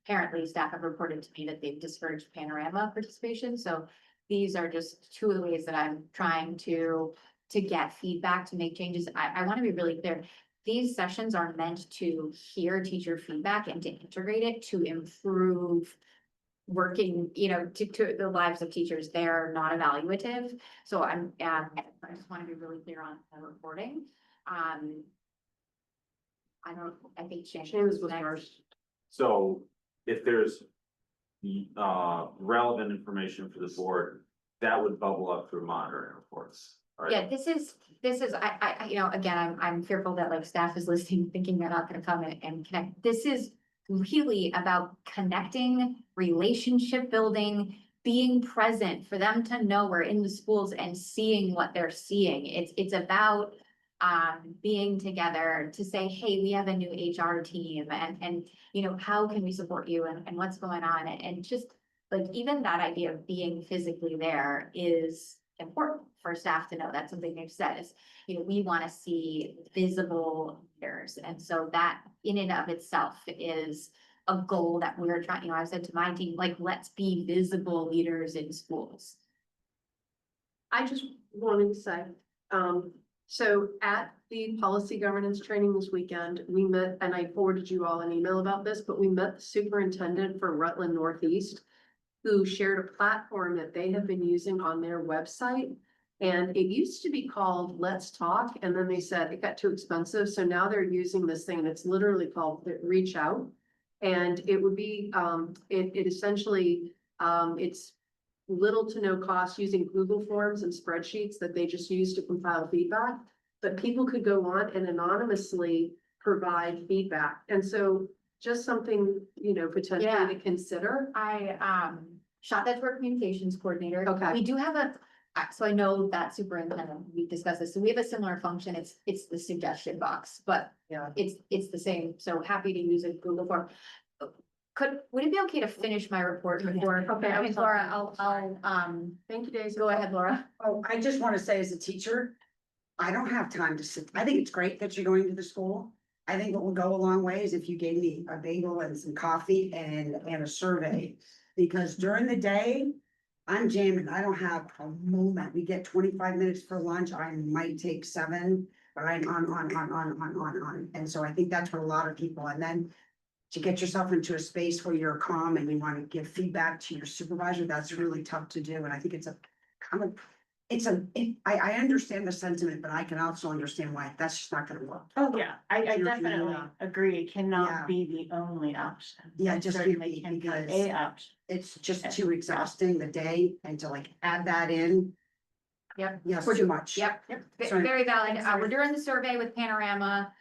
apparently staff have reported to me that they've discouraged Panorama participation, so these are just two of the ways that I'm trying to get feedback, to make changes. I want to be really clear. These sessions are meant to hear teacher feedback and to integrate it to improve working, to the lives of teachers. They're not evaluative. So I just want to be really clear on the reporting. I think James was next. first. So if there's relevant information for the board, that would bubble up through monitoring reports, right? Yeah, this is, again, I'm fearful that like staff is listening, thinking they're not gonna come and connect. This is really about connecting, relationship building, being present for them to know we're in the schools and seeing what they're seeing. It's about being together to say, hey, we have a new HR team and how can we support you and what's going on? And just like, even that idea of being physically there is important for staff to know. That's something they've said is, we want to see visible leaders. And so that in and of itself is a goal that we're trying, I said to my team, like, let's be visible leaders in schools. I just wanted to say, so at the policy governance training this weekend, we met, and I forwarded you all an email about this, but we met the superintendent for Rutland Northeast, who shared a platform that they have been using on their website. And it used to be called Let's Talk, and then they said it got too expensive, so now they're using this thing, and it's literally called Reach Out. And it would be, it essentially, it's little to no cost using Google Forms and spreadsheets that they just use to compile feedback. But people could go on and anonymously provide feedback. And so just something, potentially Yeah. to consider. I shot that to our communications coordinator. Okay. We do have so I know that superintendent, we discussed this, so we have a similar function. It's the suggestion box, but Yeah. it's the same. So happy to use a Google form. Would it be okay to finish my report before? Okay, I mean, I'm sorry. I'll, Thank you, Daisy. go ahead, Laura. Oh, I just want to say as a teacher, I don't have time to sit. I think it's great that you're going to the school. I think what will go a long way is if you gave me a bagel and some coffee and a survey. Because during the day, I'm jamming. I don't have a moment. We get 25 minutes for lunch. I might take 7, but I'm on. And so I think that's for a lot of people. And then to get yourself into a space where you're calm and you want to give feedback to your supervisor, that's really tough to do. And I think it's a kind of, I understand the sentiment, but I can also understand why that's just not gonna work. Oh, yeah, I Yeah. definitely agree. It cannot Yeah. be the only option. Yeah, It just certainly be- can be because- a option. It's just too exhausting the day and to like add that in. Yep. Yeah, We're too much. Yep, Sorry. very valid. We're doing the survey with Panorama.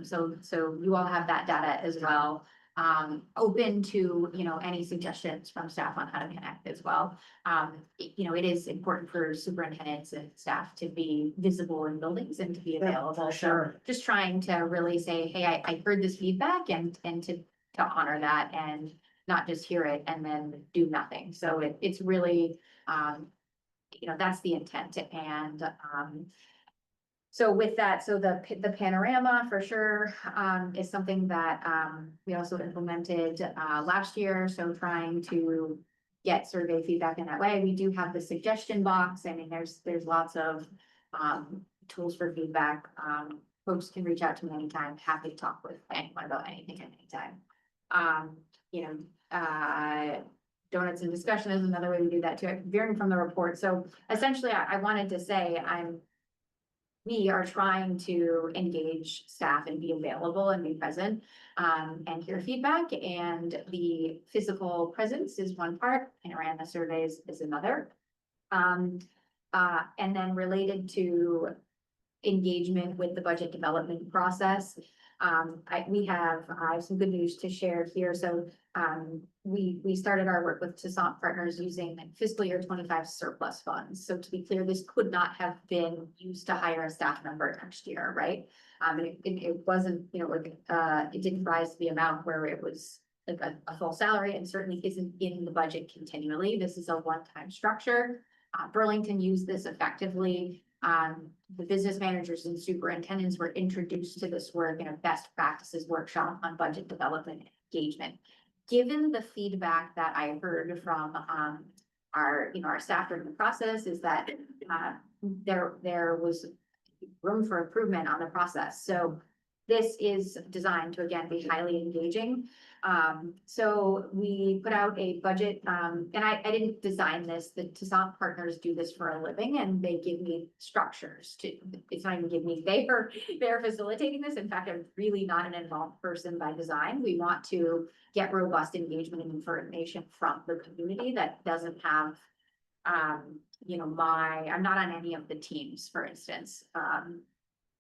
So you all have that data as well. Open to, any suggestions from staff on how to connect as well. It is important for superintendents and staff to be visible in buildings and to be Yeah, available. for So sure. just trying to really say, hey, I heard this feedback and to honor that and not just hear it and then do nothing. So it's really, that's the intent. And, so with that, so the panorama for sure, is something that, we also implemented, last year. So trying to get survey feedback in that way. We do have the suggestion box. I mean, there's lots of, tools for feedback. Folks can reach out to me anytime. Happy to talk with anyone about anything at any time. Donuts and discussion is another way we do that too, veering from the report. So essentially, I wanted to say we are trying to engage staff and be available and be present, and hear feedback. And the physical presence is one part, Panorama surveys is another. And then related to engagement with the budget development process. I have some good news to share here. So, we started our work with Toussaint Partners using fiscal year 25 surplus funds. So to be clear, this could not have been used to hire a staff member next year, right? It wasn't, it didn't rise to the amount where it was like a full salary, and certainly isn't in the budget continually. This is a one-time structure. Burlington used this effectively. The business managers and superintendents were introduced to this work in a best practices workshop on budget development and engagement. given the feedback that I heard from, our staff during the process is that, there was room for improvement on the process. So this is designed to, again, be highly engaging. So we put out a budget, and I didn't design this, the Toussaint partners do this for a living, and they give me structures to, it's not even give me, they're facilitating this. In fact, I'm really not an involved person by design. We want to get robust engagement and information from the community that doesn't have, I'm not on any of the teams, for instance.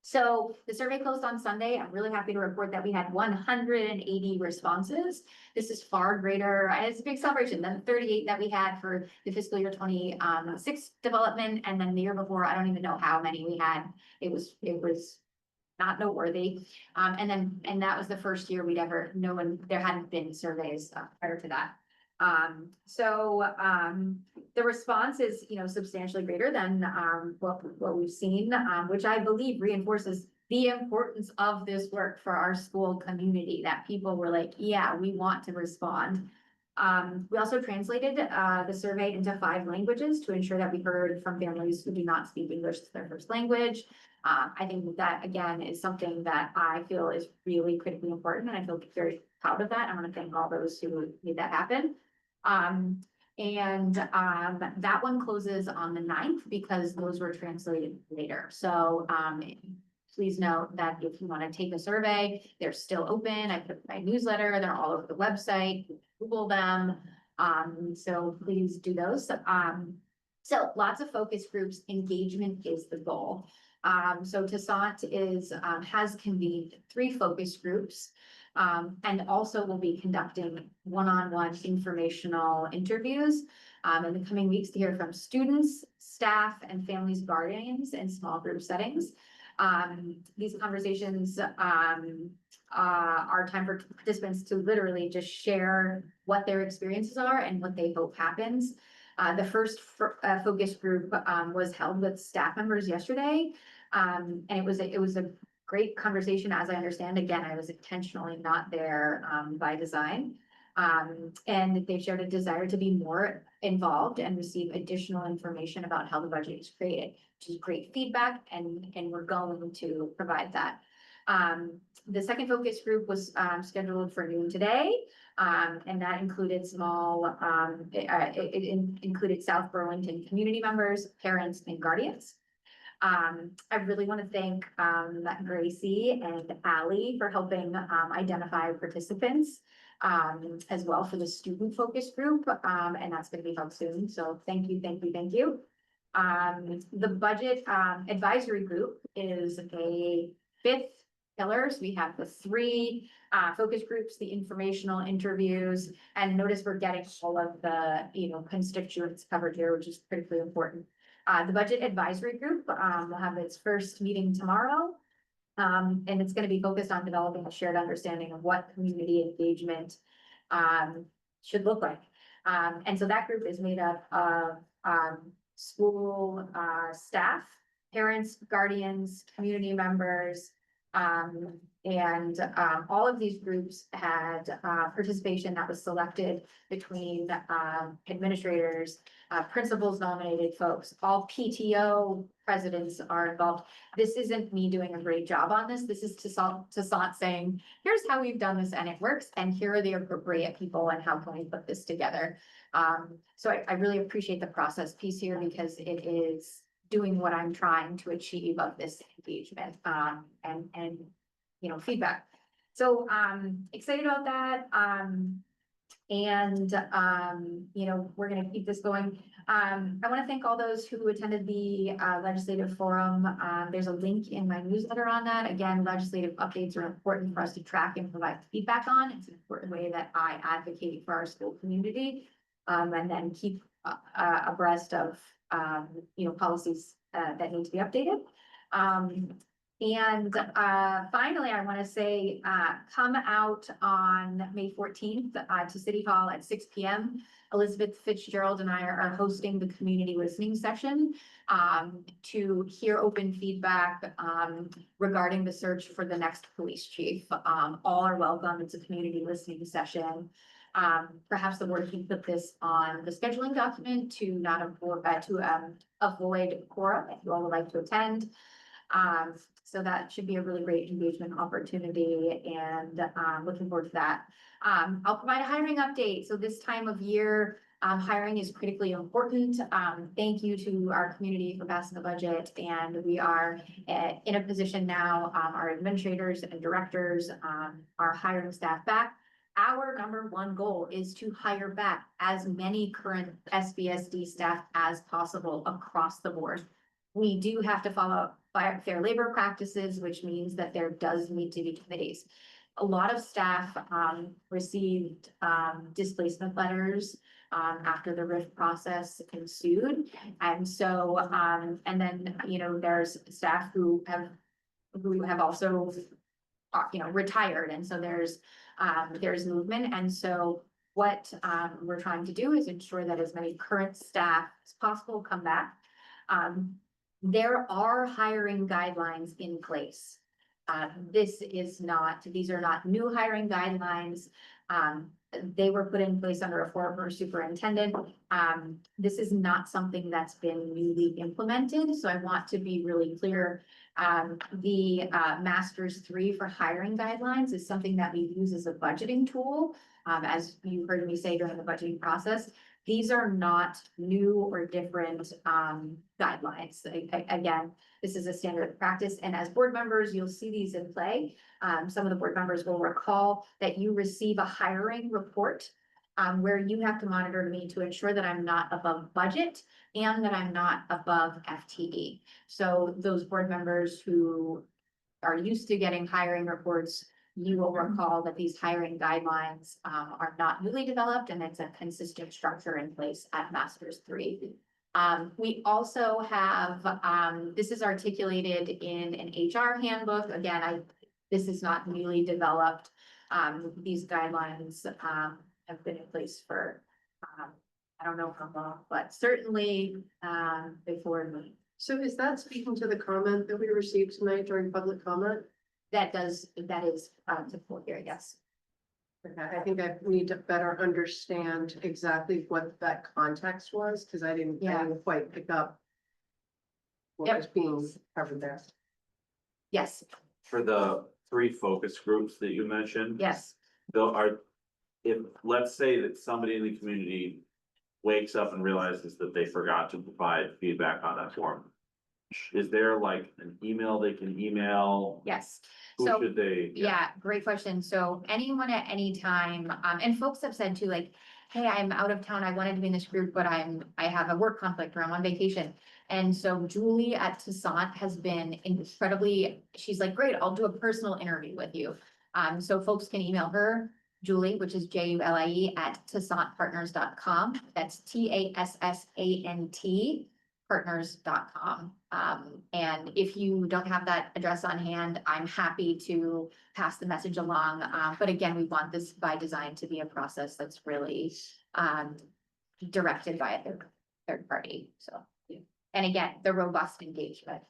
So the survey closed on Sunday. I'm really happy to report that we had 180 responses. This is far greater, it's a big celebration than the 38 that we had for the fiscal year 26 development. And then the year before, I don't even know how many we had. It was not noteworthy. And that was the first year there hadn't been surveys prior to that. The response is, substantially greater than, what we've seen, which I believe reinforces the importance of this work for our school community, that people were like, yeah, we want to respond. We also translated, the survey into 5 languages to ensure that we heard from families who do not speak English as their first language. I think that, again, is something that I feel is really critically important, and I feel very proud of that. I want to thank all those who made that happen. That one closes on the 9th because those were translated later. So, please note that if you want to take a survey, they're still open. I put my newsletter, they're all over the website, Google them. So please do those. So lots of focus groups, engagement is the goal. So Toussaint has convened 3 focus groups. And also will be conducting one-on-one informational interviews in the coming weeks to hear from students, staff, and families, guardians in small group settings. These conversations are time for participants to literally just share what their experiences are and what they hope happens. The first focus group was held with staff members yesterday, and it was a great conversation, as I understand. Again, I was intentionally not there by design. And they shared a desire to be more involved and receive additional information about how the budget is created, which is great feedback, and we're going to provide that. The second focus group was scheduled for noon today, and that included it included South Burlington community members, parents, and guardians. I really want to thank Gracie and Allie for helping identify participants, as well for the student focus group, and that's going to be held soon. So thank you, thank you, thank you. The budget advisory group is a 5th pillar. So we have the 3 focus groups, the informational interviews, and notice we're getting all of the constituents covered here, which is critically important. The budget advisory group will have its first meeting tomorrow. And it's going to be focused on developing a shared understanding of what community engagement should look like. And so that group is made up of school staff, parents, guardians, community members, and all of these groups had participation that was selected between administrators, principals, nominated folks. All PTO presidents are involved. This isn't me doing a great job on this. This is Toussaint saying, here's how we've done this and it works, and here are the appropriate people and how can we put this together. So I really appreciate the process piece here, because it is doing what I'm trying to achieve of this engagement and feedback. So excited about that. We're going to keep this going. I want to thank all those who attended the legislative forum. There's a link in my newsletter on that. Again, legislative updates are important for us to track and provide feedback on. It's an important way that I advocate for our school community, and then keep abreast of policies that need to be updated. Finally, I want to say, come out on May 14th to City Hall at 6 p.m. Elizabeth Fitzgerald and I are hosting the community listening session to hear open feedback regarding the search for the next police chief. All are welcome. It's a community listening session. Perhaps the board can put this on the scheduling document to not avoid, avoid quorum if you all would like to attend. So that should be a really great engagement opportunity and, looking forward to that. I'll provide a hiring update. So this time of year, hiring is critically important. Thank you to our community for passing the budget, and we are in a position now, our administrators and directors, are hiring staff back. Our number one goal is to hire back as many current SBSD staff as possible across the board. We do have to follow fair labor practices, which means that there does need to be committees. A lot of staff received displacement letters after the RIF process ensued. And so, and then, you know, there's staff who have also, you know, retired. And so there's movement. And so what we're trying to do is ensure that as many current staff as possible come back. There are hiring guidelines in place. These are not new hiring guidelines. They were put in place under a former superintendent. This is not something that's been newly implemented, so I want to be really clear. The Masters 3 for hiring guidelines is something that we use as a budgeting tool. As you heard me say during the budgeting process, these are not new or different guidelines. Again, this is a standard practice, and as board members, you'll see these in play. Some of the board members will recall that you receive a hiring report where you have to monitor me to ensure that I'm not above budget and that I'm not above FTE. So those board members who are used to getting hiring reports, you will recall that these hiring guidelines are not newly developed, and it's a consistent structure in place at Masters 3. We also have, this is articulated in an HR handbook. Again, this is not newly developed. These guidelines have been in place for, I don't know how long, but certainly before me. So is that speaking to the comment that we received tonight during public comment? That is typical here, yes. Okay, I think I need to better understand exactly what that context was, because I didn't quite pick up what was being covered there. Yes, For the 3 focus groups that you mentioned. yes. If, let's say that somebody in the community wakes up and realizes that they forgot to provide feedback on that form, is there like an email they can email? Yes. Who So, should they? yeah, great question. So anyone at any time, and folks have said too, like, hey, I'm out of town. I wanted to be in this group, but I have a work conflict or I'm on vacation. And so Julie at Toussaint has been incredibly, she's like, great, I'll do a personal interview with you. So folks can email her, Julie, which is JULIE @ToussaintPartners.com. That's TASSANT partners.com. And if you don't have that address on hand, I'm happy to pass the message along. But again, we want this by design to be a process that's really directed by a third party. So, and again, the robust engagement.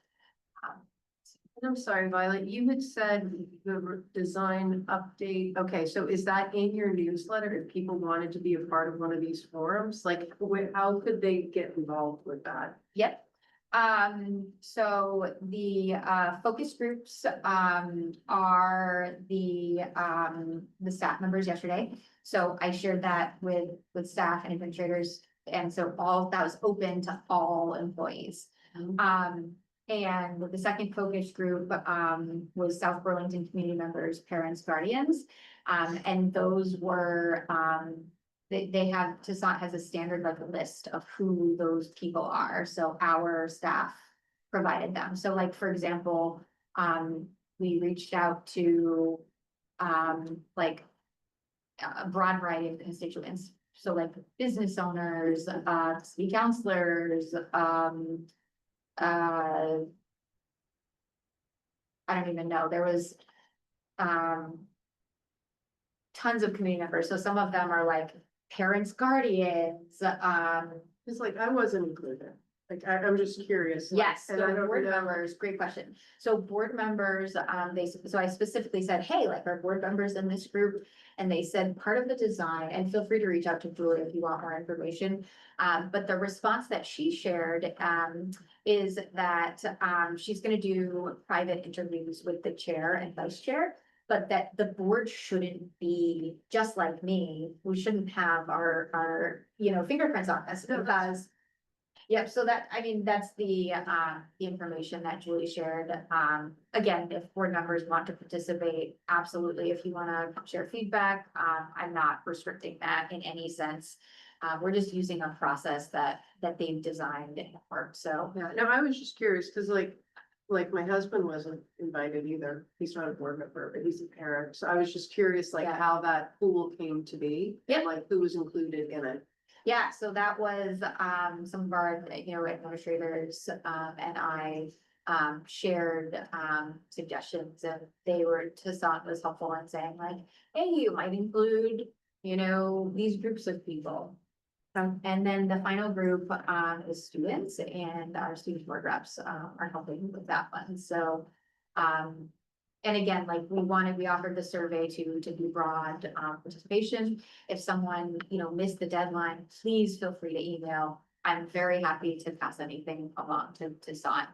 I'm sorry, Violet, you had said the design update. Okay, so is that in your newsletter if people wanted to be a part of one of these forums? Like, how could they get involved with that? Yep. So the focus groups are the staff members yesterday. So I shared that with staff and administrators. And so all that was open to all employees. And the second focus group was South Burlington community members, parents, guardians. And those were they have, Toussaint has a standard like list of who those people are. So our staff provided them. So like, for example, we reached out to like a broad variety of constituents. So like business owners, city councilors, I don't even know. There was tons of community members. So some of them are like parents, guardians. It's like, I wasn't included. Like, I'm just curious. like, Yes, and I so don't board know- members, great question. So board members, so I specifically said, hey, like our board members in this group. And they said part of the design, and feel free to reach out to Julie if you want more information. But the response that she shared, is that, she's gonna do private interviews with the chair and vice chair. But that the board shouldn't be just like me, we shouldn't have our, fingerprints on this because. Yep, so that, I mean, that's the information that Julie shared. Again, if board members want to participate, absolutely. If you wanna share feedback, I'm not restricting that in any sense. We're just using a process that they've designed and worked, so. Yeah, no, I was just curious, cause like my husband wasn't invited either. He's not a board member, but he's a parent. So I was just curious, like Yeah. how that pool came to be. Yep. Like who was included in it. Yeah, so that was, some of our, administrators, and I, shared, suggestions and they were, Toussaint was helpful in saying like, hey, you might include, these groups of people. And then the final group, is students and our student board reps, are helping with that one, so, and again, like we offered the survey to be broad participation. If someone, missed the deadline, please feel free to email. I'm very happy to pass anything along to Toussaint.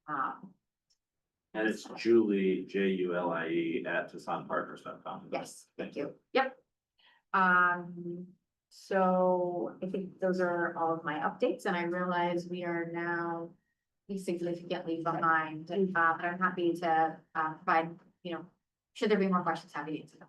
And it's Julie, Julie @ToussaintPartners.com. Yes, thank you. Yep. So I think those are all of my updates and I realize we are now significantly behind. But I'm happy to provide, should there be more questions, happy to answer them.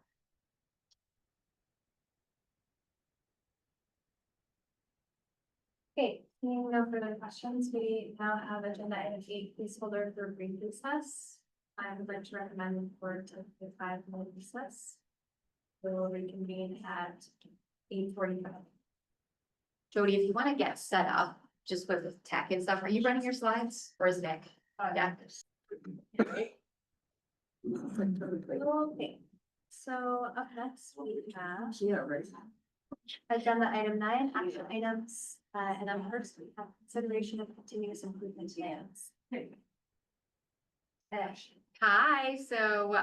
Okay, seeing no further questions, we now have agenda item 8, placeholder for brief recess. I would like to recommend the board to take a 5-minute recess. We will reconvene at 8:45. Jody, if you want to get set up just with tech and stuff, are you running your slides or is Nick? Yeah. Okay, so up next we have. Yeah, right. Agenda item 9, action items, and then first we have consideration of continuous improvement plans. Hi, so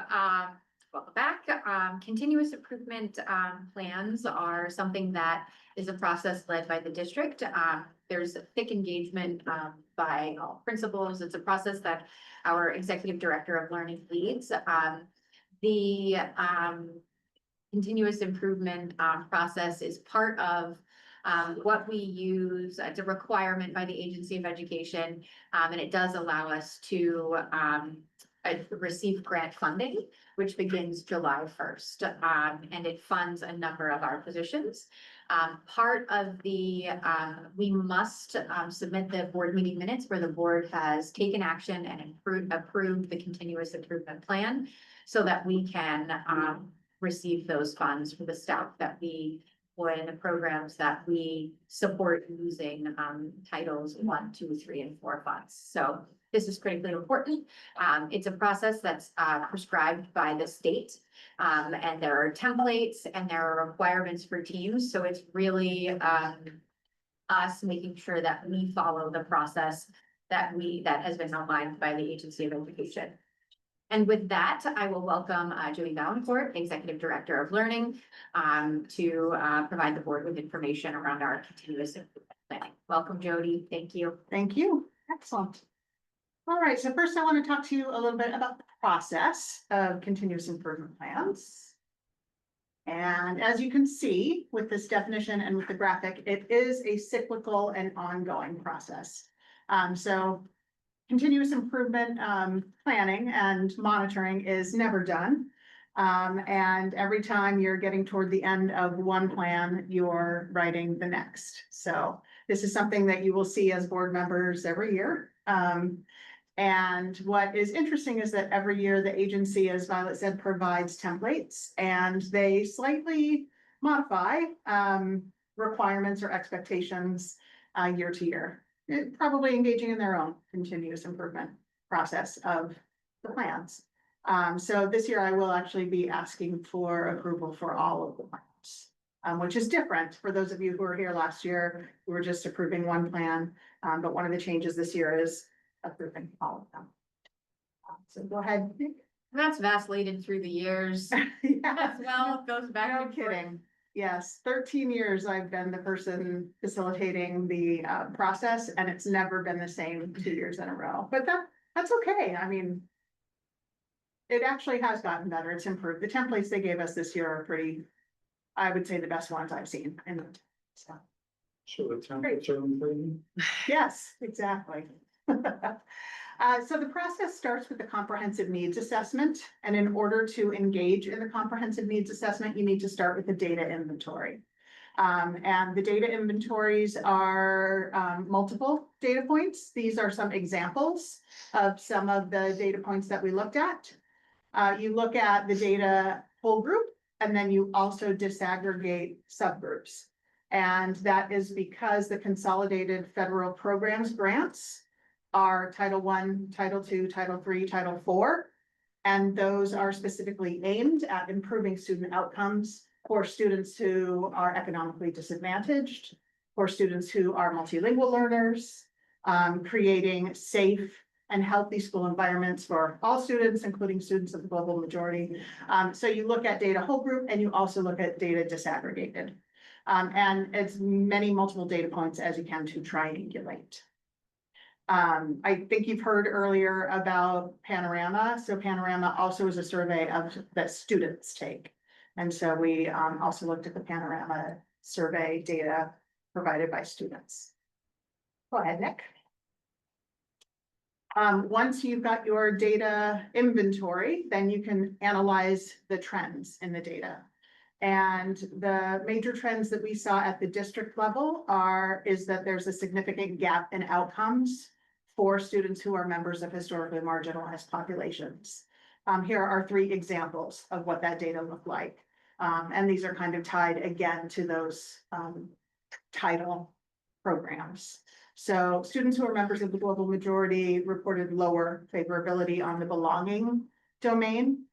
welcome back. Continuous improvement plans are something that is a process led by the district. There's a thick engagement by all principals. It's a process that our executive director of learning leads. The continuous improvement process is part of what we use. It's a requirement by the Agency of Education, and it does allow us to receive grant funding, which begins July 1st, and it funds a number of our positions. Part of the, we must submit the board meeting minutes where the board has taken action and approved the continuous improvement plan so that we can receive those funds for the staff that we or in the programs that we support using titles 1, 2, 3, and 4 funds. So this is critically important. It's a process that's prescribed by the state. And there are templates and there are requirements for teams. So it's really us making sure that we follow the process that has been outlined by the Agency of Education. And with that, I will welcome Jody Valancourt, Executive Director of Learning, to provide the board with information around our continuous improvement planning. Welcome, Jody. Thank you. Thank you. Excellent. All right, so first I want to talk to you a little bit about the process of continuous improvement plans. And as you can see with this definition and with the graphic, it is a cyclical and ongoing process. So continuous improvement planning and monitoring is never done. And every time you're getting toward the end of one plan, you're writing the next. So this is something that you will see as board members every year. And what is interesting is that every year the agency, as Violet said, provides templates and they slightly modify requirements or expectations year to year. Probably engaging in their own continuous improvement process of the plans. So this year I will actually be asking for approval for all of the plans. which is different. For those of you who were here last year, we were just approving one plan, but one of the changes this year is approving all of them. So go ahead. Nick. That's vacillated through the years Yeah. as well, it goes back No and forth. kidding. Yes, 13 years I've been the person facilitating the process, and it's never been the same 2 years in a row, but that's okay. I mean, it actually has gotten better. It's improved. The templates they gave us this year are pretty, I would say, the best ones I've seen. And so, So the templates are improving. yes, exactly. So the process starts with the comprehensive needs assessment, and in order to engage in the comprehensive needs assessment, you need to start with the data inventory. And the data inventories are multiple data points. These are some examples of some of the data points that we looked at. You look at the data whole group, and then you also disaggregate subgroups. And that is because the consolidated federal programs grants are Title I, Title II, Title III, Title IV. And those are specifically aimed at improving student outcomes for students who are economically disadvantaged, for students who are multilingual learners, creating safe and healthy school environments for all students, including students of the global majority. So you look at data whole group, and you also look at data disaggregated. And it's many multiple data points as you can to triangulate. I think you've heard earlier about Panorama. So Panorama also is a survey that students take. And so we also looked at the Panorama survey data provided by students. Go ahead, Nick. Once you've got your data inventory, then you can analyze the trends in the data. And the major trends that we saw at the district level is that there's a significant gap in outcomes for students who are members of historically marginalized populations. Here are 3 examples of what that data looked like. And these are kind of tied again to those title programs. So students who are members of the global majority reported lower favorability on the belonging domain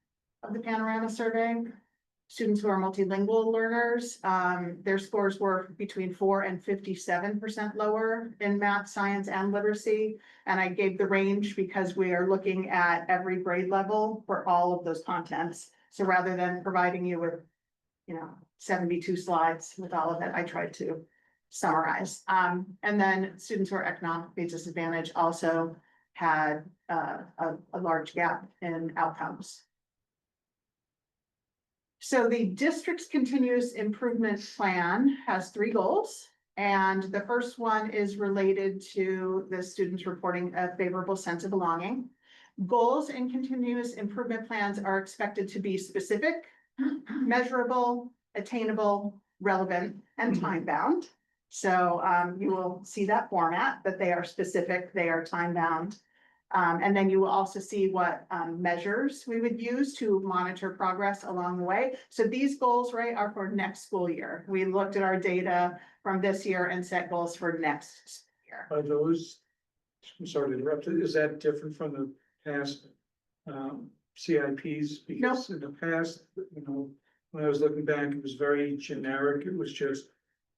of the Panorama survey. Students who are multilingual learners, their scores were between 4 and 57% lower in math, science, and literacy. And I gave the range because we are looking at every grade level for all of those contents. So rather than providing you with, 72 slides with all of it, I tried to summarize. And then students who are economically disadvantaged also had a large gap in outcomes. So the district's continuous improvement plan has 3 goals. And the first one is related to the students reporting a favorable sense of belonging. Goals in continuous improvement plans are expected to be specific, measurable, attainable, relevant, and time-bound. So you will see that format, that they are specific, they are time-bound. And then you will also see what measures we would use to monitor progress along the way. So these goals, right, are for next school year. We looked at our data from this year and set goals for next year. Are those, I'm sorry to interrupt, is that different from the past CIPs? Because in the past, when I was looking back, it was very generic. It was just,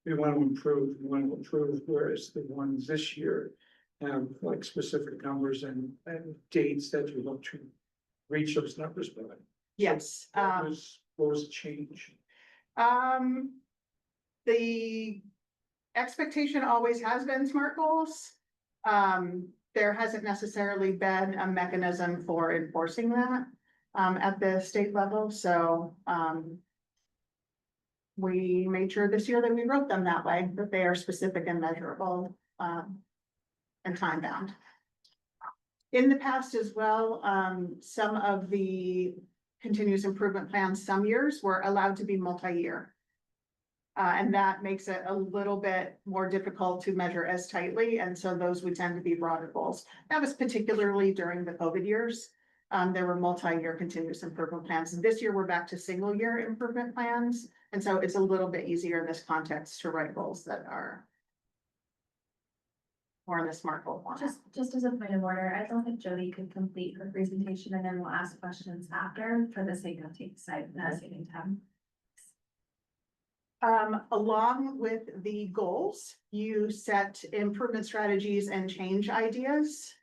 we want to improve, whereas the ones this year have like specific numbers and dates that you look to reach those numbers by. Yes. What was the change? The expectation always has been SMART goals. There hasn't necessarily been a mechanism for enforcing that at the state level. So we made sure this year that we wrote them that way, that they are specific and measurable and time bound. In the past as well, some of the continuous improvement plans, some years were allowed to be multi-year. And that makes it a little bit more difficult to measure as tightly. And so those would tend to be broader goals. That was particularly during the COVID years. There were multi-year continuous improvement plans. And this year we're back to single year improvement plans. And so it's a little bit easier in this context to write goals that are more in the SMART goal format. Just as a point of order, I don't think Jody could complete her presentation and then we'll ask questions after for the sake of saving time. Along with the goals, you set improvement strategies and change ideas.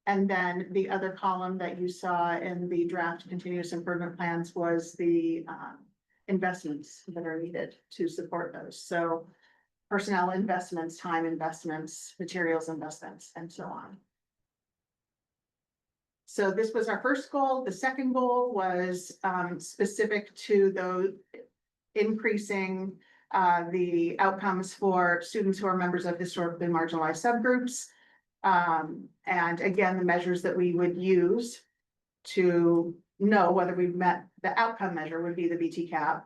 And then the other column that you saw in the draft continuous improvement plans was the investments that are needed to support those. So personnel investments, time investments, materials investments, and so on. So this was our first goal. The second goal was specific to those increasing the outcomes for students who are members of historically marginalized subgroups. And again, the measures that we would use to know whether we've met the outcome measure would be the BTCAP,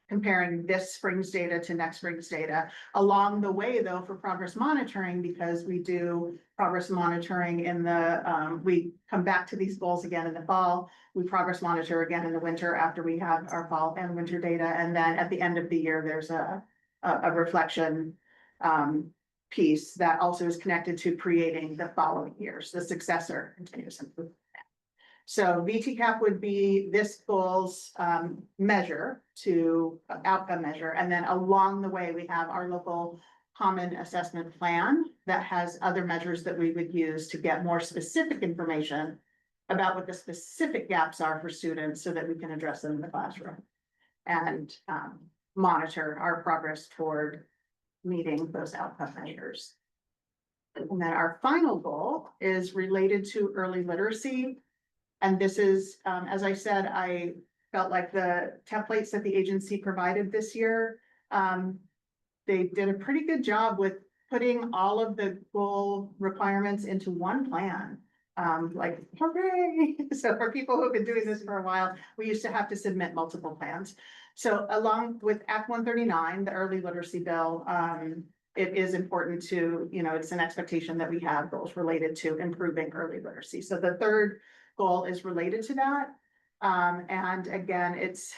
comparing this spring's data to next spring's data. Along the way, though, for progress monitoring, because we do progress monitoring in the, we come back to these goals again in the fall, we progress monitor again in the winter after we have our fall and winter data. And then at the end of the year, there's a reflection piece that also is connected to creating the following years, the successor continuous improvement. So VTCAP would be this goals measure to outcome measure. And then along the way, we have our local common assessment plan that has other measures that we would use to get more specific information about what the specific gaps are for students so that we can address them in the classroom and monitor our progress toward meeting those outcome measures. And then our final goal is related to early literacy. And this is, as I said, I felt like the templates that the agency provided this year, they did a pretty good job with putting all of the goal requirements into one plan. Like, hooray! So for people who've been doing this for a while, we used to have to submit multiple plans. So along with Act 139, the early literacy bill, it is important to, it's an expectation that we have goals related to improving early literacy. So the third goal is related to that. And again, it's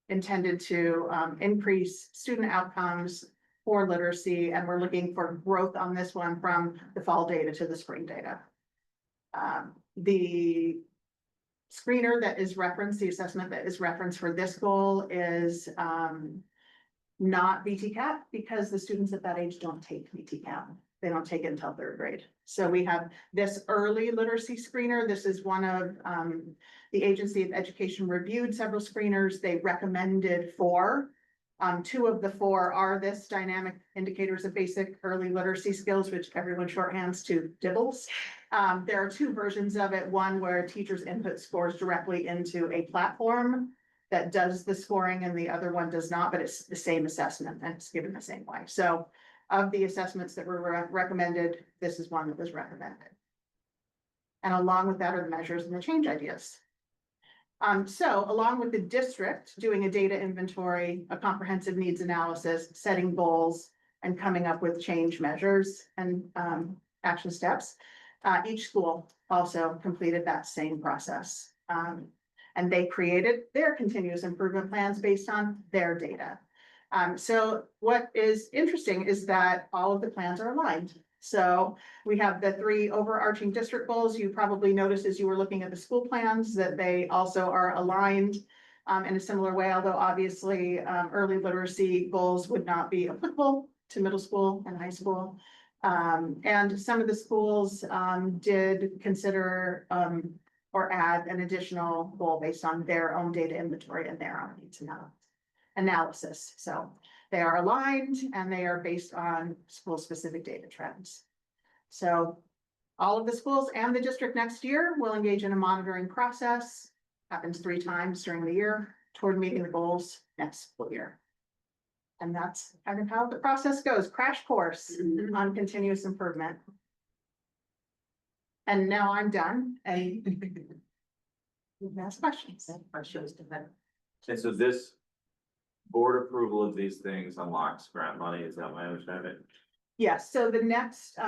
intended to increase student outcomes for literacy. And we're looking for growth on this one from the fall data to the spring data. The screener that is referenced, the assessment that is referenced for this goal is not VTCAP because the students at that age don't take VTCAP. They don't take it until third grade. So we have this early literacy screener. This is one of the Agency of Education reviewed several screeners. They recommended 4. 2 of the 4 are this dynamic indicators of basic early literacy skills, which everyone shorthands to DIBELS. There are 2 versions of it. One where teachers input scores directly into a platform that does the scoring, and the other one does not, but it's the same assessment and it's given the same way. So of the assessments that were recommended, this is one that was recommended. And along with that are the measures and the change ideas. So along with the district doing a data inventory, a comprehensive needs analysis, setting goals, and coming up with change measures and action steps, each school also completed that same process. And they created their continuous improvement plans based on their data. So what is interesting is that all of the plans are aligned. So we have the 3 overarching district goals. You probably noticed as you were looking at the school plans that they also are aligned in a similar way, although obviously early literacy goals would not be applicable to middle school and high school. And some of the schools did consider or add an additional goal based on their own data inventory and their own needs analysis. So they are aligned and they are based on school-specific data trends. So all of the schools and the district next year will engage in a monitoring process, happens 3 times during the year, toward meeting the goals next school year. And that's kind of how the process goes. Crash course on continuous improvement. And now I'm done. And you can ask questions. And so this board approval of these things unlocks grant money, is that my understanding? Yes, so the next,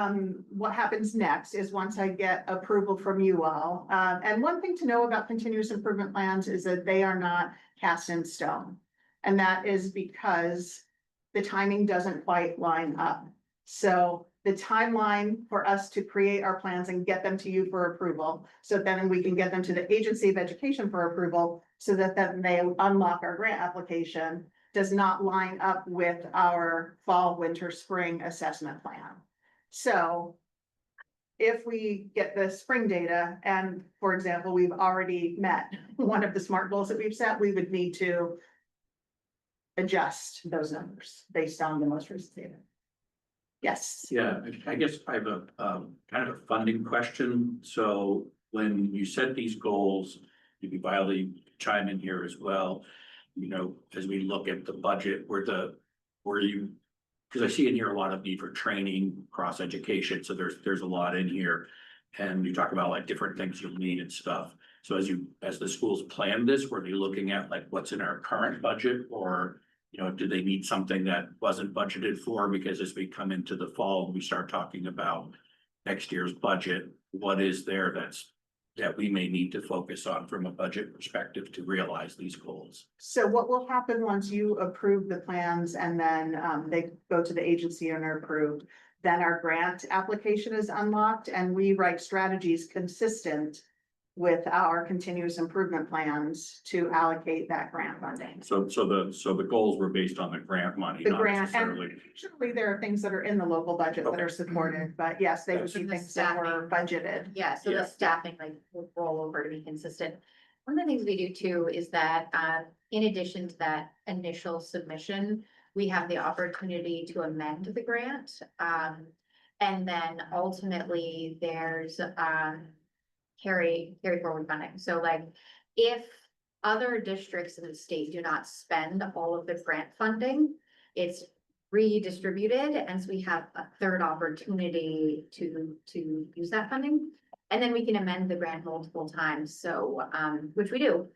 what happens next is once I get approval from you all. And one thing to know about continuous improvement plans is that they are not cast in stone. And that is because the timing doesn't quite line up. So the timeline for us to create our plans and get them to you for approval, so then we can get them to the Agency of Education for approval, so that then they unlock our grant application, does not line up with our fall, winter, spring assessment plan. So if we get the spring data and, for example, we've already met one of the SMART goals that we've set, we would need to adjust those numbers based on the most recent data. Yes. Yeah, I guess I have a kind of a funding question. So when you set these goals, you can probably chime in here as well. You know, as we look at the budget, where you, because I see in here a lot of need for training, cross education, so there's a lot in here. And you talk about like different things you'll need and stuff. So as the schools plan this, were they looking at like what's in our current budget, or you know, do they need something that wasn't budgeted for? Because as we come into the fall, we start talking about next year's budget, what is there that we may need to focus on from a budget perspective to realize these goals? So what will happen once you approve the plans and then they go to the agency and are approved? Then our grant application is unlocked and we write strategies consistent with our continuous improvement plans to allocate that grant funding. So the goals were based on the grant money, The not grant, and necessarily. usually there are things that are in the local budget that are supported, but yes, they would be things that were budgeted. Yeah, so the Yeah. staffing like will roll over to be consistent. One of the things we do too is that, in addition to that initial submission, we have the opportunity to amend the grant. And then ultimately there's, carry forward funding. So like, if other districts in the state do not spend all of the grant funding, it's redistributed, and so we have a third opportunity to use that funding. And then we can amend the grant multiple times, so, which we do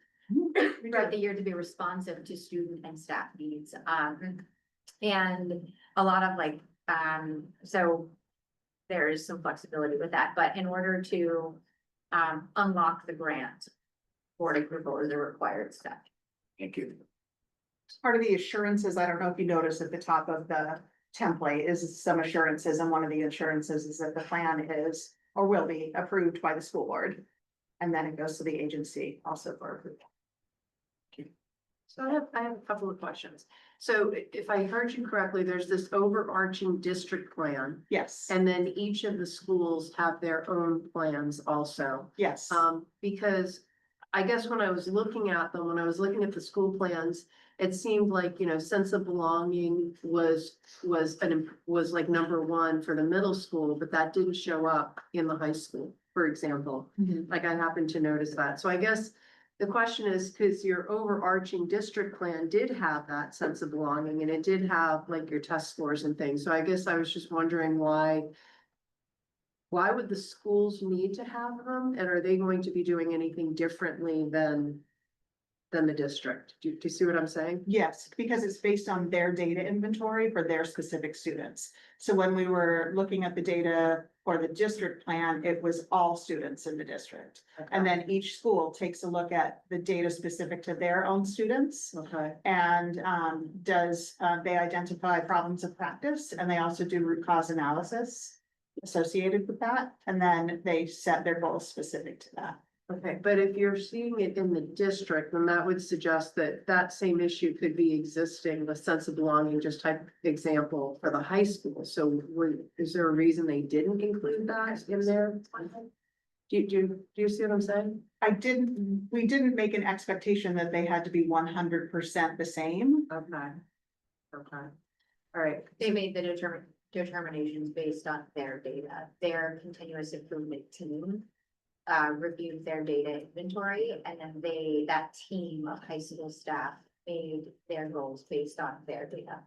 throughout the year to be responsive to student and staff needs. And a lot of like, so there's some flexibility with that, but in order to unlock the grant, board approval is a required step. Thank you. Part of the assurances, I don't know if you noticed at the top of the template is some assurances, and one of the assurances is that the plan is or will be approved by the school board. And then it goes to the agency also for approval. So I have a couple of questions. So if I heard you correctly, there's this overarching district plan, Yes, and then each of the schools have their own plans also. yes. Because I guess when I was looking at them, when I was looking at the school plans, it seemed like, you know, sense of belonging was like number one for the middle school, but that didn't show up in the high school, for example. Like I happened to notice that. So I guess the question is, because your overarching district plan did have that sense of belonging and it did have like your test scores and things. So I guess I was just wondering why would the schools need to have them? And are they going to be doing anything differently than the district? Do you see what I'm saying? Yes, because it's based on their data inventory for their specific students. So when we were looking at the data for the district plan, it was all students in the district. And then each school takes a look at the data specific to their own students. Okay. And they identify problems of practice, and they also do root cause analysis associated with that. And then they set their goals specific to that. Okay, but if you're seeing it in the district, then that would suggest that that same issue could be existing, the sense of belonging, just type example for the high school. So is there a reason they didn't include that in there? Do you see what I'm saying? We didn't make an expectation that they had to be 100% the same. Okay. Okay. All right. They made the determinations based on their data. Their continuous improvement team reviewed their data inventory, and then that team of high school staff made their goals based on their data.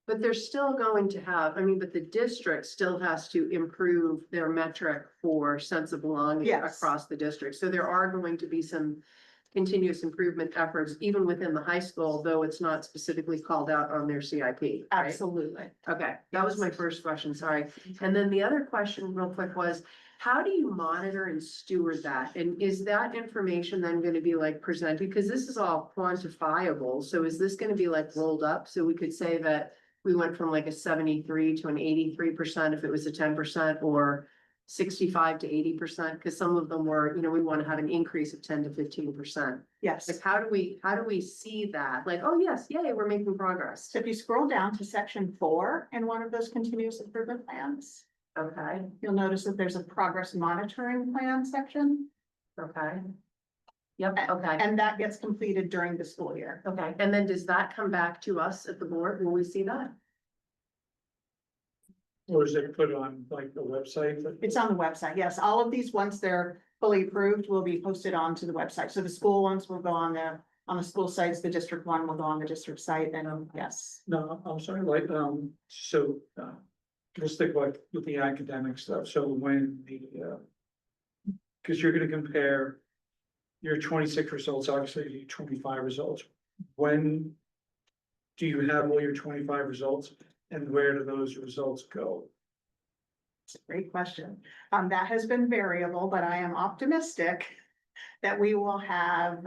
But they're still going to have, but the district still has to improve their metric for sense of belonging Yes. across the district. So there are going to be some continuous improvement efforts, even within the high school, though it's not specifically called out on their CIP. right? Absolutely. Okay, that was my first question, sorry. And then the other question real quick was, how do you monitor and steward that? And is that information then going to be like presented? Because this is all quantifiable. So is this going to be like rolled up? So we could say that we went from like a 73 to an 83% if it was a 10%, or 65 to 80%? Because some of them were, you know, we want to have an increase of 10 to 15%. Yes. Like, how do we see that? Like, oh, yes, yay, we're making progress. So if you scroll down to section 4 in one of those continuous improvement plans, Okay, you'll notice that there's a progress monitoring plan section. okay. Yep, okay, And that gets completed during the school year. okay. And then does that come back to us at the board? Will we see that? Or is it put on like the website? It's on the website. Yes, all of these, once they're fully approved, will be posted onto the website. So the school ones will go on the school sites, the district one will go on the district site, and yes. No, I'm sorry, like, let's think about with the academic stuff. So when because you're gonna compare your 26 results, obviously your 25 results. When do you have all your 25 results and where do those results go? It's a great question. That has been variable, but I am optimistic that we will have,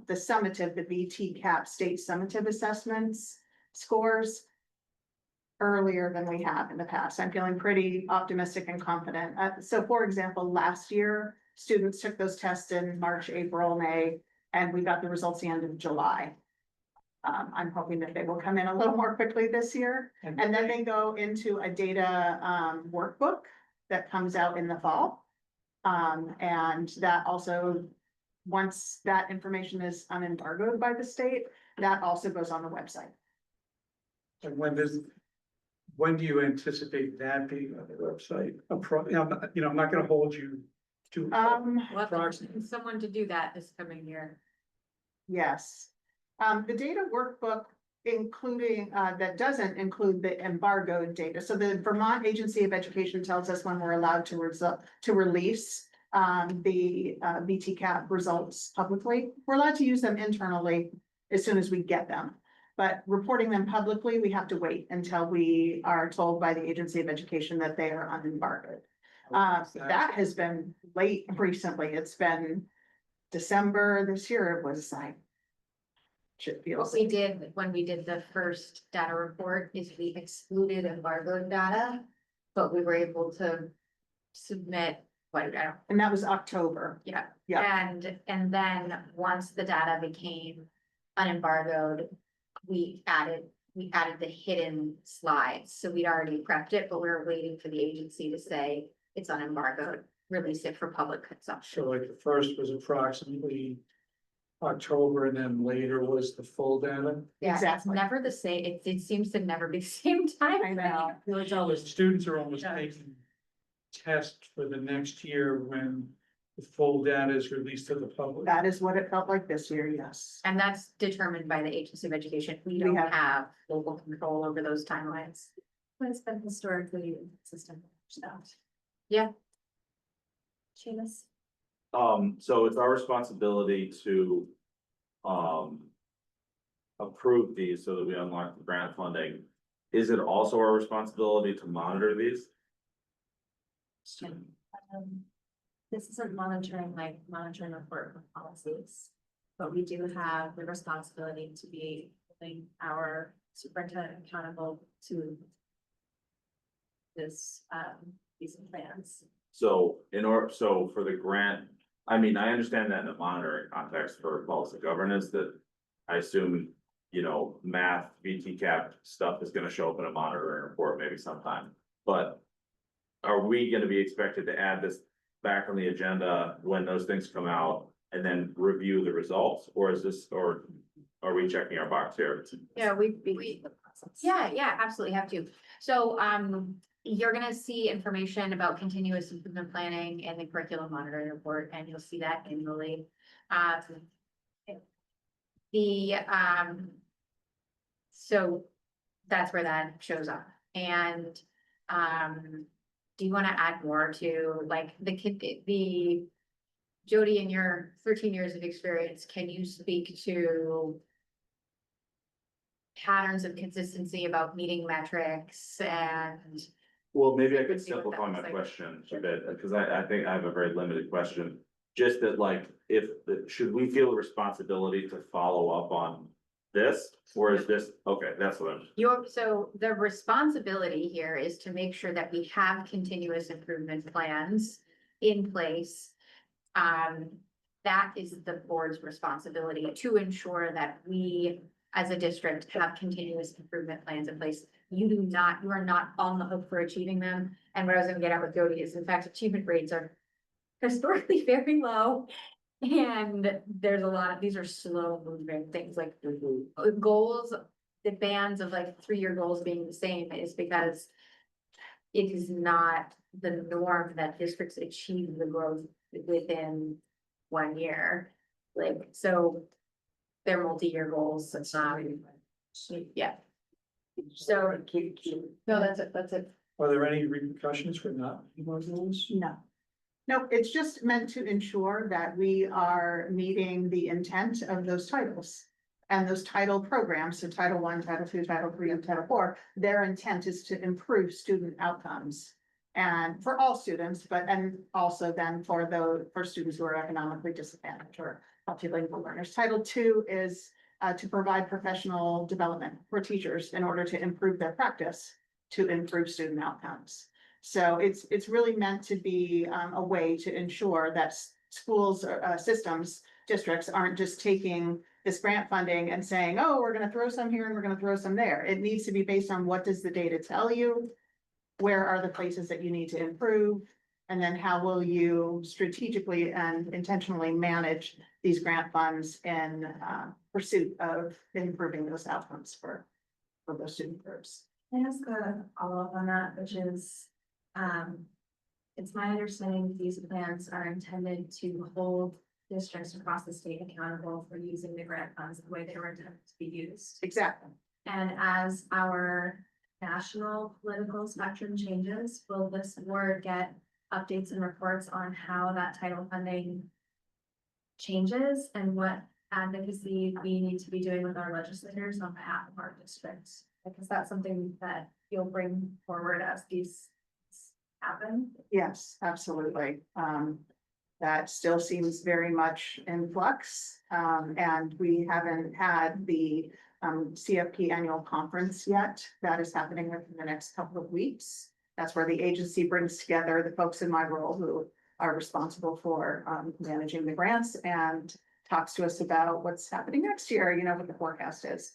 the summative, the VT-CAP state summative assessments scores earlier than we have in the past. I'm feeling pretty optimistic and confident. So for example, last year, students took those tests in March, April, May, and we got the results the end of July. I'm hoping that they will come in a little more quickly this year. And then they go into a data workbook that comes out in the fall. And that also, once that information is unembargoed by the state, that also goes on the website. And when do you anticipate that being on the website? I'm not gonna hold you to. Someone to do that this coming year. Yes. The data workbook, including, that doesn't include the embargoed data. So the Vermont Agency of Education tells us when we're allowed to release the VT-CAP results publicly. We're allowed to use them internally as soon as we get them. But reporting them publicly, we have to wait until we are told by the Agency of Education that they are unembargoed. That has been late recently. It's been December this year. It was like, What we did when we did the first data report is we excluded embargoed data, but we were able to submit and that was October. Yeah. Yeah. And then once the data became unembargoed, we added the hidden slides. So we'd already prepped it, but we were waiting for the agency to say it's unembargoed, release it for public consumption. So like the first was approximately October and then later was the full data. Yeah, it's Exactly. never the same. It seems to never be the same time. I know. The students are almost taking tests for the next year when the full data is released to the public. That is what it felt like this year, yes. And that's determined by the Agency of Education. We We don't have- have local control over those timelines. But it's been historically consistent stuff. Yeah. Seamus? So it's our responsibility to, approve these so that we unlock the grant funding. Is it also our responsibility to monitor these? This isn't monitoring report for policies. But we do have the responsibility to be holding our superintendent accountable to this, these plans. So so for the grant, I mean, I understand that in the monitoring context for policy governance that I assume, math, VT-CAP stuff is gonna show up in a monitoring report maybe sometime. But are we gonna be expected to add this back on the agenda when those things come out and then review the results? Or are we checking our box here? Yeah, yeah, absolutely have to. So, you're gonna see information about continuous improvement planning in the curriculum monitoring report, and you'll see that annually. So that's where that shows up. And, do you wanna add more to like Jody, in your 13 years of experience, can you speak to patterns of consistency about meeting metrics and? Well, maybe I could See what that simplify my looks like. question a bit, because I think I have a very limited question. Just that should we feel a responsibility to follow up on this, or is this, okay, that's what I'm. So the responsibility here is to make sure that we have continuous improvement plans in place. That is the board's responsibility to ensure that we, as a district, have continuous improvement plans in place. You are not on the hook for achieving them. And what I was gonna get at with Jody is, in fact, achievement rates are historically very low. And there's a lot of, these are slow moving things like goals, the bands of like 3-year goals being the same is because it is not the norm that districts achieve the growth within 1 year. Like, so they're multi-year goals. It's not, yeah. So, no, that's it. Are there any repercussions for not meeting our goals? No. No, it's just meant to ensure that we are meeting the intent of those titles. And those title programs, so Title I, Title II, Title III, and Title IV, their intent is to improve student outcomes. And for all students, and also then for students who are economically disadvantaged or multilingual learners. Title II is to provide professional development for teachers in order to improve their practice, to improve student outcomes. So it's really meant to be a way to ensure that schools, systems, districts aren't just taking this grant funding and saying, oh, we're gonna throw some here and we're gonna throw some there. It needs to be based on what does the data tell you? Where are the places that you need to improve? And then how will you strategically and intentionally manage these grant funds in pursuit of improving those outcomes for those student groups? Can I ask a follow-up on that, which is, it's my understanding that these plans are intended to hold districts across the state accountable for using the grant funds the way they were intended to be used. Exactly. And as our national political spectrum changes, will this board get updates and reports on how that title funding changes and what advocacy we need to be doing with our legislators on behalf of our districts? Because that's something that you'll bring forward as these happen. Yes, absolutely. That still seems very much in flux. And we haven't had the CFP annual conference yet. That is happening within the next couple of weeks. That's where the agency brings together the folks in my role who are responsible for managing the grants and talks to us about what's happening next year, what the forecast is.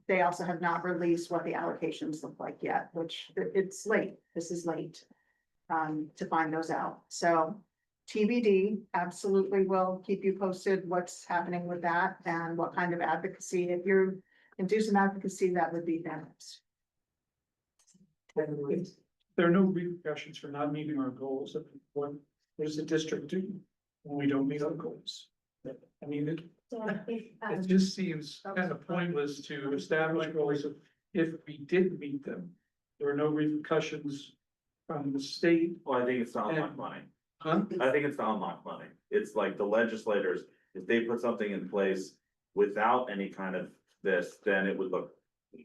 They also have not released what the allocations look like yet, which it's late. This is late to find those out. So TBD, absolutely will keep you posted what's happening with that and what kind of advocacy. If you can do some advocacy, that would be fantastic. There are no repercussions for not meeting our goals. What does the district do when we don't meet our goals? I mean, it just seems kind of pointless to establish goals if we didn't meet them. There are no repercussions from the state. Well, I think it's to unlock money. Huh? I think it's to unlock money. It's like the legislators, if they put something in place without any kind of this, then it would look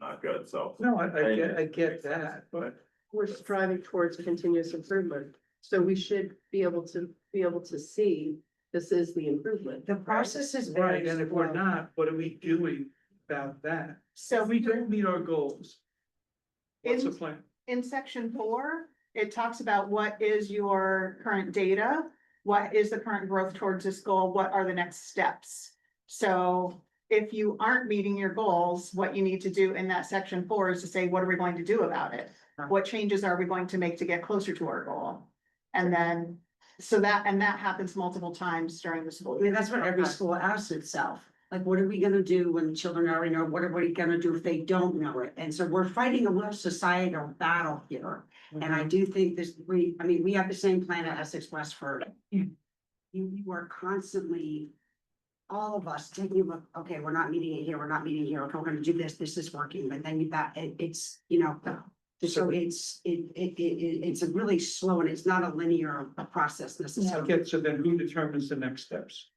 not good, so. No, I get that, but We're striving towards continuous improvement, so we should be able to see this is the improvement. The process is right, very and if we're slow. not, what are we doing about that? So If we don't meet our goals, what's the in, plan? in section 4, it talks about what is your current data? What is the current growth towards this goal? What are the next steps? So if you aren't meeting your goals, what you need to do in that section 4 is to say, what are we going to do about it? What changes are we going to make to get closer to our goal? And then, that happens multiple times during the school I mean, year. that's what every school asks itself. Like, what are we gonna do when children already know? What are we gonna do if they don't know it? And so we're fighting a real societal battle here. And I do think we have the same plan at Essex Westford. You are constantly, all of us taking a look, okay, we're not meeting it here, we're not meeting it here, okay, we're gonna do this is working, but then it's so it's a really slow and it's not a linear process necessarily. Okay, so then who determines the next steps?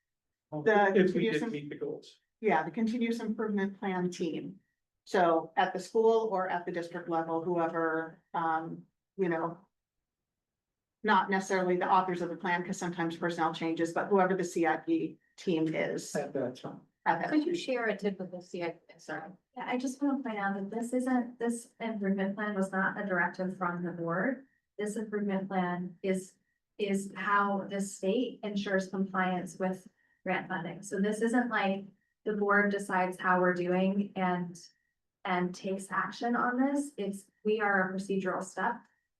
If we didn't meet the goals. Yeah, the continuous improvement plan team. So at the school or at the district level, whoever, not necessarily the authors of the plan, because sometimes personnel changes, but whoever the CIP team is At that time. Could you share a typical CIP, sorry? Yeah, I just want to point out that this improvement plan was not a directive from the board. This improvement plan is how the state ensures compliance with grant funding. So this isn't like the board decides how we're doing and takes action on this. We are a procedural step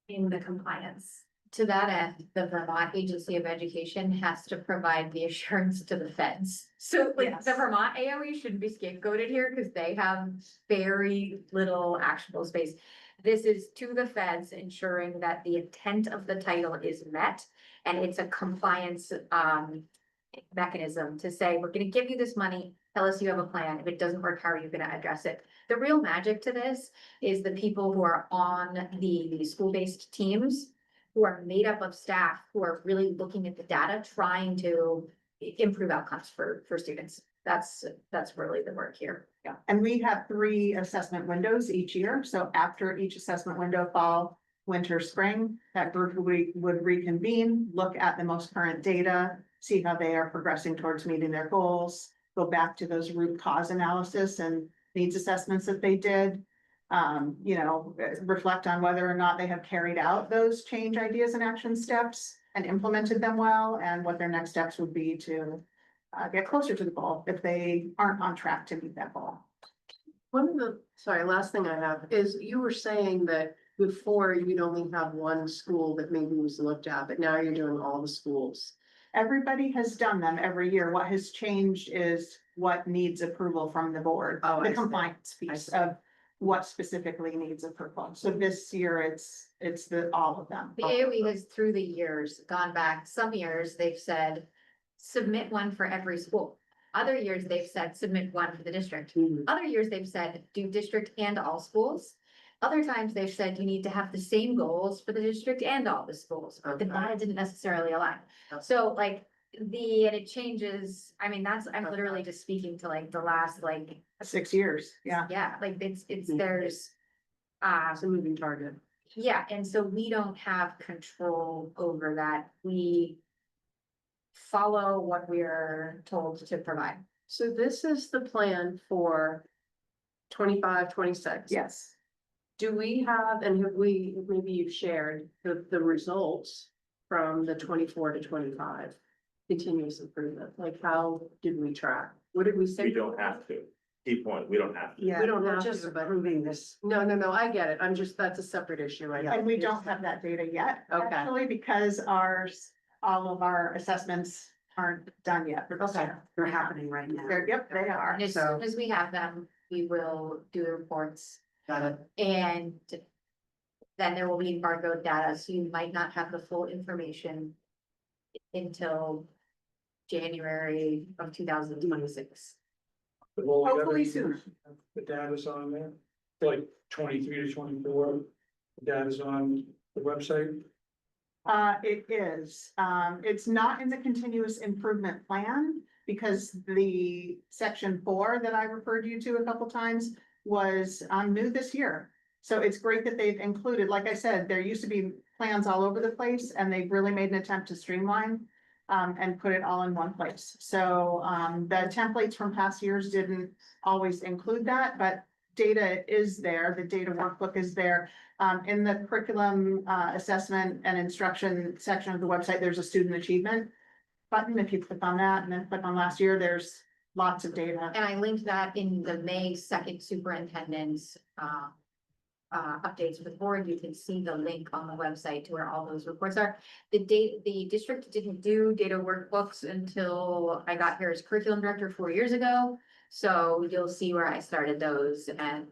in the compliance. To that end, the Vermont Agency of Education has to provide the assurance to the feds. So like the Yes. Vermont AOE shouldn't be scapegoated here because they have very little actionable space. This is to the feds ensuring that the intent of the title is met and it's a compliance mechanism to say, we're gonna give you this money, tell us you have a plan. If it doesn't work, how are you gonna address it? The real magic to this is the people who are on the school-based teams who are made up of staff who are really looking at the data, trying to improve outcomes for students. That's really the work here. Yeah, and we have 3 assessment windows each year, so after each assessment window, fall, winter, spring, that group would reconvene, look at the most current data, see how they are progressing towards meeting their goals, go back to those root cause analysis and needs assessments that they did. Reflect on whether or not they have carried out those change ideas and action steps and implemented them well, and what their next steps would be to get closer to the goal if they aren't on track to meet that goal. Last thing I have is you were saying that before you'd only have one school that maybe was looked at, but now you're doing all the schools. Everybody has done them every year. What has changed is what needs approval from the board, Oh, I the see. compliance piece of what specifically needs approval. So this year, it's all of them. The AOE has through the years gone back. Some years they've said, submit one for every school. Other years they've said, submit one for the district. Other years they've said, do district and all schools. Other times they've said you need to have the same goals for the district and all the schools, but the data didn't necessarily align. So like and it changes, I mean, I'm literally just speaking to like the last 6 years, yeah. yeah, like there's, It's a moving target. yeah, and so we don't have control over that. We follow what we're told to provide. So this is the plan for 25, 26. Yes. Do we have, and maybe you've shared the results from the 24 to 25 continuous improvement? Like, how did we track? What did we say? We don't have to. Key point, we don't have to. Yeah, We don't we're have just to, but- approving this. No, I get it. That's a separate issue. I And we don't have that data yet, Okay. actually, because all of our assessments aren't done yet for this Okay. year. They're happening right now. Yep, they are. And as soon as we have them, we will do the reports. Got it. And then there will be embargoed data, so you might not have the full information until January of 2026. Hopefully sooner. The data's on there, like 23 to 24, the data's on the website. It is, it's not in the continuous improvement plan because the section 4 that I referred you to a couple times was new this year. So it's great that they've included, like I said, there used to be plans all over the place and they've really made an attempt to streamline and put it all in one place. So the templates from past years didn't always include that, but data is there, the data workbook is there. In the curriculum assessment and instruction section of the website, there's a student achievement button. If you click on that and then click on last year, there's lots of data. And I linked that in the May 2nd superintendent's updates with the board. You can see the link on the website to where all those reports are. The district didn't do data workbooks until I got here as curriculum director 4 years ago. So you'll see where I started those and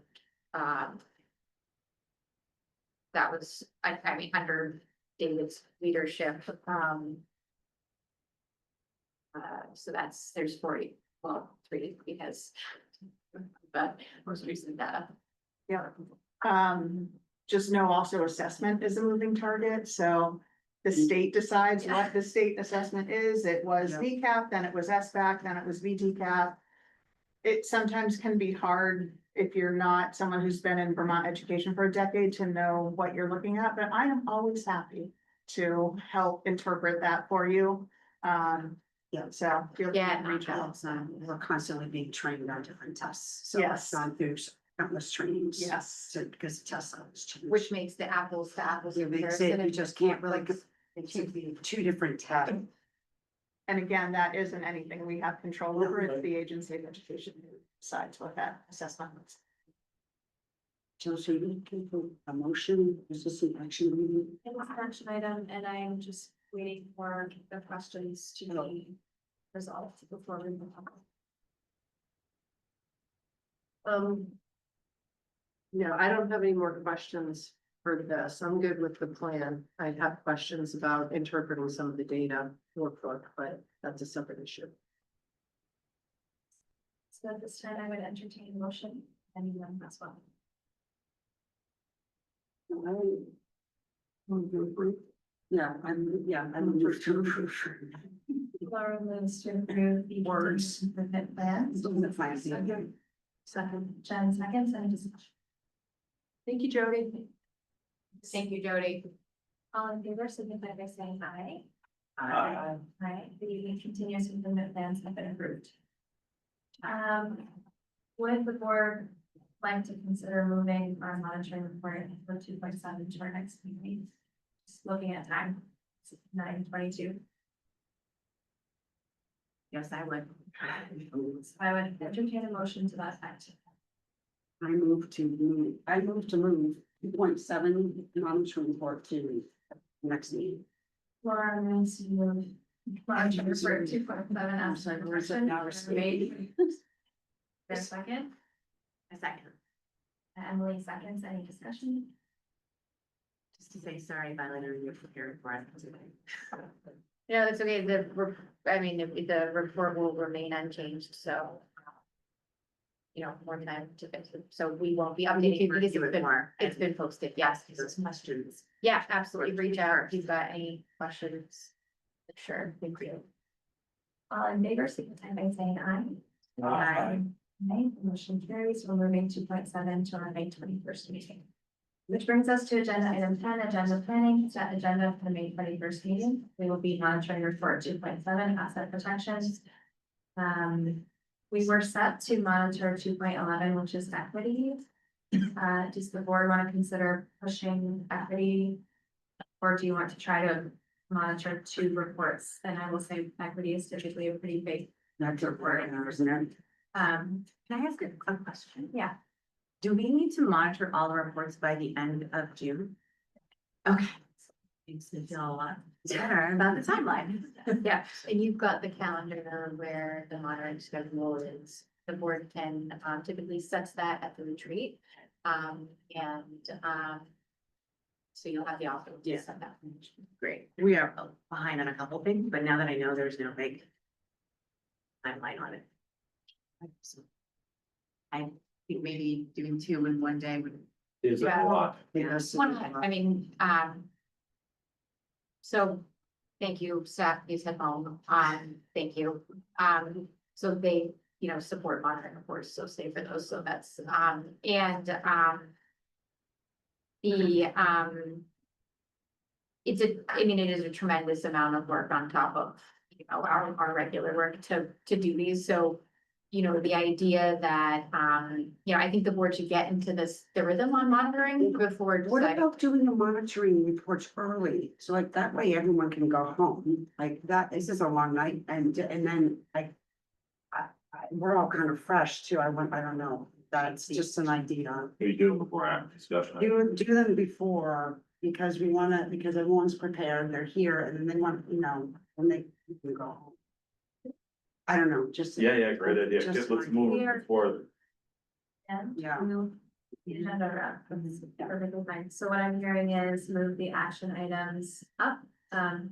that was, I mean, under David's leadership. So there's 40, well, 3 because, but most recent data. Yeah. Just know also assessment is a moving target, so the state decides what the state assessment is. It was VCAP, then it was SBAC, then it was VTCAP. It sometimes can be hard if you're not someone who's been in Vermont education for a decade to know what you're looking at, but I am always happy to help interpret that for you. Yeah. So. feel free Yeah, to reach out. We're constantly being trained on different tests. So Yes. I've gone through countless trainings. Yes. So, because the tests always change. Which makes the apples to apples It makes comparison. it, you of just the can't really, books. it's two different tests. And again, that isn't anything we have control over. It's the agency of education who decides what that assessment is. Chelsea, you can put a motion, is this an action meeting? It was an action item and I am just waiting for the questions to be resolved before we move on. No, I don't have any more questions for this. I'm good with the plan. I have questions about interpreting some of the data workbook, but that's a separate issue. So at this time, I would entertain a motion, anyone as well. Yeah, I'm moved to approve. Laura moves to approve the Words. improvement plans. The plans, yeah. Second, Jen seconds, any discussion? Thank you, Jody. Thank you, Jody. All in favor, signify by saying aye. Aye. Aye, the continuous improvement plans have been approved. Would the board like to consider moving our monitoring report for 2.7 to our next meeting? Just looking at time, it's 9:22. Yes, I would. I would entertain a motion to that effect. I move to move 2.7 monitoring report to next meeting. Laura moves to move monitoring report 2.7 I'm as sorry, where is it now? made. There's a second, A second, Emily seconds, any discussion? just to say sorry, Violet, you're prepared for it. No, it's okay. The report will remain unchanged, so. More time to fix it. So we won't be updating it because it's been posted. Yes. Those questions. Yeah, absolutely. Reach out if you've got any questions. Sure. Thank you. All in favor, signify by saying aye. Aye. Aye, motion carries. We're moving 2.7 to our May 21st meeting. Which brings us to agenda item 10, agenda planning, set agenda for the May 21st meeting. We will be monitoring report 2.7 asset protections. We were set to monitor 2.11, which is equity. Does the board want to consider pushing equity? Or do you want to try to monitor 2 reports? And I will say equity is typically a pretty big That's a report, isn't it? Can I ask a question? Yeah. Do we need to monitor all the reports by the end of June? Okay. Makes me feel a lot better about the timeline. Yeah, and you've got the calendar where the monitoring schedule is. The board can typically sets that at the retreat. So you'll have the option to set that. Great. We are behind on a couple things, but now that I know there's no big timeline on it. I think maybe doing 2 in one day would. Is a lot. So, thank you, staff, these at home, thank you. So they, support monitoring reports, so stay for those, so that's, it is a tremendous amount of work on top of, our regular work to do these, so. The idea that, I think the board should get into the rhythm on monitoring before What deciding. about doing the monitoring reports early? So like that way everyone can go home, like that, this is a long night and then we're all kind of fresh too. I don't know, that's just an idea. We do it before after discussion. Do them before because because everyone's prepared, they're here and then they want, when they can go home. I don't know, just. Yeah, great idea. Just Just let's like- move We are- it before. And Yeah. move the agenda around. Perfectly fine. So what I'm hearing is move the action items up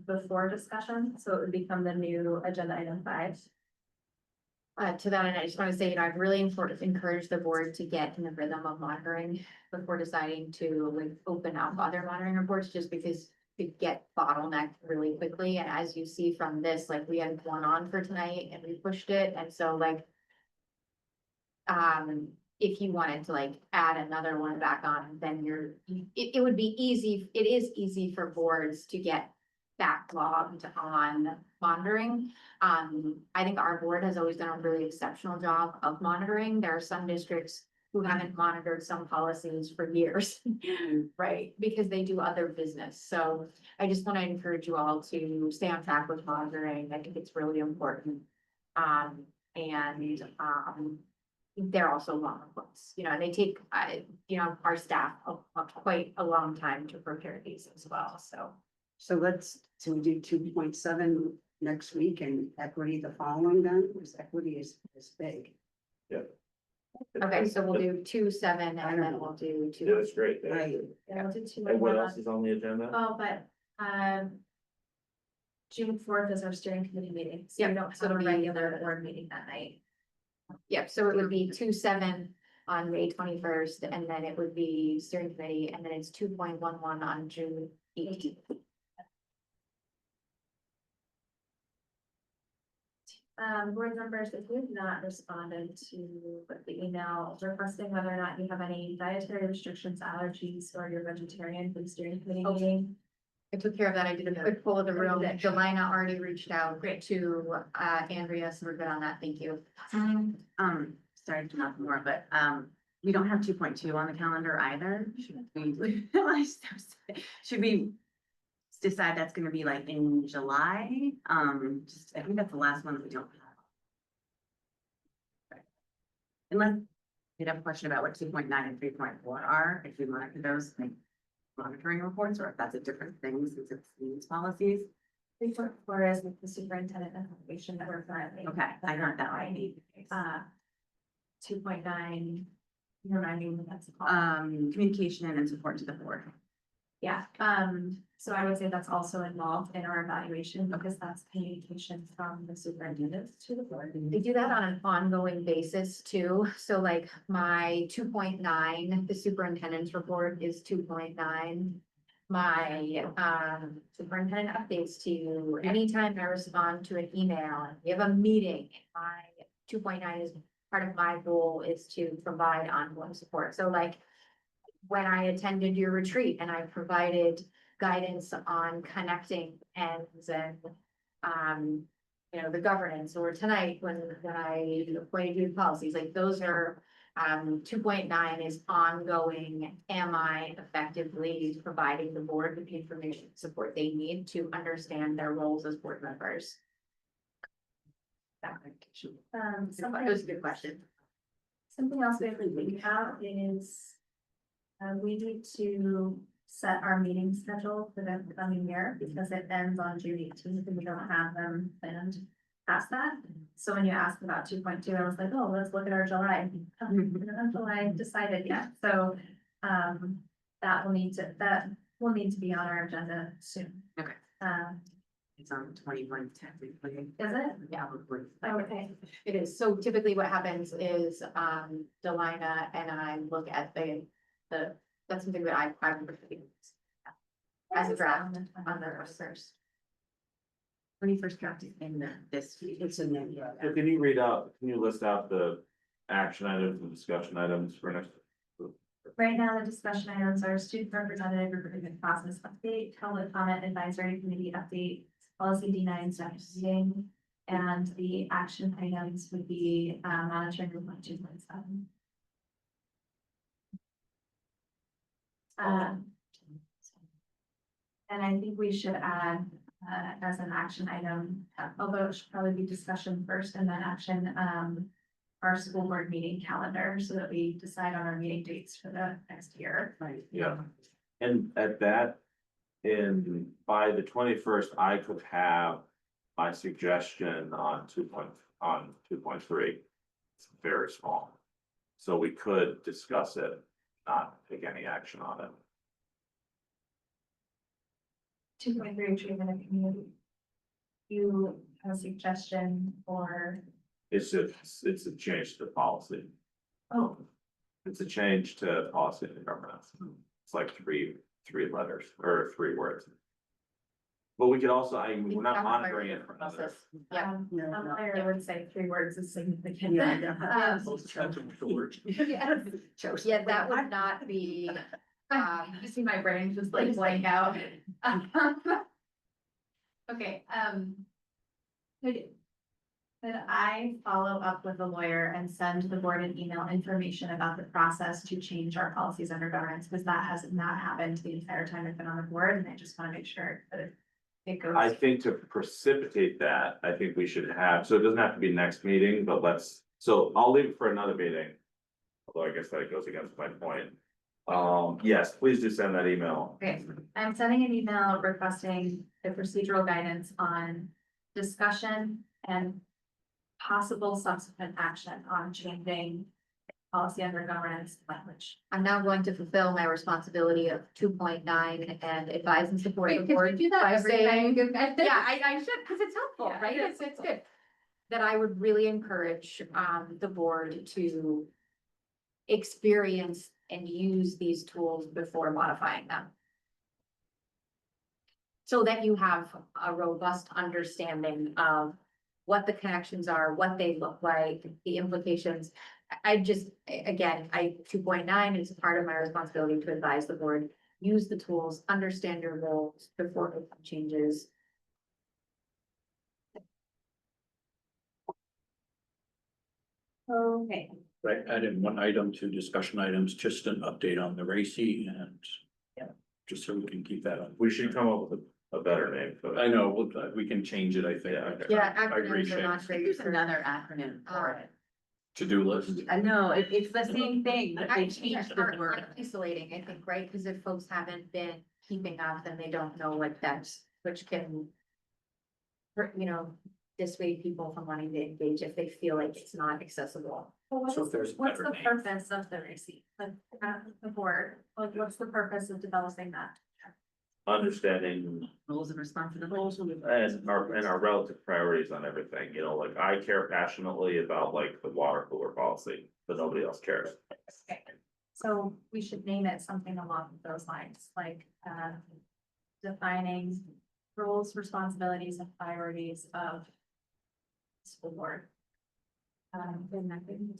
before discussion, so it would become the new agenda item 5. To that, and I just want to say, I've really encouraged the board to get in the rhythm of monitoring before deciding to open up other monitoring reports, just because to get bottlenecked really quickly. And as you see from this, we had one on for tonight and we pushed it. And so if you wanted to add another one back on, then it would be easy. It is easy for boards to get backlogged on monitoring. I think our board has always done a really exceptional job of monitoring. There are some districts who haven't monitored some policies for years, right? Because they do other business. So I just want to encourage you all to stay on track with monitoring. I think it's really important. They're also long reports, you know, and they take, our staff quite a long time to prepare these as well, so. So we do 2.7 next week and equity the following then, because equity is big. Okay, so we'll do 2/7 and then we'll do Yeah, 2. that's great. Right. Yeah, we'll do 2 And what and else is on the agenda? Oh, but, June 4th is our steering committee meeting, so we Yeah, don't so have a it'll be regular board meeting that night. Yep, so it would be 2/7 on May 21st, and then it would be steering committee, and then it's 2.11 on June 18th. Board members, if you have not responded to the email requesting whether or not you have any dietary restrictions, allergies, or you're vegetarian for the steering committee meeting. I took care of that. I did a quick pull of the room. Jelena already reached out to Andrea, so we're good on that. Thank you. Sorry to talk more, but, we don't have 2.2 on the calendar either. Should we decide that's gonna be like in July? I think that's the last one that we don't have. Unless you'd have a question about what 2.9 and 3.4 are, if we monitor those, like monitoring reports, or if that's a different thing since it's these policies. 3.4 is with the superintendent evaluation that we're currently. Okay, I got that right. 2.9, remind me what that's called. Communication and support to the board. Yeah, so I would say that's also involved in our evaluation because that's communication from the superintendent to the board. They do that on an ongoing basis too. So like my 2.9, the superintendent's report is 2.9. My superintendent updates to you, anytime I respond to an email, and we have a meeting, my 2.9 is part of my role is to provide ongoing support. So like when I attended your retreat and I provided guidance on connecting ends and, the governance, or tonight when I appointed you to policies, like those are, 2.9 is ongoing. Am I effectively providing the board with the information and support they need to understand their roles as board members? That was a good question. Something else we have to think about is we need to set our meeting schedule for the coming year because it ends on June 18th and we don't have them planned past that. So when you asked about 2.2, I was like, oh, let's look at our July. We don't have July decided yet. So that will need to be on our agenda soon. Okay. It's on 21 technically. Is it? Yeah. Oh, okay. It is. So typically what happens is, Delina and I look at that's something that I would do as a draft on the first. 21st draft is in this week. It's in there. So can you list out the action items and discussion items for next? Right now, the discussion items are student representative recruitment process update, public comment advisory committee update, policy D9 staff meeting, and the action items would be monitoring group 2.7. And I think we should add as an action item, although it should probably be discussion first and then action, our school board meeting calendar so that we decide on our meeting dates for the next year. Right. Yeah, and at that, by the 21st, I could have my suggestion on 2.3. It's very small. So we could discuss it, not take any action on it. 2.3 treatment of community. You have a suggestion or, It's a change to policy. oh, It's a change to policy and governance. It's like three letters or 3 words. But we could also, we're not monitoring it for another. Yeah. a lawyer would say 3 words is significant. Yeah. Yeah, that would not be, you see my brain just like blank out. Okay, could I follow up with a lawyer and send the board an email information about the process to change our policies under governance? Because that has not happened the entire time I've been on the board, and I just want to make sure that it goes. I think to precipitate that, I think we should have, so it doesn't have to be next meeting, but so I'll leave it for another meeting. Although I guess that goes against my point. Yes, please do send that email. Okay, I'm sending an email requesting the procedural guidance on discussion and possible subsequent action on changing policy under governance language. I'm now going to fulfill my responsibility of 2.9 and advise and support the Wait, could you board do that by every saying, time you give guidance? yeah, I should, because it's helpful, Yeah, right? it It's is. good. That I would really encourage, the board to experience and use these tools before modifying them. So that you have a robust understanding of what the connections are, what they look like, the implications. I just, again, 2.9 is part of my responsibility to advise the board, use the tools, understand your roles before making changes. Okay. Right, add in one item to discussion items, just an update on the RACI and. Yeah. Just so we can keep that on. We should come up with a better name for I that. know, we can change it, I think. Yeah, I agree, acronyms are Shane. not I think great. there's another acronym for it. To-do list. I know, it's the same thing, but they changed the Are word. isolating, I think, right? Because if folks haven't been keeping up, then they don't know what that's, which can, dissuade people from wanting to engage if they feel like it's not accessible. Well, So if there's a what's better the name. purpose of the receipt, the board, like, what's the purpose of developing that? Understanding Roles and responsibilities. and our relative priorities on everything, like I care passionately about like the water cooler policy, but nobody else cares. Okay. So we should name it something along those lines, like, defining roles, responsibilities, and priorities of school board. And I think-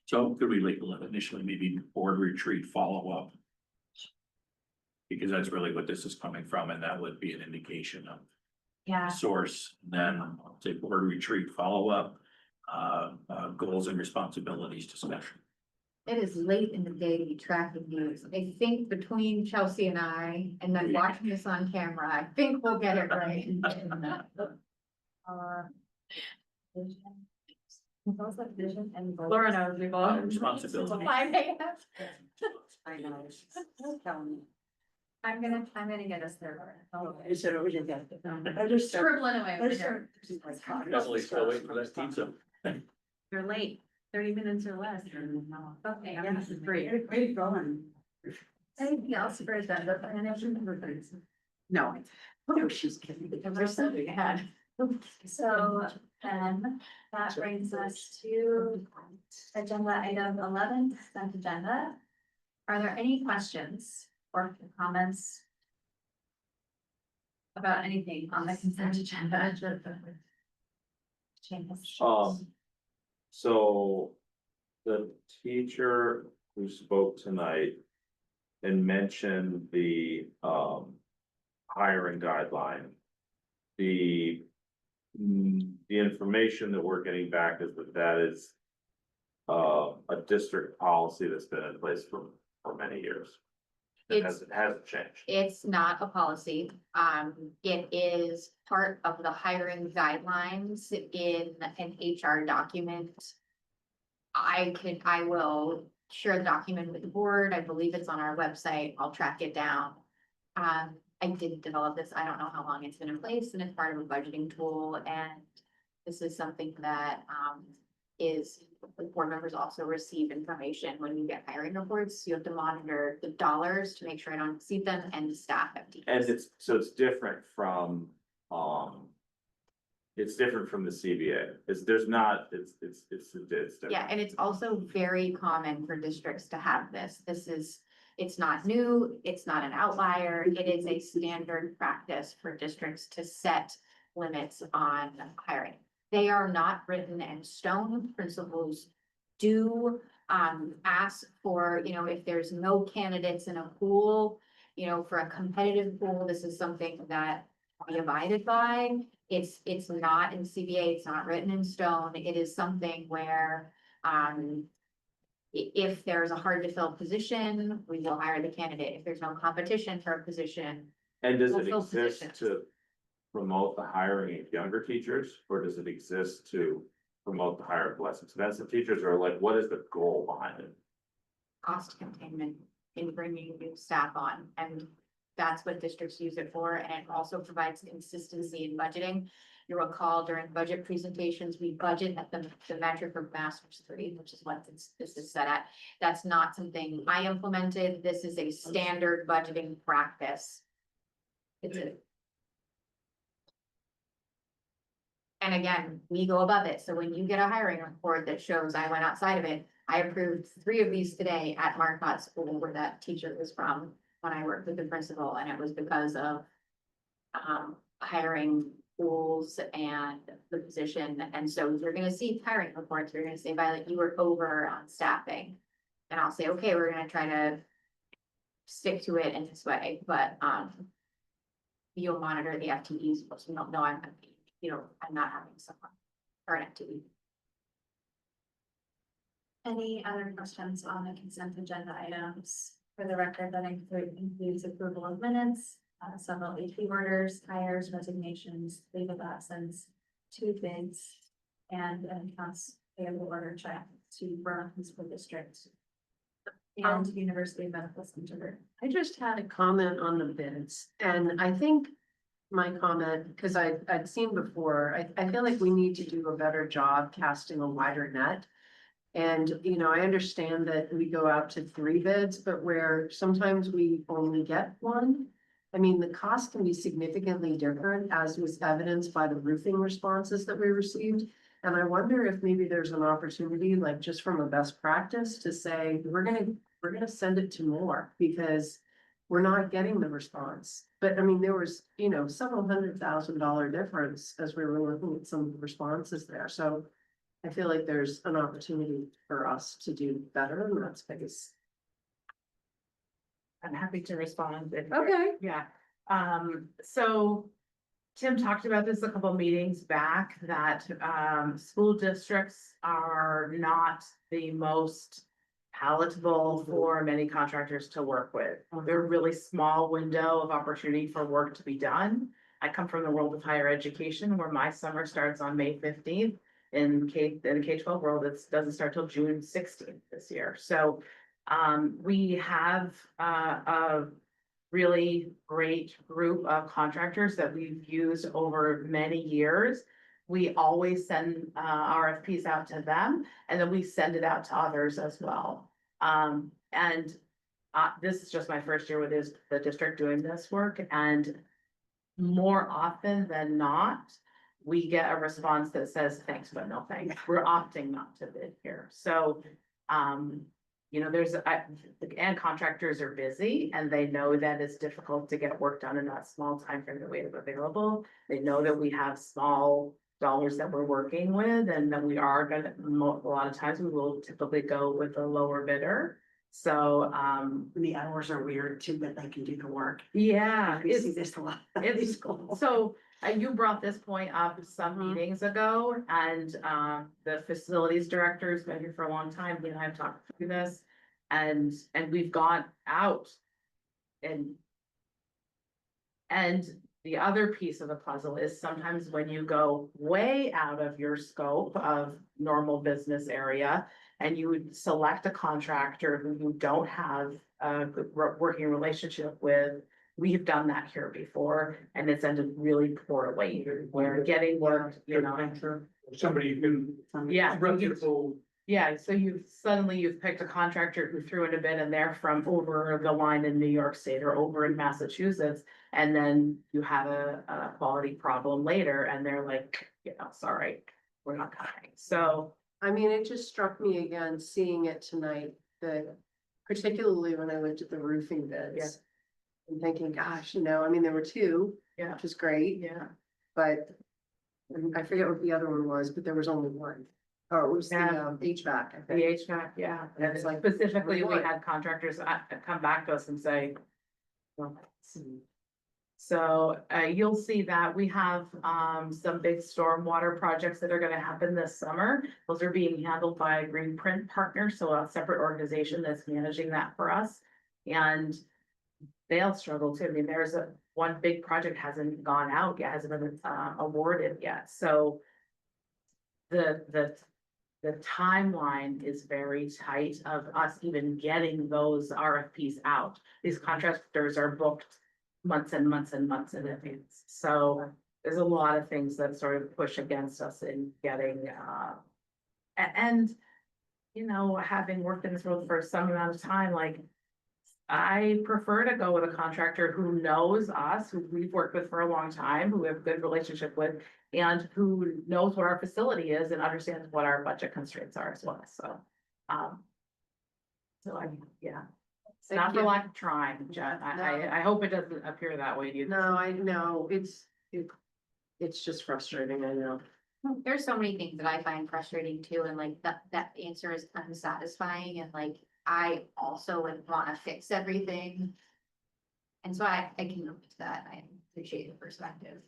So could we label it initially, maybe board retreat follow-up? Because that's really what this is coming from, and that would be an indication of yeah, source, then say board retreat follow-up, goals and responsibilities discussion. It is late in the day to be tracking these. I think between Chelsea and I, and then watching this on camera, I think we'll get it right. vision. Those like vision and. goals. Laura knows we've all. Responsibility. I know. I'm gonna get us there. I just Scribbling away. over There's here. Definitely still waiting for that pizza. You're late, 30 minutes or less. Okay, Yeah, this is great. Great going. anything else for agenda? No. No, she's kidding. There's something ahead. So then that brings us to agenda item 11, consent agenda. Are there any questions or comments about anything on the consent agenda? Changes. So the teacher who spoke tonight and mentioned the hiring guideline. The information that we're getting back is that is a district policy that's been in place for many years. It hasn't changed. It's not a policy. It is part of the hiring guidelines in an HR document. I will share the document with the board. I believe it's on our website. I'll track it down. I didn't develop this. I don't know how long it's been in place, and it's part of a budgeting tool, and this is something that board members also receive information when you get hiring reports. You have to monitor the dollars to make sure I don't exceed them, and the staff FTEs. And it's different from the CBA. It's different. Yeah, and it's also very common for districts to have this. It's not new, it's not an outlier. It is a standard practice for districts to set limits on hiring. They are not written in stone. Principals do ask for, if there's no candidates in a pool, you know, for a competitive pool, this is something that we abided by. It's not in CBA, it's not written in stone. It is something where, if there's a hard to fill position, we will hire the candidate. If there's no competition for a position, And does We'll it fill exist positions. to promote the hiring of younger teachers, or does it exist to promote the hiring of less expensive teachers, or like, what is the goal behind it? cost containment in bringing new staff on. And that's what districts use it for. And it also provides consistency in budgeting. You recall during budget presentations, we budget at the metric of master's 3, which is what this is set at. That's not something I implemented. This is a standard budgeting practice. It's a. And again, we go above it. So when you get a hiring report that shows I went outside of it, I approved 3 of these today at Marquette School where that teacher was from when I worked with the principal, and it was because of hiring pools and the position. And so you're gonna see hiring reports, you're gonna say, Violet, you were over on staffing. And I'll say, okay, we're gonna try to stick to it in this way, but you'll monitor the FTEs, but you don't know I'm gonna be, you know, I'm not having someone or an FTE. Any other questions on the consent agenda items? For the record, that includes approval of minutes, several AP orders, hires, resignations, leave of absence, 2 bids, and an accounts payable order check to Burlington School District and University Medical Center. I just had a comment on the bids, and I think my comment, because I'd seen before, I feel like we need to do a better job casting a wider net. And, you know, I understand that we go out to 3 bids, but where sometimes we only get 1. I mean, the cost can be significantly different, as was evidenced by the roofing responses that we received. And I wonder if maybe there's an opportunity, like just from a best practice, to say, we're gonna send it to more because we're not getting the response. But I mean, there was, you know, several $100,000 difference as we were looking at some of the responses there. So I feel like there's an opportunity for us to do better in that space. I'm happy to respond. Okay. Yeah, so Tim talked about this a couple meetings back, that school districts are not the most palatable for many contractors to work with. They're a really small window of opportunity for work to be done. I come from the world of higher education, where my summer starts on May 15th. In the K-12 world, it doesn't start till June 16th this year. So we have a really great group of contractors that we've used over many years. We always send RFPs out to them, and then we send it out to others as well. This is just my first year with the district doing this work, and more often than not, we get a response that says, thanks, but no thanks. We're opting not to bid here. So, you know, and contractors are busy, and they know that it's difficult to get work done in that small time frame that we have available. They know that we have small dollars that we're working with, and that we are gonna, a lot of times we will typically go with a lower bidder. So, The hours are weird too, but they can do the work. yeah. We see this a lot. It's so, you brought this point up some meetings ago, and the facilities director's been here for a long time. He and I have talked through this, and we've gone out. And the other piece of the puzzle is sometimes when you go way out of your scope of normal business area, and you would select a contractor who you don't have a good working relationship with. We've done that here before, and it's ended really poorly, where getting work, you know. Somebody you can. Yeah. Reputable. Yeah, so you've picked a contractor who threw in a bid, and they're from over the line in New York State or over in Massachusetts. And then you have a quality problem later, and they're like, you know, sorry, we're not coming. So. I mean, it just struck me again, seeing it tonight, that particularly when I looked at the roofing bids. Yeah. And thinking, gosh, you know, I mean, there were 2, Yeah. which is great, Yeah. but I forget what the other one was, but there was only 1. Oh, it was the Yeah. HVAC, I The think. HVAC, yeah, And and it's like, specifically, we what? had contractors come back to us and say, So you'll see that we have some big stormwater projects that are gonna happen this summer. Those are being handled by a Green Print partner, so a separate organization that's managing that for us. And they'll struggle too. I mean, one big project hasn't gone out yet, hasn't been awarded yet, so. The timeline is very tight of us even getting those RFPs out. These contractors are booked months and months and months in advance. So there's a lot of things that sort of push against us in getting, and, you know, having worked in this world for some amount of time, like, I prefer to go with a contractor who knows us, who we've worked with for a long time, who we have a good relationship with, and who knows what our facility is and understands what our budget constraints are as well, so. So I, yeah, it's not for lack of trying, Jen. I hope it doesn't appear that way to you. No, I know, it's just frustrating, I know. There's so many things that I find frustrating too, and like that answer is unsatisfying, and like I also would wanna fix everything. And so I can look to that, I appreciate the perspective.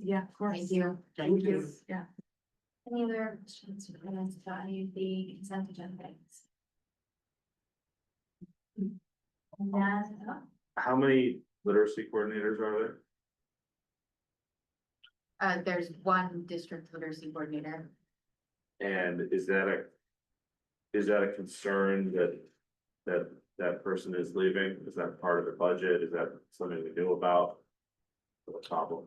Yeah, of course. Thank you. Thank you. Yeah. Any other questions or comments about any of the consent agenda items? How many literacy coordinators are there? There's one district literacy coordinator. And is that a concern that person is leaving? Is that part of the budget? Is that something we knew about? What's the problem?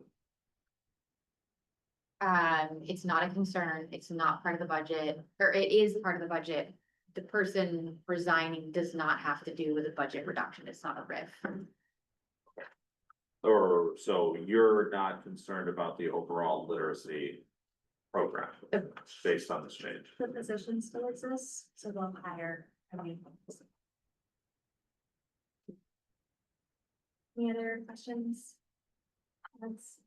It's not a concern, it's not part of the budget, or it is part of the budget. The person resigning does not have to do with a budget reduction, it's not a RIF. Or, so you're not concerned about the overall literacy program based on this change? The position still exists, so they'll hire. Any other questions? Comments?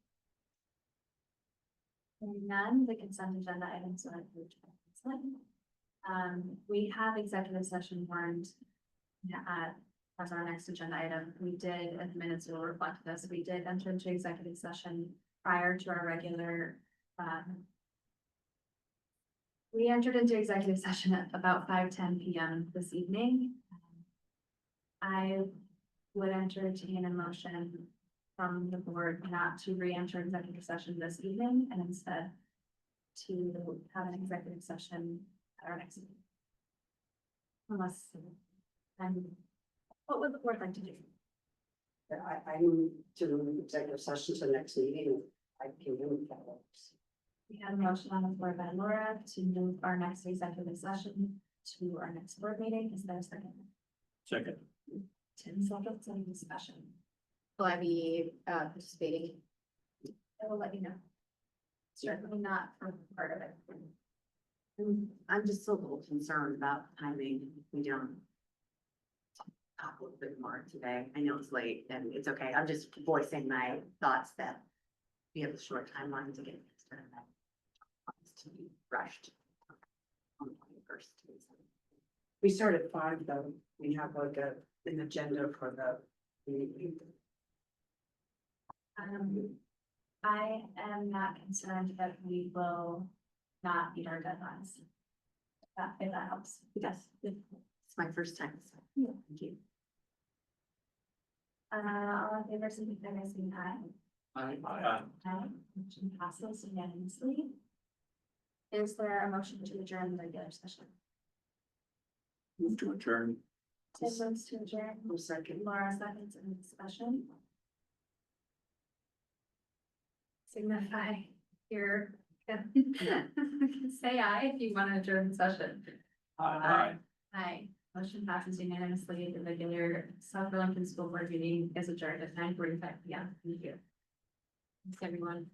Hearing none, the consent agenda items are approved by consent. We have executive session warned as our next agenda item. We did, and the minutes will reflect this, we did enter into executive session prior to our regular. We entered into executive session at about 5:10 PM this evening. I would entertain a motion from the board not to re-enter executive session this evening and instead to have an executive session at our next meeting. Unless, what would the board like to do? I move to executive session to the next meeting. I can do that. We have a motion on the floor by Laura to move our next executive session to our next board meeting. Is there a second? Second. 10 seconds of discussion. Will I be participating? I will let you know. Certainly not for part of it. I'm just a little concerned about timing. If we don't talk a little bit more today. I know it's late and it's okay. I'm just voicing my thoughts that we have a short timeline to get this done. To be rushed on the 21st. We start at 5 though. We have like an agenda for the meeting. I am not concerned that we will not meet our deadlines. If that helps. Yes, it's my first time. So Yeah. thank you. All in favor, signify by saying aye. Aye. Motion passes unanimously. Is there a motion to adjourn the regular session? Move to adjourn. Tim moves to adjourn. Second. Laura seconds in discussion. Signify your, say aye if you want to adjourn the session. Aye. Aye. Motion passes unanimously. The regular South Burlington School Board meeting is adjourned at 9:45 PM. Thank you. Thanks, everyone.